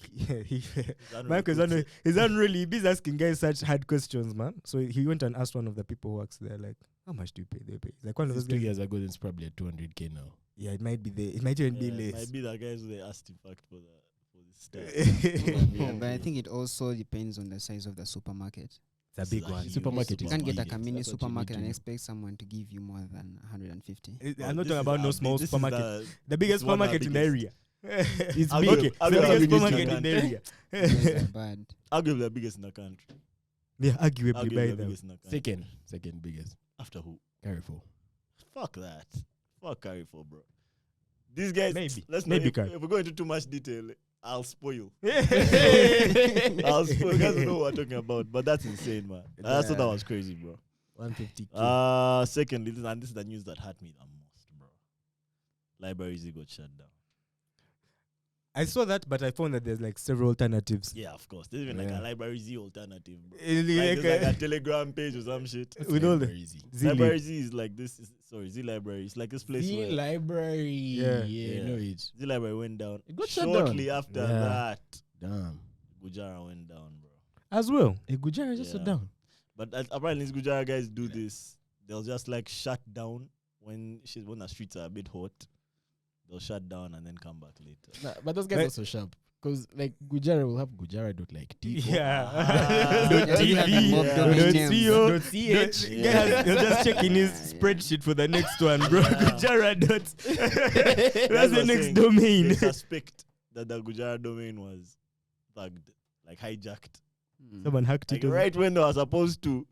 [SPEAKER 1] That
[SPEAKER 2] my uncle is
[SPEAKER 1] really
[SPEAKER 2] he's unreally he's asking guys such hard questions, man. So he went and asked one of the people who works there, like, how much do you pay? They pay. Like one of
[SPEAKER 4] This
[SPEAKER 2] those
[SPEAKER 4] is 2
[SPEAKER 2] guys.
[SPEAKER 4] years ago, it's probably at 200k now.
[SPEAKER 2] Yeah, it might be there. It might even be
[SPEAKER 1] Yeah, it
[SPEAKER 2] less.
[SPEAKER 1] might be the guys who they asked in fact for the stuff.
[SPEAKER 3] Yeah, but I think it also depends on the size of the supermarket.
[SPEAKER 2] It's a big one.
[SPEAKER 4] Supermarket
[SPEAKER 3] You
[SPEAKER 4] is
[SPEAKER 3] can't get a
[SPEAKER 4] big.
[SPEAKER 3] mini
[SPEAKER 4] That's what you
[SPEAKER 3] supermarket
[SPEAKER 4] need
[SPEAKER 3] and
[SPEAKER 4] to know.
[SPEAKER 3] expect someone to give you more than 150.
[SPEAKER 2] I'm not talking about no small supermarket. The biggest
[SPEAKER 1] it's one of
[SPEAKER 2] supermarket
[SPEAKER 1] the
[SPEAKER 2] in the area.
[SPEAKER 1] It's
[SPEAKER 2] I'll
[SPEAKER 1] big.
[SPEAKER 2] okay.
[SPEAKER 1] I'll
[SPEAKER 2] The
[SPEAKER 1] go
[SPEAKER 2] biggest
[SPEAKER 1] the biggest
[SPEAKER 2] supermarket
[SPEAKER 1] in
[SPEAKER 2] in
[SPEAKER 1] the
[SPEAKER 2] the area.
[SPEAKER 3] Those are bad.
[SPEAKER 1] Arguably the biggest in the country.
[SPEAKER 2] Yeah, arguably
[SPEAKER 1] Arguably
[SPEAKER 2] by
[SPEAKER 1] the
[SPEAKER 2] them.
[SPEAKER 1] biggest in the country.
[SPEAKER 4] Second biggest.
[SPEAKER 1] After who?
[SPEAKER 4] Carrefour.
[SPEAKER 1] Fuck that. Fuck Carrefour, bro. These guys.
[SPEAKER 2] Maybe.
[SPEAKER 1] Let's
[SPEAKER 2] Maybe
[SPEAKER 1] not.
[SPEAKER 2] Carrefour.
[SPEAKER 1] If we go into too much detail, I'll spoil.
[SPEAKER 2] I'll
[SPEAKER 1] I'll spoil. You guys don't know what we're talking about, but that's insane, man. I thought that was crazy, bro.
[SPEAKER 2] 150k.
[SPEAKER 1] Secondly, this is the news that hurt me the most, bro. Libraries, they got shut down.
[SPEAKER 2] I saw that, but I found that there's like several alternatives.
[SPEAKER 1] Yeah, of course. There's even like
[SPEAKER 2] Yeah.
[SPEAKER 1] a Library Z alternative, bro.
[SPEAKER 2] Like,
[SPEAKER 1] There's like a Telegram page or some shit.
[SPEAKER 2] with all the
[SPEAKER 4] Easy.
[SPEAKER 1] Library Z is like this. Z Library. It's like this place
[SPEAKER 4] The
[SPEAKER 1] where
[SPEAKER 4] library.
[SPEAKER 2] Yeah.
[SPEAKER 4] Yeah, no, it.
[SPEAKER 1] Z Library went down.
[SPEAKER 4] It got shut
[SPEAKER 1] Shortly
[SPEAKER 4] down.
[SPEAKER 1] after
[SPEAKER 2] Yeah.
[SPEAKER 1] that,
[SPEAKER 4] Damn.
[SPEAKER 1] Gujara went down, bro.
[SPEAKER 2] as well.
[SPEAKER 4] A Gujara just
[SPEAKER 1] Yeah.
[SPEAKER 4] shut down.
[SPEAKER 1] But apparently, these Gujara guys do this. They'll just like shut down when the streets are a bit hot. They'll shut down and then come back later.
[SPEAKER 4] Nah, but those guys
[SPEAKER 2] But-
[SPEAKER 4] are so sharp. Because like Gujara will have Gujara.like
[SPEAKER 2] Yeah.
[SPEAKER 1] Ah.
[SPEAKER 2] .tv,
[SPEAKER 3] Mob
[SPEAKER 1] Yeah.
[SPEAKER 3] domain
[SPEAKER 2] .co,
[SPEAKER 3] names.
[SPEAKER 2] .ch.
[SPEAKER 1] Yeah.
[SPEAKER 2] He'll just check in his spreadsheet for the next one, bro.
[SPEAKER 1] Yeah.
[SPEAKER 2] Gujara dot. That's the
[SPEAKER 1] what I'm
[SPEAKER 2] next
[SPEAKER 1] saying.
[SPEAKER 2] domain.
[SPEAKER 1] They suspect that the Gujara domain was thugged, like hijacked.
[SPEAKER 2] Someone hacked
[SPEAKER 1] Like
[SPEAKER 2] it
[SPEAKER 1] right when they were supposed to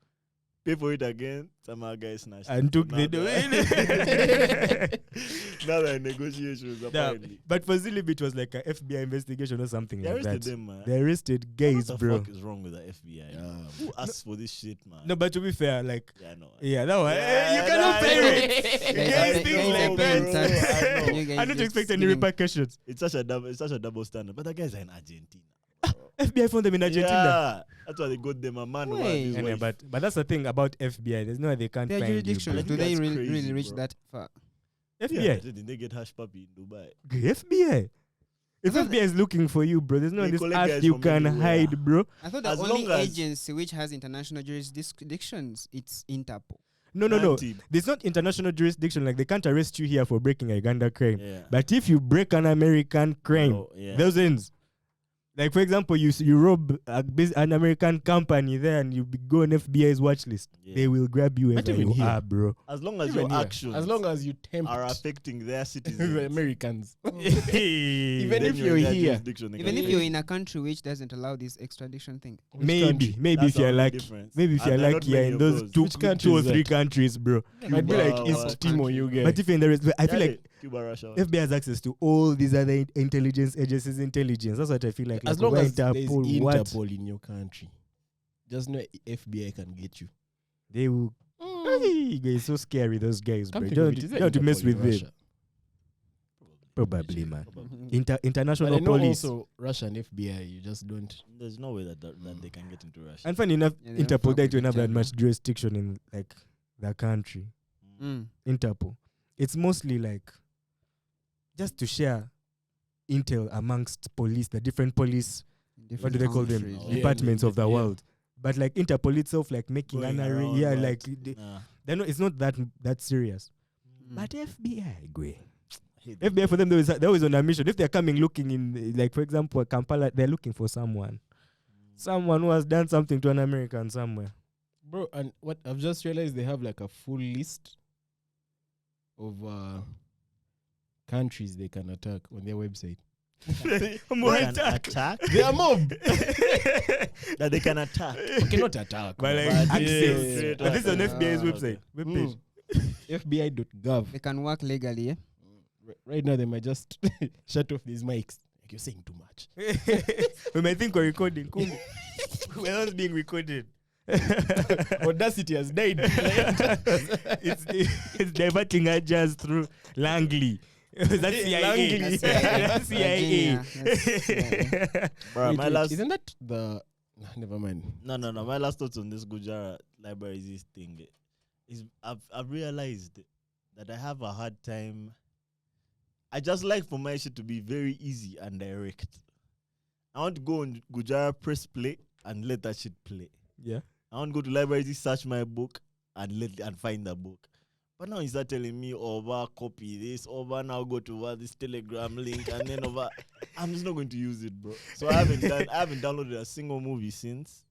[SPEAKER 1] pay for it again, some other guy snatched
[SPEAKER 2] and
[SPEAKER 1] it.
[SPEAKER 2] took
[SPEAKER 1] Now
[SPEAKER 2] the
[SPEAKER 1] they're-
[SPEAKER 2] domain.
[SPEAKER 1] Now they're in negotiations,
[SPEAKER 2] Nah,
[SPEAKER 1] apparently.
[SPEAKER 2] but for Zilib, it was like a FBI investigation or something
[SPEAKER 1] They
[SPEAKER 2] like
[SPEAKER 1] arrested
[SPEAKER 2] that.
[SPEAKER 1] them, man.
[SPEAKER 2] They arrested guys,
[SPEAKER 1] What the
[SPEAKER 2] bro.
[SPEAKER 1] fuck is wrong with the FBI?
[SPEAKER 4] Yeah.
[SPEAKER 1] Who asks for this shit, man?
[SPEAKER 2] No, but to be fair, like,
[SPEAKER 1] Yeah, I know.
[SPEAKER 2] yeah, that one.
[SPEAKER 1] Yeah,
[SPEAKER 2] You cannot
[SPEAKER 1] I
[SPEAKER 2] pay
[SPEAKER 1] know.
[SPEAKER 2] it.
[SPEAKER 3] Guys,
[SPEAKER 2] Guys,
[SPEAKER 3] guys,
[SPEAKER 2] things
[SPEAKER 3] guys
[SPEAKER 2] like
[SPEAKER 3] are paying
[SPEAKER 2] that.
[SPEAKER 3] tax.
[SPEAKER 1] I know.
[SPEAKER 3] You guys
[SPEAKER 2] I don't
[SPEAKER 3] just
[SPEAKER 2] expect any
[SPEAKER 3] giving-
[SPEAKER 2] repercussions.
[SPEAKER 1] It's such a double standard. But the guys are in Argentina.
[SPEAKER 2] FBI found them in Argentina.
[SPEAKER 1] Yeah, that's why they got them a man. over
[SPEAKER 3] Wait.
[SPEAKER 1] his
[SPEAKER 2] Yeah,
[SPEAKER 1] wife.
[SPEAKER 2] but that's the thing about FBI. There's no way they can't
[SPEAKER 3] Their
[SPEAKER 2] find you.
[SPEAKER 3] jurisdictions,
[SPEAKER 2] bro.
[SPEAKER 1] I
[SPEAKER 3] do
[SPEAKER 1] think
[SPEAKER 3] they
[SPEAKER 1] that's
[SPEAKER 3] really
[SPEAKER 1] crazy,
[SPEAKER 3] reach
[SPEAKER 1] bro.
[SPEAKER 3] that far?
[SPEAKER 1] Yeah,
[SPEAKER 2] FBI.
[SPEAKER 1] didn't they get hush puppy in Dubai?
[SPEAKER 2] FBI. If
[SPEAKER 3] I thought
[SPEAKER 2] FBI is looking for you, bro, there's no
[SPEAKER 1] They
[SPEAKER 2] on this
[SPEAKER 1] collect
[SPEAKER 2] earth
[SPEAKER 1] guys
[SPEAKER 2] you
[SPEAKER 1] from
[SPEAKER 2] can
[SPEAKER 1] everywhere.
[SPEAKER 2] hide, bro.
[SPEAKER 3] I thought the
[SPEAKER 1] As
[SPEAKER 3] only
[SPEAKER 1] long as-
[SPEAKER 3] agency which has international jurisdictions, it's Interpol.
[SPEAKER 2] No.
[SPEAKER 1] Anti-
[SPEAKER 2] There's not international jurisdiction. Like, they can't arrest you here for breaking a Uganda crime.
[SPEAKER 1] Yeah.
[SPEAKER 2] But if you break an American crime,
[SPEAKER 1] Oh, yeah.
[SPEAKER 2] those ends. Like, for example, you rob an American company there and you go on FBI's watch list.
[SPEAKER 1] Yeah.
[SPEAKER 2] They will grab you
[SPEAKER 4] Not
[SPEAKER 2] wherever
[SPEAKER 4] even
[SPEAKER 2] you
[SPEAKER 4] here.
[SPEAKER 2] are, bro.
[SPEAKER 1] As long as
[SPEAKER 4] Even
[SPEAKER 1] your
[SPEAKER 4] here,
[SPEAKER 1] actions
[SPEAKER 4] as long as you tempt
[SPEAKER 1] are affecting their
[SPEAKER 4] the
[SPEAKER 1] citizens,
[SPEAKER 4] Americans.
[SPEAKER 2] Even
[SPEAKER 1] then
[SPEAKER 4] if
[SPEAKER 1] you're
[SPEAKER 4] you're
[SPEAKER 1] in their
[SPEAKER 4] here,
[SPEAKER 1] jurisdiction, they
[SPEAKER 3] Even
[SPEAKER 1] can
[SPEAKER 3] if
[SPEAKER 1] do
[SPEAKER 3] you're
[SPEAKER 1] it.
[SPEAKER 3] in a country which doesn't allow this extradition thing.
[SPEAKER 4] Which
[SPEAKER 2] maybe
[SPEAKER 4] country?
[SPEAKER 2] if
[SPEAKER 1] That's the
[SPEAKER 2] you're
[SPEAKER 1] only
[SPEAKER 2] lucky.
[SPEAKER 1] difference.
[SPEAKER 2] Maybe if
[SPEAKER 1] And
[SPEAKER 2] you're
[SPEAKER 1] there are not
[SPEAKER 2] lucky, you're
[SPEAKER 1] many
[SPEAKER 2] in
[SPEAKER 1] of
[SPEAKER 2] those
[SPEAKER 1] those.
[SPEAKER 2] two
[SPEAKER 4] Which country
[SPEAKER 2] or
[SPEAKER 4] is
[SPEAKER 2] three
[SPEAKER 4] that?
[SPEAKER 2] countries, bro.
[SPEAKER 4] Might be like
[SPEAKER 1] Cuba,
[SPEAKER 4] East Timor, you get.
[SPEAKER 2] But if you're in the rest, I feel
[SPEAKER 1] Yeah,
[SPEAKER 2] like
[SPEAKER 1] Cuba, Russia.
[SPEAKER 2] FBI has access to all these other intelligence agencies' intelligence. That's what I feel like.
[SPEAKER 4] As
[SPEAKER 2] like,
[SPEAKER 4] long as there's
[SPEAKER 2] Interpol, what?
[SPEAKER 4] Interpol in your country, just know FBI can get you.
[SPEAKER 2] They will. Hey, guys, so scary, those guys, bro.
[SPEAKER 4] Come
[SPEAKER 2] You
[SPEAKER 4] think
[SPEAKER 2] don't,
[SPEAKER 4] of it, is
[SPEAKER 2] you
[SPEAKER 4] there
[SPEAKER 2] don't have to mess
[SPEAKER 4] Interpol in
[SPEAKER 2] with them.
[SPEAKER 4] Russia?
[SPEAKER 2] Probably, man.
[SPEAKER 1] Probably.
[SPEAKER 4] But
[SPEAKER 2] International
[SPEAKER 4] I know
[SPEAKER 2] police.
[SPEAKER 4] also Russian FBI, you just don't.
[SPEAKER 1] There's no way that they can get into Russia.
[SPEAKER 2] And funny enough,
[SPEAKER 3] Yeah, they don't
[SPEAKER 2] Interpol
[SPEAKER 3] fuck
[SPEAKER 2] don't
[SPEAKER 3] with
[SPEAKER 2] even have
[SPEAKER 3] each
[SPEAKER 2] that
[SPEAKER 3] other.
[SPEAKER 2] much jurisdiction in like the country.
[SPEAKER 3] Mm.
[SPEAKER 2] Interpol. It's mostly like just to share intel amongst police, the different police, what do they call them?
[SPEAKER 3] countries.
[SPEAKER 1] Yeah.
[SPEAKER 2] Departments of the
[SPEAKER 4] Yeah.
[SPEAKER 2] world. But like Interpol itself, like making
[SPEAKER 1] Going
[SPEAKER 2] an array,
[SPEAKER 1] around,
[SPEAKER 2] yeah,
[SPEAKER 1] but-
[SPEAKER 2] like
[SPEAKER 1] Nah.
[SPEAKER 2] it's not that serious.
[SPEAKER 3] Mm.
[SPEAKER 2] But FBI, go.
[SPEAKER 1] I hate them
[SPEAKER 2] FBI for
[SPEAKER 1] guys.
[SPEAKER 2] them, they're always on a mission. If they're coming looking in, like for example, Kampala, they're looking for someone who has done something to an American somewhere.
[SPEAKER 4] Bro, and what I've just realized, they have like a full list of countries they can attack on their website.
[SPEAKER 1] They
[SPEAKER 2] More
[SPEAKER 1] can
[SPEAKER 2] attack.
[SPEAKER 1] attack.
[SPEAKER 4] They are mob.
[SPEAKER 1] that they can attack.
[SPEAKER 4] Okay, not attack.
[SPEAKER 2] But like
[SPEAKER 1] But
[SPEAKER 2] access.
[SPEAKER 1] yeah.
[SPEAKER 2] But this is on FBI's
[SPEAKER 1] Okay.
[SPEAKER 2] website. Webpage.
[SPEAKER 4] FBI.gov.
[SPEAKER 3] They can work legally.
[SPEAKER 4] Right now, they might just shut off these mics. Like, you're saying too much.
[SPEAKER 2] We might think we're recording. Kumbe. We're not being recorded.
[SPEAKER 4] Audacity has died.
[SPEAKER 2] it's diverting our jazz through Langley. That's CIA.
[SPEAKER 4] Langley.
[SPEAKER 2] That's CIA.
[SPEAKER 1] Bro, my last
[SPEAKER 4] Isn't that the... Never mind.
[SPEAKER 1] no. My last thoughts on this Gujarat library is this thing. Is I've realized that I have a hard time. I just like for my shit to be very easy and direct. I want to go on Gujarat, press play, and let that shit play.
[SPEAKER 2] Yeah.
[SPEAKER 1] I want to go to library, search my book, and find the book. But now you start telling me over copy this, over now go to this Telegram link, and then over. I'm just not going to use it, bro. So I haven't downloaded a single movie since,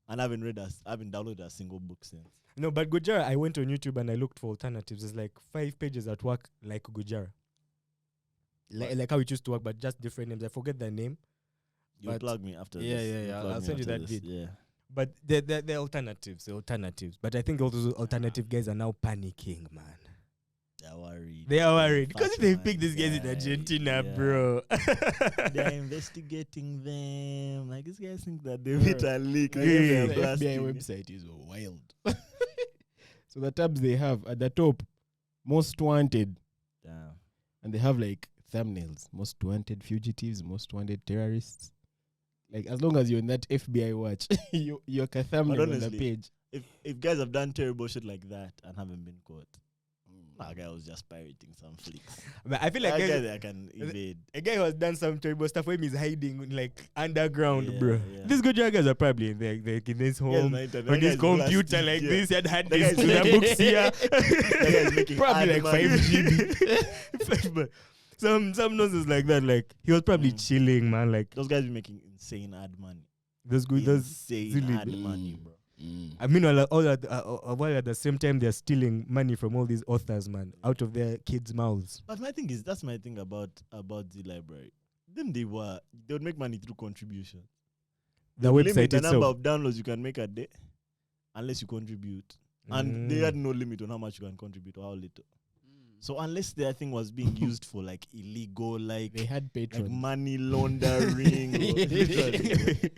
[SPEAKER 1] and I haven't downloaded a single book since.
[SPEAKER 2] No, but Gujarat, I went on YouTube and I looked for alternatives. There's like 5 pages that work like Gujarat. Like how it used to work, but just different names. I forget the name.
[SPEAKER 1] You
[SPEAKER 2] But-
[SPEAKER 1] plug me after
[SPEAKER 2] Yeah,
[SPEAKER 1] this.
[SPEAKER 2] yeah,
[SPEAKER 1] You
[SPEAKER 2] yeah.
[SPEAKER 1] plug
[SPEAKER 2] I'll
[SPEAKER 1] me
[SPEAKER 2] send you
[SPEAKER 1] after
[SPEAKER 2] that
[SPEAKER 1] this.
[SPEAKER 2] vid.
[SPEAKER 1] Yeah.
[SPEAKER 2] But they're alternatives. But I think all those alternative guys are now panicking, man.
[SPEAKER 1] They're worried.
[SPEAKER 2] They are worried. Because if they
[SPEAKER 1] Fast
[SPEAKER 2] pick
[SPEAKER 1] man,
[SPEAKER 2] these guys in
[SPEAKER 1] yeah,
[SPEAKER 2] Argentina,
[SPEAKER 1] yeah.
[SPEAKER 2] bro.
[SPEAKER 1] They're investigating them. Like these guys think that they
[SPEAKER 4] Bro,
[SPEAKER 1] hit a leak.
[SPEAKER 4] The
[SPEAKER 1] and then they're
[SPEAKER 4] FBI
[SPEAKER 1] blasting.
[SPEAKER 4] website is wild. So the tabs they have at the top, most wanted,
[SPEAKER 1] Damn.
[SPEAKER 4] and they have like thumbnails: most wanted fugitives, most wanted terrorists. Like as long as you're in that FBI watch, you're a thumbnail on the
[SPEAKER 1] honestly,
[SPEAKER 4] page.
[SPEAKER 1] If guys have done terrible shit like that and haven't been caught, that guy was just pirating some flicks.
[SPEAKER 2] But I feel like
[SPEAKER 1] That guy
[SPEAKER 2] guys,
[SPEAKER 1] that can evade.
[SPEAKER 2] a guy who has done some terrible stuff when he's hiding like underground,
[SPEAKER 1] Yeah,
[SPEAKER 2] bro.
[SPEAKER 1] yeah.
[SPEAKER 2] These Gujarat guys are probably in in this
[SPEAKER 1] Guys
[SPEAKER 2] home.
[SPEAKER 1] on the internet,
[SPEAKER 2] On
[SPEAKER 1] that
[SPEAKER 2] his
[SPEAKER 1] guy's
[SPEAKER 2] computer
[SPEAKER 1] blasting,
[SPEAKER 2] like
[SPEAKER 1] yeah.
[SPEAKER 2] this, and had
[SPEAKER 1] That
[SPEAKER 2] this
[SPEAKER 1] guy's
[SPEAKER 2] to the
[SPEAKER 1] making-
[SPEAKER 2] books here.
[SPEAKER 1] That guy's making
[SPEAKER 4] Probably
[SPEAKER 1] ad
[SPEAKER 4] like
[SPEAKER 1] money.
[SPEAKER 4] 5 GB.
[SPEAKER 2] But some nonsense like that. Like he was probably chilling, man. Like
[SPEAKER 1] Those guys be making insane ad money.
[SPEAKER 2] those good. Those
[SPEAKER 1] Insane
[SPEAKER 2] silly-
[SPEAKER 1] ad money, bro.
[SPEAKER 2] I mean, while at the same time they're stealing money from all these authors, man, out of their kids' mouths.
[SPEAKER 1] But my thing is, that's my thing about the library. Them they would make money through contribution.
[SPEAKER 2] The
[SPEAKER 1] Limit
[SPEAKER 2] website
[SPEAKER 1] the number
[SPEAKER 2] itself.
[SPEAKER 1] of downloads you can make a day, unless you contribute. And they had no limit on how much you can contribute or how little. So unless their thing was being used for like illegal,
[SPEAKER 4] They
[SPEAKER 1] like
[SPEAKER 4] had patrons.
[SPEAKER 1] money laundering, or literally,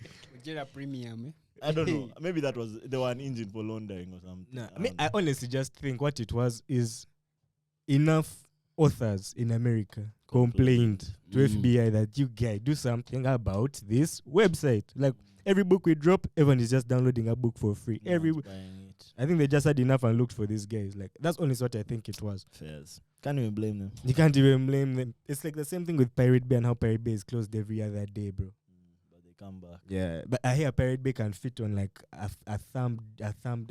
[SPEAKER 3] Gujarat premium.
[SPEAKER 1] I don't know. Maybe they were an engine for laundering or something.
[SPEAKER 2] Nah, I
[SPEAKER 1] don't
[SPEAKER 2] mean,
[SPEAKER 1] know.
[SPEAKER 2] I honestly just think what it was is enough authors in America complained to FBI that you guys do something about this website. Like every book we drop, everyone is just downloading a book for free.
[SPEAKER 1] No one's buying it.
[SPEAKER 2] I think they just had enough and looked for these guys. Like that's honestly what I think it was.
[SPEAKER 1] Fairs. Can't even blame them.
[SPEAKER 2] You can't even blame them. It's like the same thing with Pirate Bay and how Pirate Bay is closed every other day, bro.
[SPEAKER 1] But they come back.
[SPEAKER 2] Yeah, but I hear Pirate Bay can fit on like a thumb.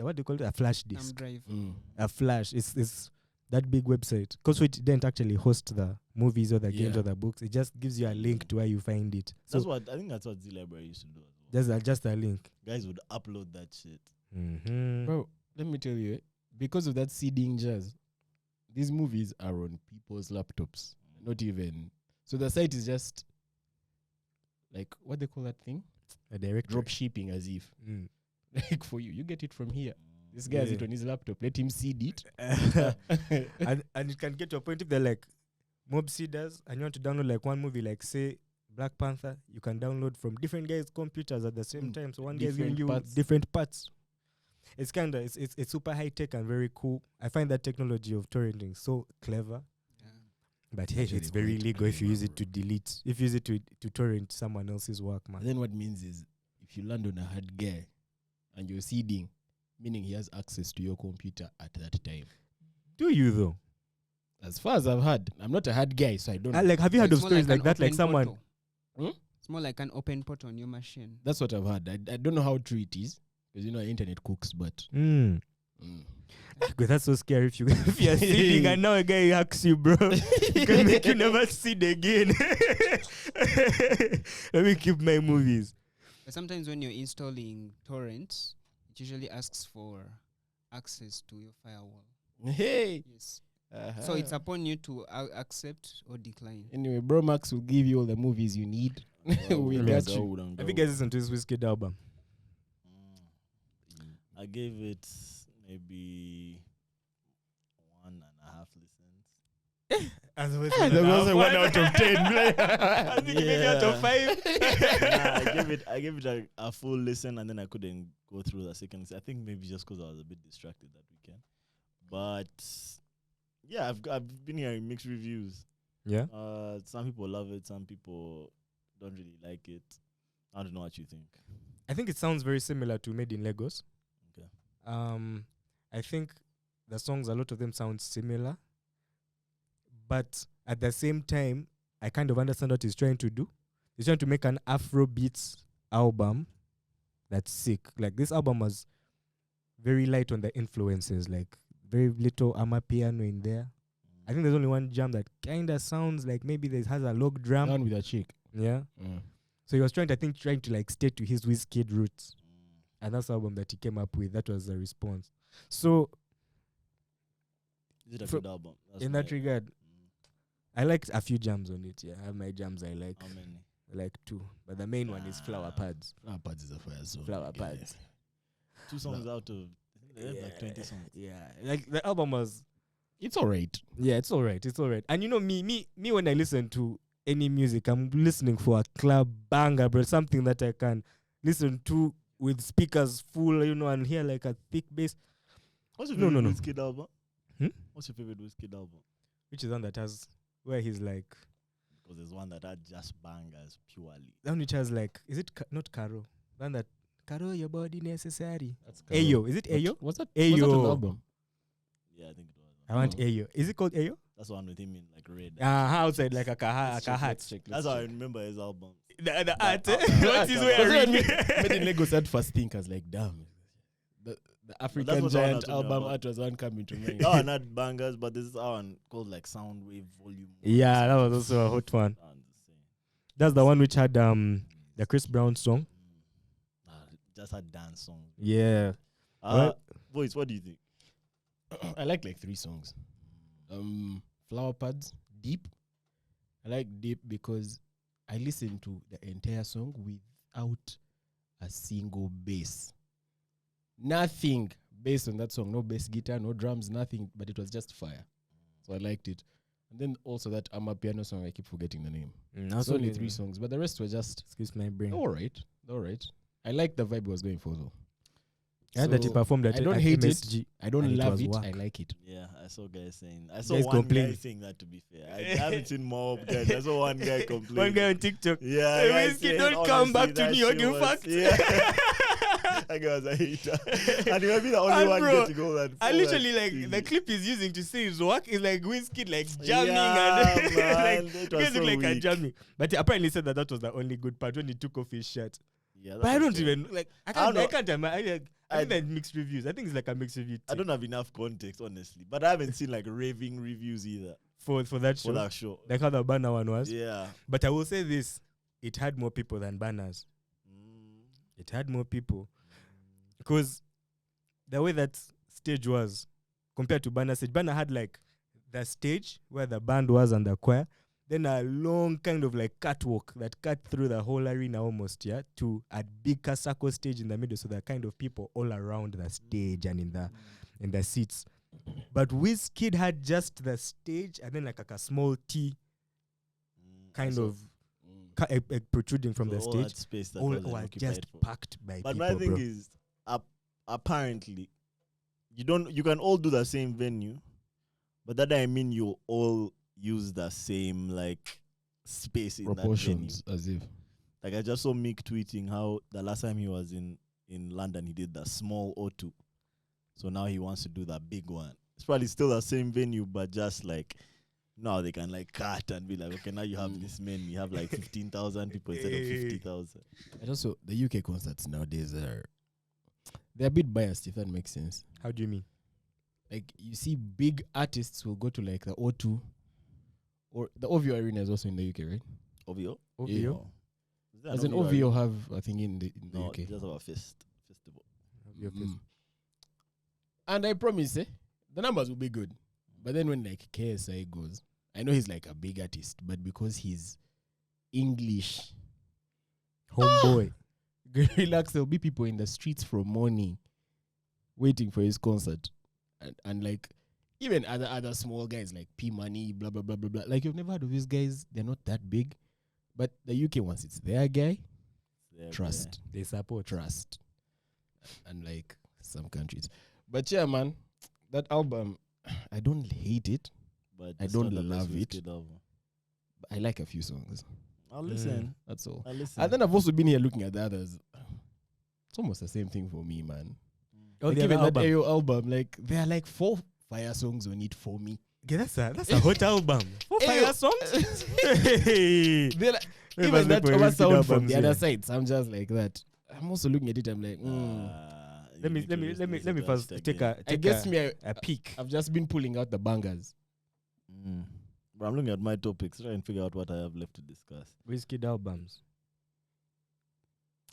[SPEAKER 2] What do you call it? A flash disk.
[SPEAKER 3] Drive.
[SPEAKER 2] A flash. It's that big website. Because it didn't actually host the movies or the games
[SPEAKER 4] Yeah.
[SPEAKER 2] or the books. It just gives you a link to where you find it. So
[SPEAKER 1] I think that's what the library used to do as well.
[SPEAKER 2] just a link.
[SPEAKER 1] Guys would upload that shit.
[SPEAKER 2] Mm-hmm.
[SPEAKER 4] Bro, let me tell you, because of that seeding jazz, these movies are on people's laptops. Not even. So the site is just like, what they call that thing?
[SPEAKER 2] A direct
[SPEAKER 4] Drop shipping, as if.
[SPEAKER 2] Mm.
[SPEAKER 4] Like for you get it from here. This guy has it
[SPEAKER 2] Yeah.
[SPEAKER 4] on his laptop. Let him seed it.
[SPEAKER 2] and it can get to a point if they're like mob seeders and you want to download like one movie, like say Black Panther, you can download from different guys' computers at the same time. So one guy's giving
[SPEAKER 4] Different
[SPEAKER 2] you
[SPEAKER 4] parts.
[SPEAKER 2] different parts. It's kinda it's super high tech and very cool. I find that technology of torrenting so clever. But hey,
[SPEAKER 4] Actually
[SPEAKER 2] it's very
[SPEAKER 4] quite
[SPEAKER 2] illegal if you use
[SPEAKER 4] clever,
[SPEAKER 2] it to delete. If you use it to torrent someone else's work, man.
[SPEAKER 4] And then what it means is if you land on a hard guy and you're seeding, meaning he has access to your computer at that time.
[SPEAKER 2] Do you though?
[SPEAKER 4] As far as I've heard, I'm not a hard guy, so I don't know.
[SPEAKER 2] Like, have you heard of stories like that? Like someone.
[SPEAKER 3] It's more like an open port on your machine.
[SPEAKER 4] That's what I've heard. I don't know how true it is, because you know internet cooks, but
[SPEAKER 2] Because that's so scary if you're seeding and now a guy hacks you, bro. It can make you never seed again. Let me keep my movies.
[SPEAKER 3] But sometimes when you're installing torrents, it usually asks for access to your firewall.
[SPEAKER 4] hey.
[SPEAKER 3] Yes. So it's upon you to accept or decline.
[SPEAKER 4] Anyway, Bro Max will give you all the movies you need. We'll
[SPEAKER 2] Really?
[SPEAKER 4] get you.
[SPEAKER 2] Have you guys listened to this Wizkid album?
[SPEAKER 1] I gave it maybe 1.5 listens.
[SPEAKER 2] As always,
[SPEAKER 4] There was a 1 out of 10.
[SPEAKER 2] I think maybe out of 5.
[SPEAKER 1] Nah, I gave it a full listen, and then I couldn't go through the second listen. I think maybe just because I was a bit distracted that weekend. But yeah, I've been hearing mixed reviews.
[SPEAKER 2] Yeah.
[SPEAKER 1] Some people love it, some people don't really like it. I don't know what you think.
[SPEAKER 2] I think it sounds very similar to Made in Lagos.
[SPEAKER 1] Okay.
[SPEAKER 2] I think the songs, a lot of them sound similar. But at the same time, I kind of understand what he's trying to do. He's trying to make an Afrobeats album that's sick. Like, this album was very light on the influences, like very little amapiano in there. I think there's only one jam that kind of sounds like maybe there has a log drum.
[SPEAKER 4] Down with a chick.
[SPEAKER 2] Yeah. So he was trying to like stay to his Wizkid roots. And that's the album that he came up with. That was the response. So
[SPEAKER 1] Is it a good album? That's
[SPEAKER 2] in that regard, I liked a few jams on it. Yeah, I have my jams I like.
[SPEAKER 1] How many?
[SPEAKER 2] I like 2. But the main one is Flower Pads.
[SPEAKER 4] Flower Pads is a fire song.
[SPEAKER 2] Flower Pads.
[SPEAKER 1] 2 songs out of they have like 20 songs.
[SPEAKER 2] Yeah. Like the album was
[SPEAKER 4] It's alright.
[SPEAKER 2] yeah, it's alright. It's alright. And you know me when I listen to any music, I'm listening for a club banger, bro. Something that I can listen to with speakers full, and hear like a thick bass.
[SPEAKER 1] What's your
[SPEAKER 2] No,
[SPEAKER 1] favorite
[SPEAKER 2] no, no.
[SPEAKER 1] Wizkid album?
[SPEAKER 2] Hmm?
[SPEAKER 1] What's your favorite Wizkid album?
[SPEAKER 2] Which is one that has where he's like
[SPEAKER 1] Because there's one that had just bangers purely.
[SPEAKER 2] that one which has like not Caro. One that Caro your body necessary.
[SPEAKER 4] That's
[SPEAKER 2] Ayo. Is it Ayo?
[SPEAKER 4] What's that?
[SPEAKER 2] Ayo.
[SPEAKER 4] What's that on the album?
[SPEAKER 1] Yeah, I think it was.
[SPEAKER 2] I want
[SPEAKER 4] Oh.
[SPEAKER 2] Ayo. Is it called Ayo?
[SPEAKER 1] That's the one with him in like red.
[SPEAKER 2] Outside like a hat.
[SPEAKER 1] That's how I remember his album.
[SPEAKER 2] The hat.
[SPEAKER 1] But-
[SPEAKER 2] What is
[SPEAKER 1] Because
[SPEAKER 2] wearing?
[SPEAKER 4] Made in Lagos had first thinkers like damn. The African
[SPEAKER 1] what I
[SPEAKER 4] Giant
[SPEAKER 1] was talking
[SPEAKER 4] album
[SPEAKER 1] about.
[SPEAKER 4] art was one coming to mind.
[SPEAKER 1] That one had bangers, but this is one called like Soundwave Volume 1.
[SPEAKER 2] Yeah, that was also a hot one.
[SPEAKER 1] Sounds the same.
[SPEAKER 2] That's the one which had the Chris Brown song.
[SPEAKER 1] Just had dance songs.
[SPEAKER 2] Yeah.
[SPEAKER 1] Voice, what do you think?
[SPEAKER 4] I like 3 songs. Flower Pads, Deep. I like Deep because I listened to the entire song without a single bass. Nothing based on that song. No bass guitar, no drums, nothing. But it was just fire. So I liked it. And then also that Amapiano song, I keep forgetting the name. It's only 3 songs, but the rest were just
[SPEAKER 2] Excuse my brain.
[SPEAKER 4] all right. I like the vibe he was going for though.
[SPEAKER 2] I heard that he
[SPEAKER 4] So,
[SPEAKER 2] performed at
[SPEAKER 4] I don't
[SPEAKER 2] at
[SPEAKER 4] hate
[SPEAKER 2] MSG.
[SPEAKER 4] it. I don't
[SPEAKER 2] and it
[SPEAKER 4] love
[SPEAKER 2] was
[SPEAKER 4] it.
[SPEAKER 2] whack.
[SPEAKER 4] I like it.
[SPEAKER 1] Yeah, I saw guys saying. I saw
[SPEAKER 2] Guys
[SPEAKER 1] one guy
[SPEAKER 2] complain.
[SPEAKER 1] saying that, to be fair. I haven't seen more guys. I saw one guy complain.
[SPEAKER 2] One guy on TikTok.
[SPEAKER 1] Yeah,
[SPEAKER 2] Hey,
[SPEAKER 1] guy
[SPEAKER 2] Wizkid,
[SPEAKER 1] saying,
[SPEAKER 2] don't come back
[SPEAKER 1] honestly,
[SPEAKER 2] to
[SPEAKER 1] that
[SPEAKER 2] New York,
[SPEAKER 1] shit
[SPEAKER 2] you
[SPEAKER 1] was-
[SPEAKER 2] fucked.
[SPEAKER 1] Yeah. That guy was a hater. And he might be the only
[SPEAKER 2] And
[SPEAKER 1] one
[SPEAKER 2] bro,
[SPEAKER 1] getting all that.
[SPEAKER 2] I
[SPEAKER 1] full
[SPEAKER 2] literally
[SPEAKER 1] that
[SPEAKER 2] like
[SPEAKER 1] thing.
[SPEAKER 2] the clip he's using to say his work is like Wizkid like jamming
[SPEAKER 1] Yeah,
[SPEAKER 2] and
[SPEAKER 1] man,
[SPEAKER 2] like
[SPEAKER 1] it
[SPEAKER 2] you
[SPEAKER 1] was
[SPEAKER 2] guys look
[SPEAKER 1] so
[SPEAKER 2] like a
[SPEAKER 1] weak.
[SPEAKER 2] jamming. But he apparently said that was the only good part when he took off his shirt.
[SPEAKER 1] Yeah,
[SPEAKER 2] But I
[SPEAKER 1] that's
[SPEAKER 2] don't
[SPEAKER 1] okay.
[SPEAKER 2] even like I
[SPEAKER 1] don't know.
[SPEAKER 2] can't imagine. I think
[SPEAKER 1] I-
[SPEAKER 2] that mixed reviews. I think it's like a mixed review
[SPEAKER 1] I don't have enough context, honestly. But I haven't seen like raving reviews either
[SPEAKER 2] for that show.
[SPEAKER 1] for that show.
[SPEAKER 2] Like how the banner one was.
[SPEAKER 1] Yeah.
[SPEAKER 2] But I will say this: it had more people than banners.
[SPEAKER 1] Mm.
[SPEAKER 2] It had more people because the way that stage was compared to banner stage, banner had like the stage where the band was and the choir, then a long kind of like catwalk that cut through the whole arena almost, yeah, to a big circle stage in the middle. So there are kind of people all around the stage and in the seats. But Wizkid had just the stage and then like a small T kind
[SPEAKER 1] So-
[SPEAKER 2] of protruding from the
[SPEAKER 1] all
[SPEAKER 2] stage.
[SPEAKER 1] that space that
[SPEAKER 2] All
[SPEAKER 1] wasn't
[SPEAKER 2] were
[SPEAKER 1] occupied
[SPEAKER 2] just
[SPEAKER 1] for.
[SPEAKER 2] packed by
[SPEAKER 1] But
[SPEAKER 2] people,
[SPEAKER 1] my thing
[SPEAKER 2] bro.
[SPEAKER 1] is, apparently, you can all do the same venue, but that I mean you all use the same like space in
[SPEAKER 4] Proportions,
[SPEAKER 1] that venue.
[SPEAKER 4] as if.
[SPEAKER 1] Like I just saw Mick tweeting how the last time he was in London he did the small O2, so now he wants to do the big one. It's probably still the same venue, but just like now they can like cut and be like, okay, now you have this many, you have like 15,000 people instead of 50,000.
[SPEAKER 4] And also, the UK concerts nowadays they're a bit biased, if that makes sense.
[SPEAKER 2] How do you mean?
[SPEAKER 4] Like, you see big artists will go to like the O2, or the OVO Arena is also in the UK, right?
[SPEAKER 1] OVO?
[SPEAKER 2] OVO?
[SPEAKER 1] Oh. Is there
[SPEAKER 4] As an OVO have, I think, in the
[SPEAKER 1] No,
[SPEAKER 4] UK.
[SPEAKER 1] just have a festival.
[SPEAKER 4] Mm. And I promise, the numbers will be good. But then when like KSI goes, I know he's like a big artist, but because he's English,
[SPEAKER 2] Homeboy.
[SPEAKER 4] relax, there'll be people in the streets from morning waiting for his concert, and like even other small guys like P Money, blah blah blah blah blah. Like you've never heard of these guys. They're not that big, but the UK once it's their guy, trust.
[SPEAKER 2] They support.
[SPEAKER 4] Trust, unlike some countries. But yeah, man, that album, I don't hate it.
[SPEAKER 1] But
[SPEAKER 4] I
[SPEAKER 1] it's
[SPEAKER 4] don't
[SPEAKER 1] not the best
[SPEAKER 4] love it.
[SPEAKER 1] Wizkid album.
[SPEAKER 4] But I like a few songs.
[SPEAKER 1] I'll listen.
[SPEAKER 4] That's all.
[SPEAKER 1] I'll listen.
[SPEAKER 4] And then I've also been here looking at the others. It's almost the same thing for me, man.
[SPEAKER 2] Oh,
[SPEAKER 4] Like
[SPEAKER 2] the
[SPEAKER 4] even
[SPEAKER 2] other
[SPEAKER 4] that
[SPEAKER 2] album.
[SPEAKER 4] AO album, like there are like 4 fire songs on it for me.
[SPEAKER 2] Okay, that's a hot album. 4
[SPEAKER 4] Ayo.
[SPEAKER 2] fire songs. Hey.
[SPEAKER 4] They're like,
[SPEAKER 2] Maybe
[SPEAKER 4] even that
[SPEAKER 2] people
[SPEAKER 4] over
[SPEAKER 2] Wizkid
[SPEAKER 4] sound from
[SPEAKER 2] albums,
[SPEAKER 4] the other
[SPEAKER 2] yeah.
[SPEAKER 4] side. So I'm just like that. I'm also looking at it. I'm like,
[SPEAKER 2] Let me first take a peek.
[SPEAKER 4] I've just been pulling out the bangers.
[SPEAKER 1] But I'm looking at my topics, trying to figure out what I have left to discuss.
[SPEAKER 2] Wizkid albums.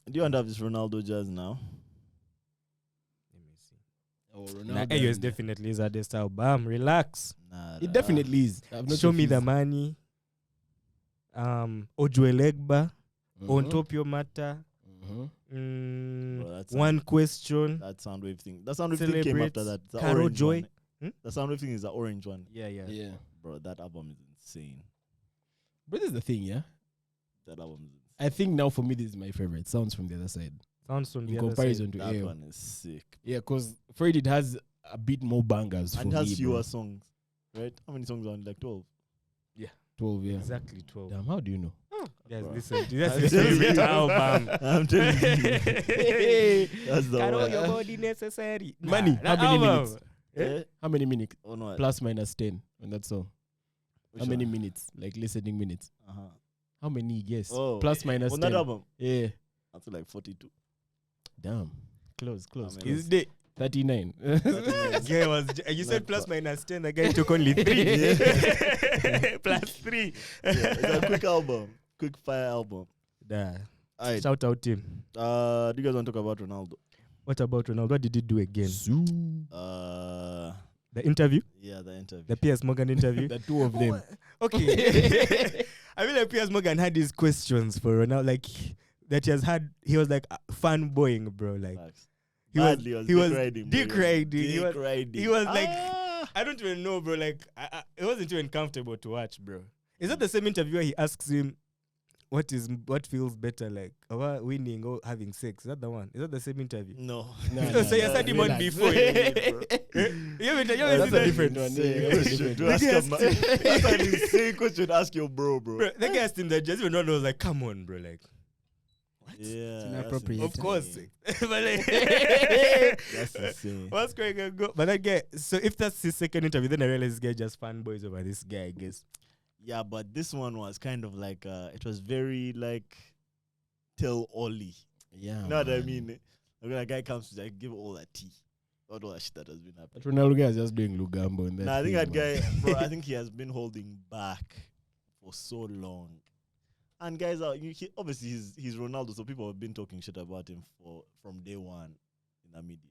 [SPEAKER 1] Do you want to have this Ronaldo jazz now?
[SPEAKER 2] Let me see.
[SPEAKER 4] Oh,
[SPEAKER 2] Nah,
[SPEAKER 4] Ronaldo.
[SPEAKER 2] AO's definitely is a this album. Relax.
[SPEAKER 1] Nah,
[SPEAKER 4] It definitely is. I've not
[SPEAKER 2] Show me the
[SPEAKER 4] refused.
[SPEAKER 2] money. Ojuelegba. On top your matter.
[SPEAKER 4] Mhm.
[SPEAKER 1] Bro, that's
[SPEAKER 2] One question.
[SPEAKER 1] that Soundwave thing. That Soundwave thing came after
[SPEAKER 2] Celebrates
[SPEAKER 1] that. The
[SPEAKER 2] Caro
[SPEAKER 1] orange
[SPEAKER 2] Joy.
[SPEAKER 1] one. The Soundwave thing is the orange one.
[SPEAKER 2] Yeah.
[SPEAKER 4] Yeah.
[SPEAKER 1] Bro, that album is insane.
[SPEAKER 4] But this is the thing, yeah.
[SPEAKER 1] That album is insane.
[SPEAKER 4] I think now for me this is my favorite. Sounds from the other side
[SPEAKER 2] Sounds from
[SPEAKER 4] in
[SPEAKER 2] the other
[SPEAKER 4] comparison to
[SPEAKER 1] That
[SPEAKER 4] AO.
[SPEAKER 1] one is sick.
[SPEAKER 4] Yeah, because for it has a bit more bangers
[SPEAKER 1] And
[SPEAKER 4] for
[SPEAKER 1] has
[SPEAKER 4] me,
[SPEAKER 1] fewer
[SPEAKER 4] bro.
[SPEAKER 1] songs. Right? How many songs are on? Like 12.
[SPEAKER 4] 12, yeah.
[SPEAKER 2] side. Exactly 12.
[SPEAKER 4] Damn, how do you know?
[SPEAKER 2] Guys,
[SPEAKER 1] Bro.
[SPEAKER 2] listen. That's
[SPEAKER 1] I'm
[SPEAKER 2] his
[SPEAKER 1] telling
[SPEAKER 2] favorite
[SPEAKER 1] you.
[SPEAKER 2] album.
[SPEAKER 1] I'm telling you. That's the
[SPEAKER 2] Carol,
[SPEAKER 1] one.
[SPEAKER 2] your body necessary.
[SPEAKER 4] Money,
[SPEAKER 2] That
[SPEAKER 4] how many
[SPEAKER 2] album.
[SPEAKER 4] minutes?
[SPEAKER 1] Eh?
[SPEAKER 4] How many minutes?
[SPEAKER 1] Oh no.
[SPEAKER 4] Plus minus 10 on that song.
[SPEAKER 1] Which
[SPEAKER 4] How many
[SPEAKER 1] one?
[SPEAKER 4] minutes? Like listening minutes.
[SPEAKER 1] Uh-huh.
[SPEAKER 4] How many? Yes.
[SPEAKER 1] Oh,
[SPEAKER 4] Plus minus
[SPEAKER 1] on
[SPEAKER 4] 10.
[SPEAKER 1] that album?
[SPEAKER 4] Yeah.
[SPEAKER 1] I feel like 42.
[SPEAKER 4] Damn. Close.
[SPEAKER 1] mean,
[SPEAKER 2] Is the
[SPEAKER 4] 39.
[SPEAKER 2] guy was you said
[SPEAKER 1] Not
[SPEAKER 2] plus
[SPEAKER 1] bad.
[SPEAKER 2] minus 10, the guy took only 3.
[SPEAKER 1] Yeah.
[SPEAKER 2] Plus 3.
[SPEAKER 1] Yeah, it's a quick album. Quick fire album.
[SPEAKER 2] Nah.
[SPEAKER 1] Alright.
[SPEAKER 2] Shout out him.
[SPEAKER 1] Do you guys want to talk about Ronaldo?
[SPEAKER 2] What about Ronaldo? What did he do again? The interview?
[SPEAKER 1] Yeah, the interview.
[SPEAKER 2] The Piers Morgan interview?
[SPEAKER 4] The two of them.
[SPEAKER 2] Okay. I mean, like Piers Morgan had these questions for Ronaldo, like that he was like fanboying, bro. Like
[SPEAKER 1] Facts.
[SPEAKER 2] he was
[SPEAKER 1] Badly,
[SPEAKER 2] he was
[SPEAKER 1] riding.
[SPEAKER 2] dick riding. He was like,
[SPEAKER 1] Ah!
[SPEAKER 2] I don't even know, bro. Like it wasn't even comfortable to watch, bro. Is that the same interview where he asks him what feels better, like winning or having sex? Is that the one? Is that the same interview?
[SPEAKER 1] No.
[SPEAKER 2] So you said him on before.
[SPEAKER 4] That's a different one.
[SPEAKER 1] That's an insane question to ask your bro.
[SPEAKER 2] Bro, the guy asked him that just even was like, come on, bro. Like,
[SPEAKER 1] Yeah.
[SPEAKER 3] It's
[SPEAKER 1] that's
[SPEAKER 3] inappropriate.
[SPEAKER 2] of course.
[SPEAKER 1] insane.
[SPEAKER 2] But like,
[SPEAKER 1] That's insane.
[SPEAKER 2] what's going to go? But that guy, so if that's his second interview, then I realize this guy just fanboys over this guy, I guess.
[SPEAKER 1] Yeah, but this one was kind of like, it was very like, tell Ollie.
[SPEAKER 4] Yeah.
[SPEAKER 1] You know what I mean? Like, when a guy comes to like, give all that tea. All that shit that has been
[SPEAKER 4] But
[SPEAKER 1] happening.
[SPEAKER 4] Ronaldo guy is just doing Lugambo. And
[SPEAKER 1] Nah, I think that guy, bro, I think he has been holding back for so long. And guys, obviously he's Ronaldo, so people have been talking shit about him from day one in the media.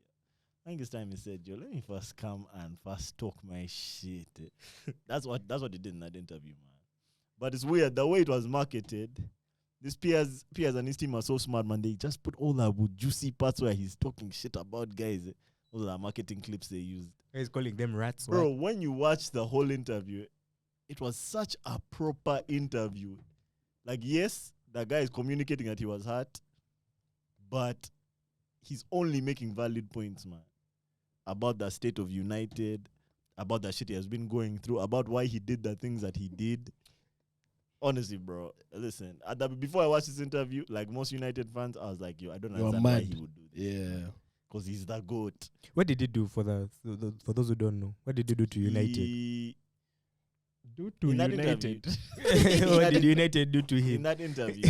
[SPEAKER 1] I think it's time he said, "Yo, let me first come and first talk my shit." That's what he did in that interview, man. But it's weird the way it was marketed. These Piers and his team are so smart, man. They just put all the juicy parts where he's talking shit about guys. All the marketing clips they used.
[SPEAKER 2] He's calling them rats.
[SPEAKER 1] Bro, when you watch the whole interview, it was such a proper interview. Like, yes, the guy is communicating that he was hurt, but he's only making valid points, man. About the state of United, about the shit he has been going through, about why he did the things that he did. Honestly, bro, listen, before I watched this interview, like most United fans, I was like, yo, I don't
[SPEAKER 4] You're
[SPEAKER 1] understand why
[SPEAKER 4] mad.
[SPEAKER 1] he would do this.
[SPEAKER 4] Yeah.
[SPEAKER 1] Because he's the GOAT.
[SPEAKER 2] What did he do for those who don't know? What did he do to United?
[SPEAKER 1] In that interview,
[SPEAKER 2] What did United do to
[SPEAKER 1] in
[SPEAKER 2] him?
[SPEAKER 1] that interview,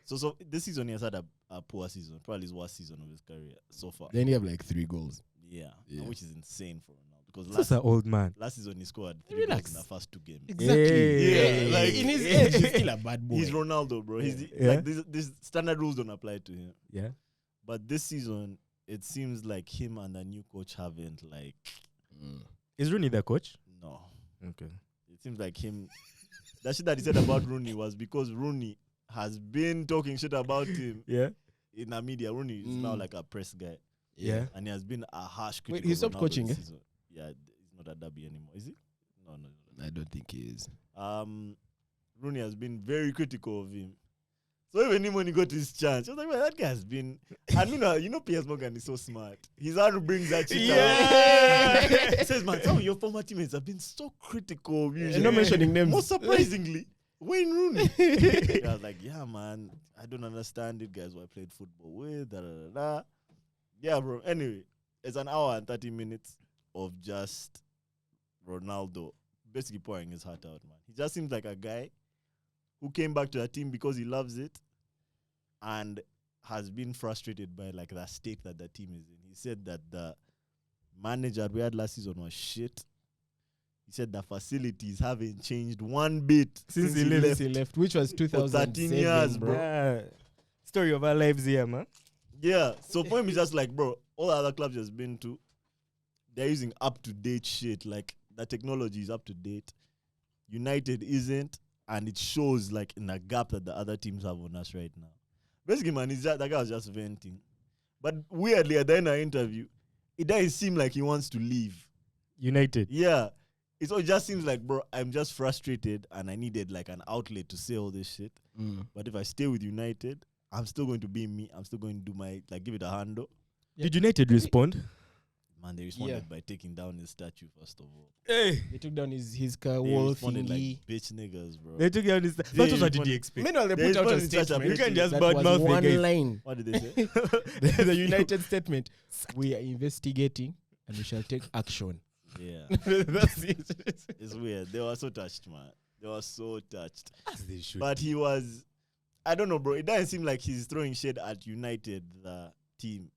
[SPEAKER 1] so this season he has had a poor season, probably his worst season of his career so far.
[SPEAKER 4] Then you have like 3 goals.
[SPEAKER 1] Yeah,
[SPEAKER 4] Yeah.
[SPEAKER 1] which is insane for Ronaldo because
[SPEAKER 2] That's an old man.
[SPEAKER 1] last season he scored 3
[SPEAKER 4] Relax.
[SPEAKER 1] goals in the first 2 games.
[SPEAKER 4] Exactly.
[SPEAKER 1] Yeah, like-
[SPEAKER 4] in his age, he's still a bad boy.
[SPEAKER 1] He's Ronaldo, bro.
[SPEAKER 4] Yeah.
[SPEAKER 1] Like these standard rules don't apply to him.
[SPEAKER 2] Yeah.
[SPEAKER 1] But this season, it seems like him and the new coach haven't like
[SPEAKER 2] Is Rooney the coach?
[SPEAKER 1] no.
[SPEAKER 2] Okay.
[SPEAKER 1] It seems like him. That shit that he said about Rooney was because Rooney has been talking shit about him
[SPEAKER 2] Yeah.
[SPEAKER 1] in the media. Rooney is now like a press guy.
[SPEAKER 2] Yeah.
[SPEAKER 1] and he has been a harsh critic.
[SPEAKER 4] he
[SPEAKER 1] of
[SPEAKER 4] stopped
[SPEAKER 1] Ronaldo
[SPEAKER 4] coaching,
[SPEAKER 1] this
[SPEAKER 4] eh?
[SPEAKER 1] season. Yeah, he's not at Derby anymore, is he? No.
[SPEAKER 4] I don't think he is.
[SPEAKER 1] Rooney has been very critical of him. So even him when he got his chance, I was like, well, that guy has been. And Piers Morgan is so smart. He's how to bring that shit out. He says, man, some of your former teammates have been so critical of you.
[SPEAKER 4] You're not mentioning names.
[SPEAKER 1] Most surprisingly, Wayne Rooney. I was like, yeah, man, I don't understand it, guys who I played football with. Yeah, bro. Anyway, it's an hour and 30 minutes of just Ronaldo basically pouring his heart out, man. He just seems like a guy who came back to the team because he loves it and has been frustrated by like the state that the team is in. He said that the manager we had last season was shit. He said the facilities haven't changed one bit since he left.
[SPEAKER 4] Which was 2013
[SPEAKER 1] 13 years, bro.
[SPEAKER 2] Yeah. Story of our lives here, man.
[SPEAKER 1] Yeah, so for him, it's just like, bro, all the other clubs he has been to, they're using up-to-date shit. Like, the technology is up-to-date. United isn't, and it shows, like, in the gap that the other teams have on us right now. Basically, man, that guy was just venting. But weirdly, at the end of the interview, it doesn't seem like he wants to leave.
[SPEAKER 2] United.
[SPEAKER 1] Yeah. It just seems like, bro, I'm just frustrated, and I needed, like, an outlet to say all this shit. But if I stay with United, I'm still going to be me. I'm still going to do my, like, give it a handle.
[SPEAKER 2] Did United respond?
[SPEAKER 1] Man, they responded by taking down his statue, first of all.
[SPEAKER 2] Hey.
[SPEAKER 4] They took down his car
[SPEAKER 1] They
[SPEAKER 4] wall
[SPEAKER 1] responded
[SPEAKER 4] thingy.
[SPEAKER 1] like bitch niggas, bro.
[SPEAKER 2] They took down his. That was what did you expect?
[SPEAKER 4] Meanwhile, they
[SPEAKER 1] They
[SPEAKER 4] put out a
[SPEAKER 1] responded in such a
[SPEAKER 4] statement.
[SPEAKER 1] You
[SPEAKER 2] can't just
[SPEAKER 4] that
[SPEAKER 2] badmouth
[SPEAKER 4] was
[SPEAKER 2] the guys.
[SPEAKER 4] one line.
[SPEAKER 1] What did they say?
[SPEAKER 4] The United statement. We are investigating and we shall take action.
[SPEAKER 1] Yeah.
[SPEAKER 4] That's it.
[SPEAKER 1] It's weird. They were so touched, man. They were so touched.
[SPEAKER 2] As they should.
[SPEAKER 1] But he was, I don't know, bro. It doesn't seem like he's throwing shade at United, the team.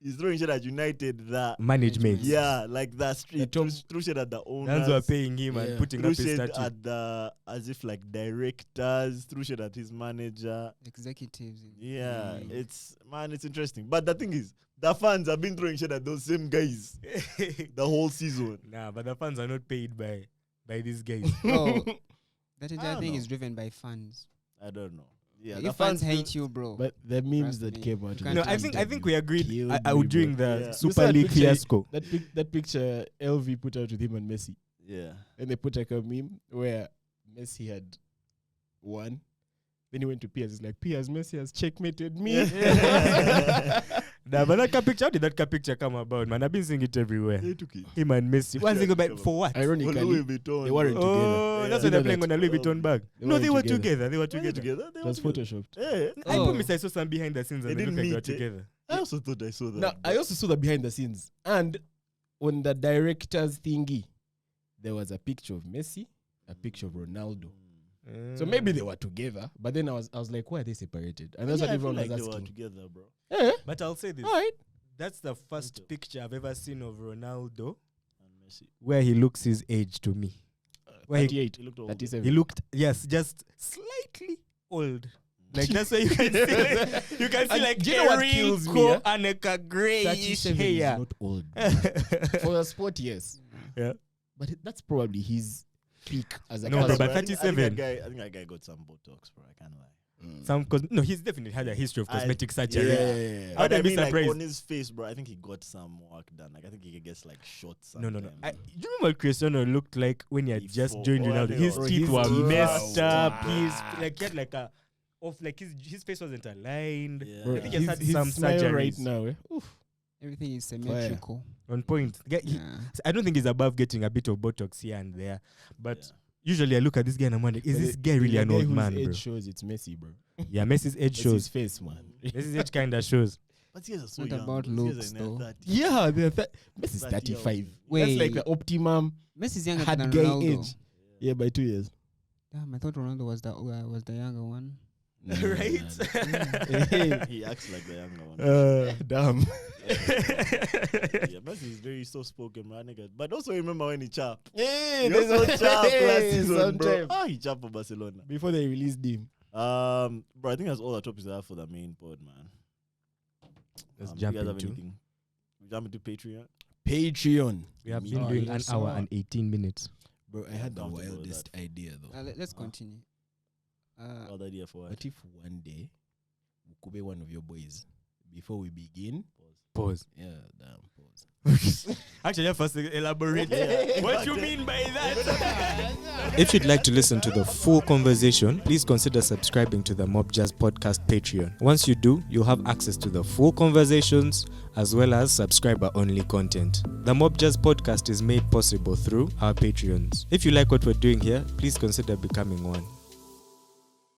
[SPEAKER 1] He's throwing shade at United, the
[SPEAKER 2] management.
[SPEAKER 1] Yeah, like the street. Threw shade at the owners.
[SPEAKER 2] That's what paying him and putting
[SPEAKER 1] Threw
[SPEAKER 2] up his
[SPEAKER 1] shade
[SPEAKER 2] statue.
[SPEAKER 1] at the, as if like directors. Threw shade at his manager.
[SPEAKER 3] Executives.
[SPEAKER 1] Yeah, it's interesting. But the thing is, the fans have been throwing shit at those same guys the whole season.
[SPEAKER 2] Nah, but the fans are not paid by these guys.
[SPEAKER 3] Oh, that
[SPEAKER 1] I
[SPEAKER 3] entire
[SPEAKER 1] don't
[SPEAKER 3] thing
[SPEAKER 1] know.
[SPEAKER 3] is driven by fans.
[SPEAKER 1] I don't know. Yeah,
[SPEAKER 3] Like,
[SPEAKER 1] the
[SPEAKER 3] if fans
[SPEAKER 1] feel-
[SPEAKER 3] hate you, bro.
[SPEAKER 4] But the memes
[SPEAKER 3] Trust
[SPEAKER 4] that
[SPEAKER 3] me.
[SPEAKER 4] came out.
[SPEAKER 3] You
[SPEAKER 4] of
[SPEAKER 3] can't
[SPEAKER 2] No,
[SPEAKER 4] the
[SPEAKER 2] I think
[SPEAKER 4] interview
[SPEAKER 2] we agreed
[SPEAKER 4] killed
[SPEAKER 2] I would
[SPEAKER 4] me,
[SPEAKER 2] during
[SPEAKER 4] bro.
[SPEAKER 2] the
[SPEAKER 1] Yeah.
[SPEAKER 4] You saw
[SPEAKER 2] Super
[SPEAKER 4] that
[SPEAKER 2] League
[SPEAKER 4] picture?
[SPEAKER 2] fiasco.
[SPEAKER 4] That picture LV put out with him and Messi.
[SPEAKER 1] Yeah.
[SPEAKER 4] And they put like a meme where Messi had won. Then he went to Piers. He's like, Piers, Messi has checkmated me.
[SPEAKER 2] Nah, but that picture, how did that picture come about, man? I've been seeing it everywhere.
[SPEAKER 1] They took it.
[SPEAKER 2] Him and Messi. What's
[SPEAKER 1] Yeah,
[SPEAKER 2] it about?
[SPEAKER 1] come on.
[SPEAKER 2] For what?
[SPEAKER 4] Ironically,
[SPEAKER 1] Louis Vuitton,
[SPEAKER 4] they weren't
[SPEAKER 1] bro.
[SPEAKER 2] Oh,
[SPEAKER 1] Yeah.
[SPEAKER 2] that's
[SPEAKER 1] You
[SPEAKER 2] why they're
[SPEAKER 4] know
[SPEAKER 2] playing
[SPEAKER 4] that.
[SPEAKER 2] on a Louis Vuitton bag.
[SPEAKER 4] They
[SPEAKER 2] No,
[SPEAKER 4] weren't
[SPEAKER 2] they were
[SPEAKER 4] together.
[SPEAKER 2] together. They were
[SPEAKER 1] Were they
[SPEAKER 2] together.
[SPEAKER 1] together? They
[SPEAKER 4] It
[SPEAKER 1] were
[SPEAKER 4] was
[SPEAKER 1] together.
[SPEAKER 4] photoshopped.
[SPEAKER 1] Yeah.
[SPEAKER 2] I
[SPEAKER 3] Oh.
[SPEAKER 2] promise I saw some behind the scenes and
[SPEAKER 1] They
[SPEAKER 2] they looked
[SPEAKER 1] didn't
[SPEAKER 2] like they were
[SPEAKER 1] meet, eh?
[SPEAKER 2] together.
[SPEAKER 1] I also thought I saw that.
[SPEAKER 4] Now, I also saw the behind the scenes. And on the director's thingy, there was a picture of Messi, a picture of Ronaldo. So maybe they were together, but then I was like, why are they separated? And that's what
[SPEAKER 1] I feel
[SPEAKER 4] everyone
[SPEAKER 1] like
[SPEAKER 4] was
[SPEAKER 1] they were
[SPEAKER 4] asking.
[SPEAKER 1] together, bro.
[SPEAKER 4] Yeah,
[SPEAKER 2] But I'll say this.
[SPEAKER 4] all right.
[SPEAKER 2] That's the first
[SPEAKER 1] Okay.
[SPEAKER 2] picture I've ever seen of Ronaldo
[SPEAKER 1] And Messi.
[SPEAKER 2] where he looks his age to me. Where he,
[SPEAKER 4] 38,
[SPEAKER 1] He looked old.
[SPEAKER 4] 37.
[SPEAKER 2] he looked, yes, just slightly old. Like that's why you can see, like, you can see
[SPEAKER 4] And
[SPEAKER 2] like
[SPEAKER 4] do you know what kills me,
[SPEAKER 2] Enrico
[SPEAKER 4] yeah?
[SPEAKER 2] and like a grayish
[SPEAKER 4] 37 is
[SPEAKER 2] hair.
[SPEAKER 4] not old. For a sport, yes.
[SPEAKER 2] Yeah.
[SPEAKER 4] But that's probably his peak as a
[SPEAKER 2] No,
[SPEAKER 4] person.
[SPEAKER 2] but
[SPEAKER 1] I think
[SPEAKER 2] 37.
[SPEAKER 1] that guy got some Botox, bro. I can't lie.
[SPEAKER 2] No, he's definitely had a history of cosmetic surgery.
[SPEAKER 4] Yeah.
[SPEAKER 2] How
[SPEAKER 1] But
[SPEAKER 2] did
[SPEAKER 1] I
[SPEAKER 2] I be
[SPEAKER 1] mean, like,
[SPEAKER 2] surprised?
[SPEAKER 1] on his face, bro, I think he got some work done. Like, I think he gets, like, shots.
[SPEAKER 2] No.
[SPEAKER 1] sometimes.
[SPEAKER 2] Do you remember what Cristiano looked like when he had just
[SPEAKER 1] Before.
[SPEAKER 2] joined
[SPEAKER 1] Oh, I
[SPEAKER 2] Ronaldo?
[SPEAKER 1] know.
[SPEAKER 2] His
[SPEAKER 1] Bro,
[SPEAKER 2] teeth
[SPEAKER 1] his
[SPEAKER 2] were
[SPEAKER 1] teeth
[SPEAKER 2] messed
[SPEAKER 1] were
[SPEAKER 2] up.
[SPEAKER 1] whack.
[SPEAKER 2] He had like a off, like his face wasn't aligned.
[SPEAKER 1] Yeah.
[SPEAKER 4] Bro,
[SPEAKER 2] I think he's had
[SPEAKER 4] his
[SPEAKER 2] some
[SPEAKER 4] smile
[SPEAKER 2] surgeries.
[SPEAKER 4] right now. Oof.
[SPEAKER 3] Everything is symmetrical.
[SPEAKER 2] On point.
[SPEAKER 3] Yeah.
[SPEAKER 2] I don't think he's above getting a bit of Botox here and there. But
[SPEAKER 1] Yeah.
[SPEAKER 2] usually I look at this guy and I'm wondering, is
[SPEAKER 4] But
[SPEAKER 2] this
[SPEAKER 4] the-
[SPEAKER 2] guy really
[SPEAKER 4] the
[SPEAKER 2] an
[SPEAKER 4] guy
[SPEAKER 2] old
[SPEAKER 4] whose
[SPEAKER 2] man,
[SPEAKER 4] age
[SPEAKER 2] bro?
[SPEAKER 4] shows it's Messi, bro.
[SPEAKER 2] Yeah, Messi's age
[SPEAKER 4] It's his
[SPEAKER 2] shows.
[SPEAKER 4] face, man.
[SPEAKER 2] Messi's age kind of shows.
[SPEAKER 1] But these guys are so
[SPEAKER 3] Not
[SPEAKER 1] young.
[SPEAKER 3] about
[SPEAKER 1] These guys are
[SPEAKER 3] looks,
[SPEAKER 1] in their
[SPEAKER 3] though.
[SPEAKER 1] 30s.
[SPEAKER 4] Yeah, Messi's
[SPEAKER 1] 30
[SPEAKER 4] 35.
[SPEAKER 1] years.
[SPEAKER 3] Wait,
[SPEAKER 4] That's like the optimum
[SPEAKER 3] Messi's younger
[SPEAKER 4] hard
[SPEAKER 3] than
[SPEAKER 4] guy
[SPEAKER 3] Ronaldo.
[SPEAKER 4] age. Yeah, by 2 years.
[SPEAKER 3] Damn, I thought Ronaldo was the younger one.
[SPEAKER 2] Right?
[SPEAKER 1] He acts like the younger one.
[SPEAKER 4] Damn.
[SPEAKER 1] Yeah, Messi is very soft-spoken, man, nigga. But also remember when he chapped.
[SPEAKER 4] Yeah,
[SPEAKER 1] He also chapped last
[SPEAKER 4] Hey,
[SPEAKER 1] season, bro.
[SPEAKER 4] sometime.
[SPEAKER 1] Ah, he chapped for Barcelona.
[SPEAKER 4] Before they released him.
[SPEAKER 1] Bro, I think that's all the topics I have for the main pod, man.
[SPEAKER 2] Let's
[SPEAKER 1] You
[SPEAKER 2] jump
[SPEAKER 1] guys have
[SPEAKER 2] into.
[SPEAKER 1] anything? We jump into Patreon.
[SPEAKER 4] Patreon.
[SPEAKER 2] We have
[SPEAKER 4] Me.
[SPEAKER 2] been
[SPEAKER 4] Oh,
[SPEAKER 2] doing
[SPEAKER 4] yes,
[SPEAKER 2] an hour
[SPEAKER 4] sir.
[SPEAKER 2] and 18 minutes.
[SPEAKER 4] Bro, I had the
[SPEAKER 1] Comfortable with
[SPEAKER 4] wildest idea though.
[SPEAKER 3] Let's
[SPEAKER 1] Huh?
[SPEAKER 3] continue.
[SPEAKER 1] What idea for what?
[SPEAKER 4] What if one day Mukube, one of your boys, before we begin,
[SPEAKER 2] Pause.
[SPEAKER 4] Yeah, damn. Pause.
[SPEAKER 2] Actually, first elaborate. What you mean by that? If you'd like to listen to the full conversation, please consider subscribing to the Mob Jazz Podcast Patreon. Once you do, you'll have access to the full conversations as well as subscriber-only content. The Mob Jazz Podcast is made possible through our Patreons. If you like what we're doing here, please consider becoming one.